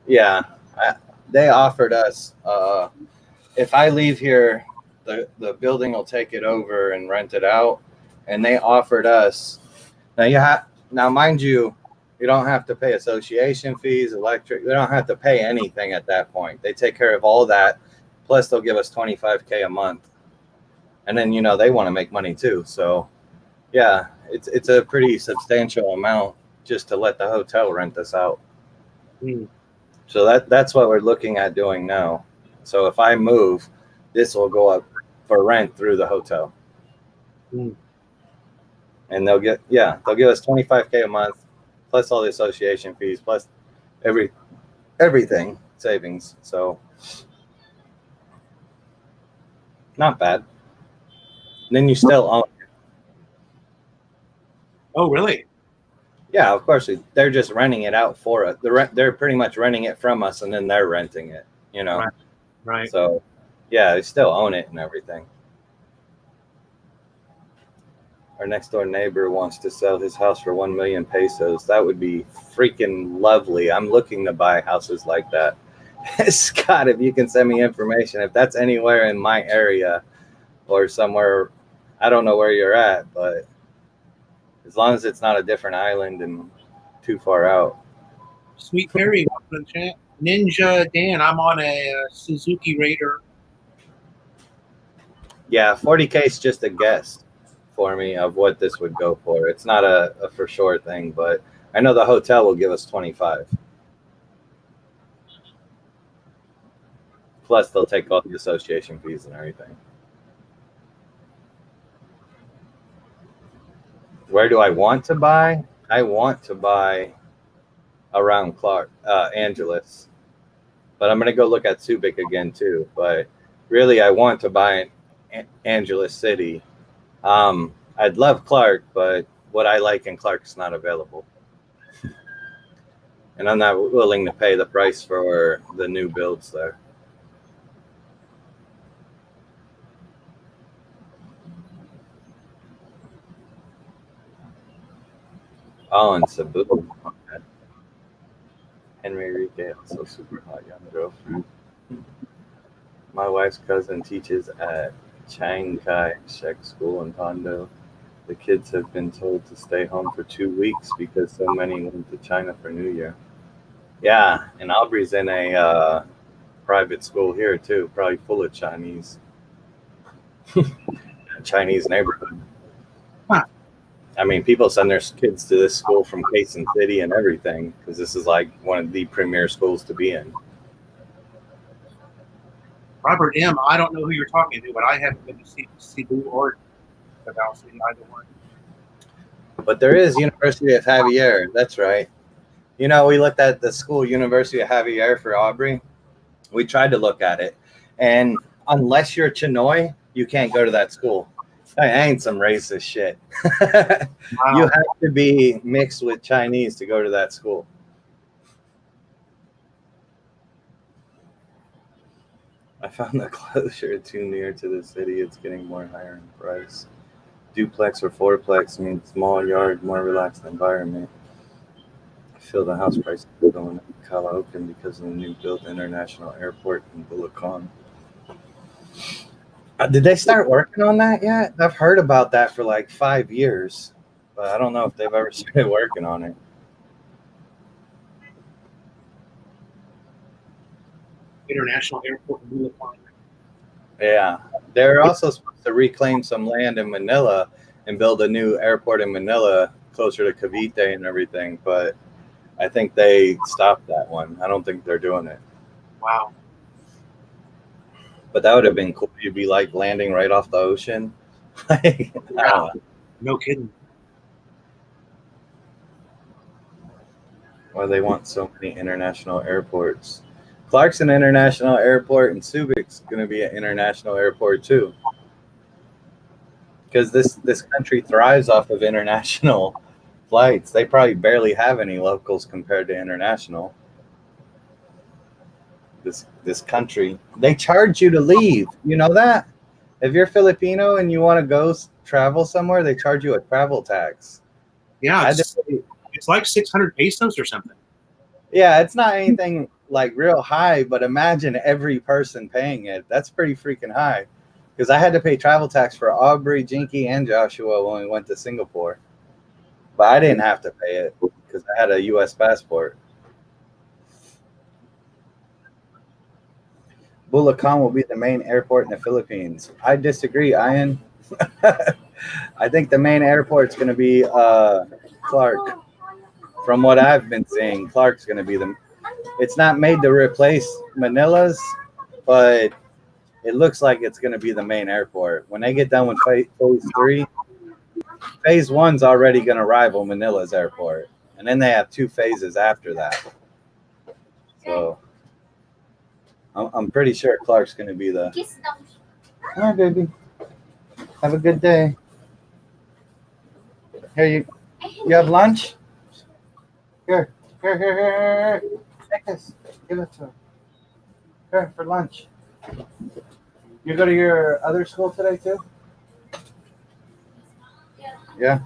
Yeah, they offered us if I leave here, the building will take it over and rent it out. And they offered us now, mind you, you don't have to pay association fees, electric. You don't have to pay anything at that point. They take care of all that. Plus, they'll give us 25K a month. And then they want to make money too. So, yeah, it's a pretty substantial amount just to let the hotel rent this out. So that's what we're looking at doing now. So if I move, this will go up for rent through the hotel. And they'll give us 25K a month, plus all the association fees, plus everything savings. So not bad. And then you still own it. Oh, really? Yeah, of course. They're just renting it out for us. They're pretty much renting it from us, and then they're renting it. Right. So, yeah, they still own it and everything. Our next door neighbor wants to sell his house for 1 million pesos. That would be freaking lovely. I'm looking to buy houses like that. Scott, if you can send me information, if that's anywhere in my area or somewhere, I don't know where you're at, but as long as it's not a different island and too far out. Sweet Perry, Ninja Dan, I'm on a Suzuki Raider. Yeah, 40K is just a guess for me of what this would go for. It's not a for sure thing, but I know the hotel will give us 25. Plus, they'll take all the association fees and everything. Where do I want to buy? I want to buy around Clark, Angeles. But I'm going to go look at Subic again, too. But really, I want to buy in Angeles City. I'd love Clark, but what I like in Clark is not available. And I'm not willing to pay the price for the new builds there. Oh, and Cebu. Henry Enrique, also super hot young girlfriend. My wife's cousin teaches at Chiang Kai-shek School in Tondo. The kids have been told to stay home for 2 weeks because so many went to China for New Year. Yeah, and Aubrey's in a private school here too, probably full of Chinese. Chinese neighborhood. Huh. I mean, people send their kids to this school from Quezon City and everything because this is like one of the premier schools to be in. Robert M., I don't know who you're talking to, but I haven't been to Cebu or Davao City, either one. But there is University of Javier. That's right. You know, we looked at the school University of Javier for Aubrey. We tried to look at it, and unless you're Chinoy, you can't go to that school. That ain't some racist shit. You Wow. have to be mixed with Chinese to go to that school. I found the closure too near to the city. It's getting more higher in price. Duplex or fourplex means small yard, more relaxed environment. I feel the house prices are going up in Caloocan because of the new built international airport in Caloocan. Did they start working on that yet? I've heard about that for like 5 years, but I don't know if they've ever started working on it. International Airport in Caloocan. Yeah, they're also supposed to reclaim some land in Manila and build a new airport in Manila closer to Cavite and everything, but I think they stopped that one. I don't think they're doing it. Wow. But that would have been cool. You'd be like landing right off the ocean. I don't know. No kidding. Why they want so many international airports. Clarkson International Airport and Subic's going to be an international airport too. Because this country thrives off of international flights. They probably barely have any locals compared to international. This country, they charge you to leave. You know that? If you're Filipino and you want to go travel somewhere, they charge you a travel tax. Yeah, it's like 600 pesos or something. Yeah, it's not anything like real high, but imagine every person paying it. That's pretty freaking high. Because I had to pay travel tax for Aubrey, Jinky, and Joshua when we went to Singapore. But I didn't have to pay it because I had a U.S. passport. Bulacan will be the main airport in the Philippines. I disagree, Ian. I think the main airport's going to be Clark. From what I've been seeing, Clark's going to be the. It's not made to replace Manila's, but it looks like it's going to be the main airport. When they get done with phase 3, phase 1's already going to rival Manila's airport. And then they have 2 phases after that. So I'm pretty sure Clark's going to be the. Hi, baby. Have a good day. Here, you have lunch? Here. Take this. Give it to her. Here, for lunch. You go to your other school today, too? Yeah.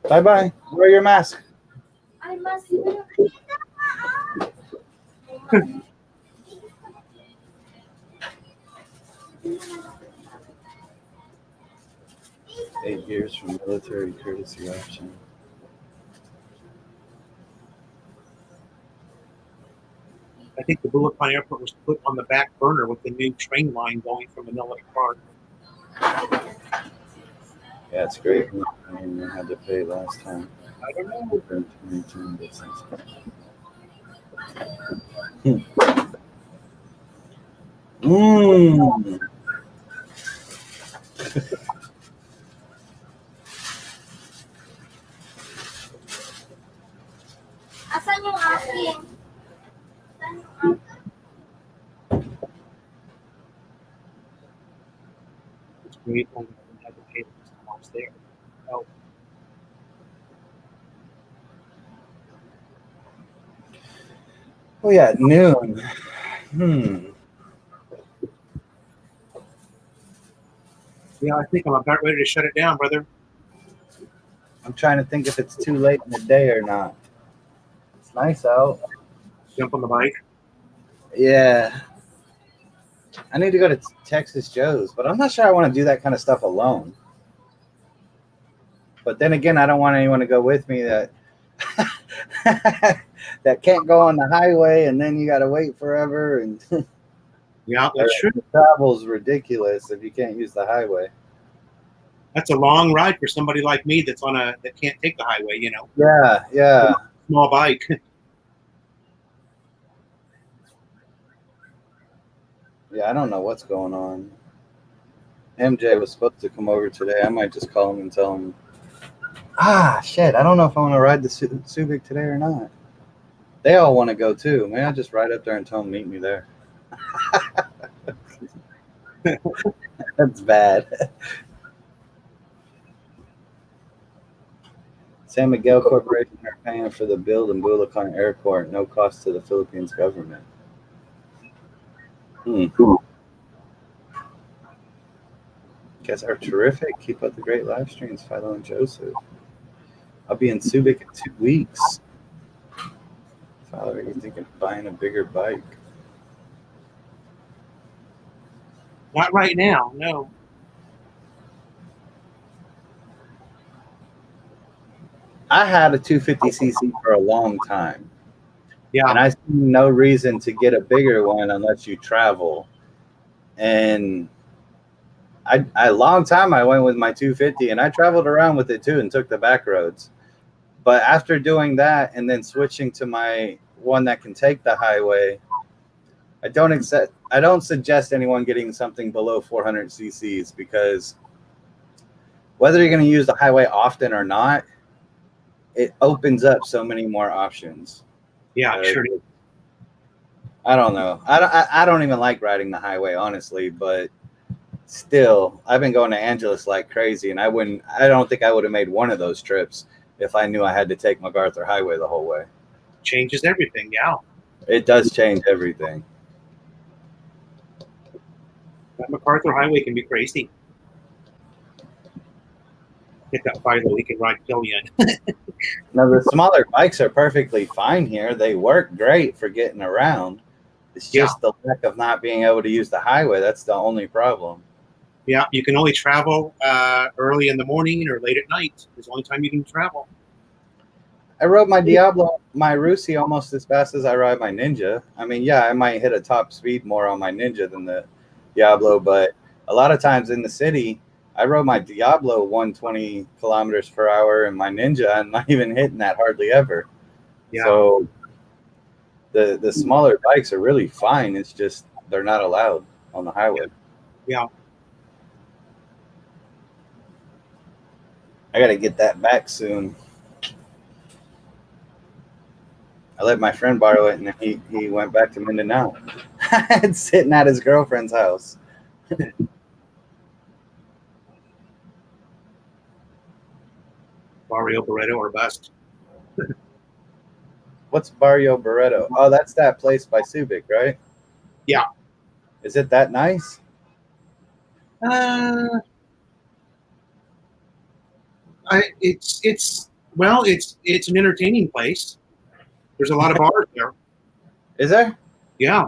Bye-bye. Wear your mask. I must. 8 years from military courtesy option. I think the Bulacan Airport was put on the back burner with the new train line going from Manila to Clark. Yeah, it's great. I mean, I had to pay last time. I don't know. Mmm. Asan yung akin? Asan yung akin? It's great when I had to pay this time I was there. Oh. Oh yeah, noon. Yeah, I think I'm about ready to shut it down, brother. I'm trying to think if it's too late in the day or not. It's nice out. Jump on the bike. Yeah. I need to go to Texas Joe's, but I'm not sure I want to do that kind of stuff alone. But then again, I don't want anyone to go with me that that can't go on the highway, and then you got to wait forever. And Yeah, that's true. Travel's ridiculous if you can't use the highway. That's a long ride for somebody like me that can't take the highway, you know. Yeah. Small bike. Yeah, I don't know what's going on. MJ was supposed to come over today. I might just call him and tell him. Ah, shit. I don't know if I want to ride the Subic today or not. They all want to go too. Maybe I'll just ride up there and tell them meet me there. That's bad. San Miguel Corporation are paying for the build in Bulacan Airport, no cost to the Philippines government. Guys are terrific. Keep up the great live streams, Philo and Joseph. I'll be in Subic in 2 weeks. Philo, are you thinking of buying a bigger bike? Not right now, no. I had a 250cc for a long time. Yeah. And I see no reason to get a bigger one unless you travel. And a long time I went with my 250 and I traveled around with it too and took the back roads. But after doing that and then switching to my one that can take the highway, I don't suggest anyone getting something below 400 cc's because whether you're going to use the highway often or not, it opens up so many more options. Yeah, sure. I don't know. I don't even like riding the highway, honestly, but still, I've been going to Angeles like crazy, and I don't think I would have made one of those trips if I knew I had to take MacArthur Highway the whole way. Changes everything, yeah. It does change everything. That MacArthur Highway can be crazy. Get that Philo, he can ride Killian. Now, the smaller bikes are perfectly fine here. They work great for getting around. It's just the lack of not being able to use the highway. That's the only problem. Yeah, you can only travel early in the morning or late at night. It's the only time you can travel. I rode my Diablo, my Rusi, almost as fast as I ride my Ninja. I mean, yeah, I might hit a top speed more on my Ninja than the Diablo, but a lot of times in the city, I rode my Diablo 120 kilometers per hour, and my Ninja, I'm not even hitting that hardly ever. Yeah. So the smaller bikes are really fine. It's just they're not allowed on the highway. Yeah. I got to get that back soon. I let my friend borrow it, and he went back to Mindanao. It's sitting at his girlfriend's house. Barrio Barreto or bust. What's Barrio Barreto? Oh, that's that place by Subic, right? Yeah. Is it that nice? It's an entertaining place. There's a lot of bars there. Is there? Yeah.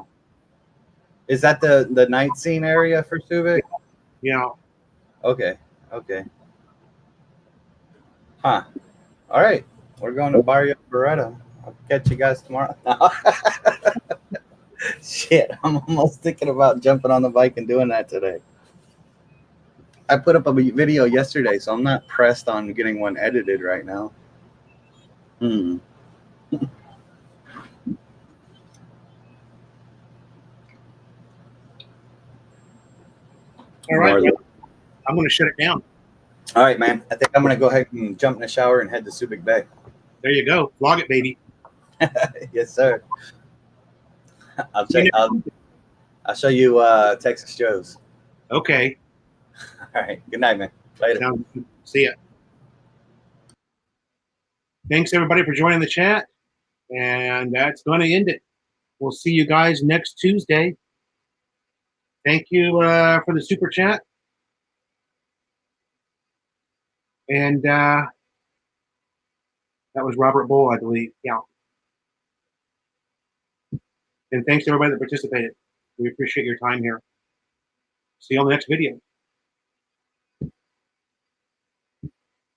Is that the night scene area for Subic? Yeah. Okay. Huh. All right. We're going to Barrio Barreto. I'll catch you guys tomorrow. Shit, I'm almost thinking about jumping on the bike and doing that today. I put up a video yesterday, so I'm not pressed on getting one edited right now. All right. I'm going to shut it down. All right, man. I think I'm going to go ahead and jump in the shower and head to Subic Bay. There you go. Vlog it, baby. Yes, sir. I'll show you Texas Joe's. Okay. All right. Good night, man. Later. See ya. Thanks, everybody, for joining the chat. And that's going to end it. We'll see you guys next Tuesday. Thank you for the super chat. And that was Robert Bull, I believe. Yeah. And thanks to everybody that participated. We appreciate your time here. See you on the next video.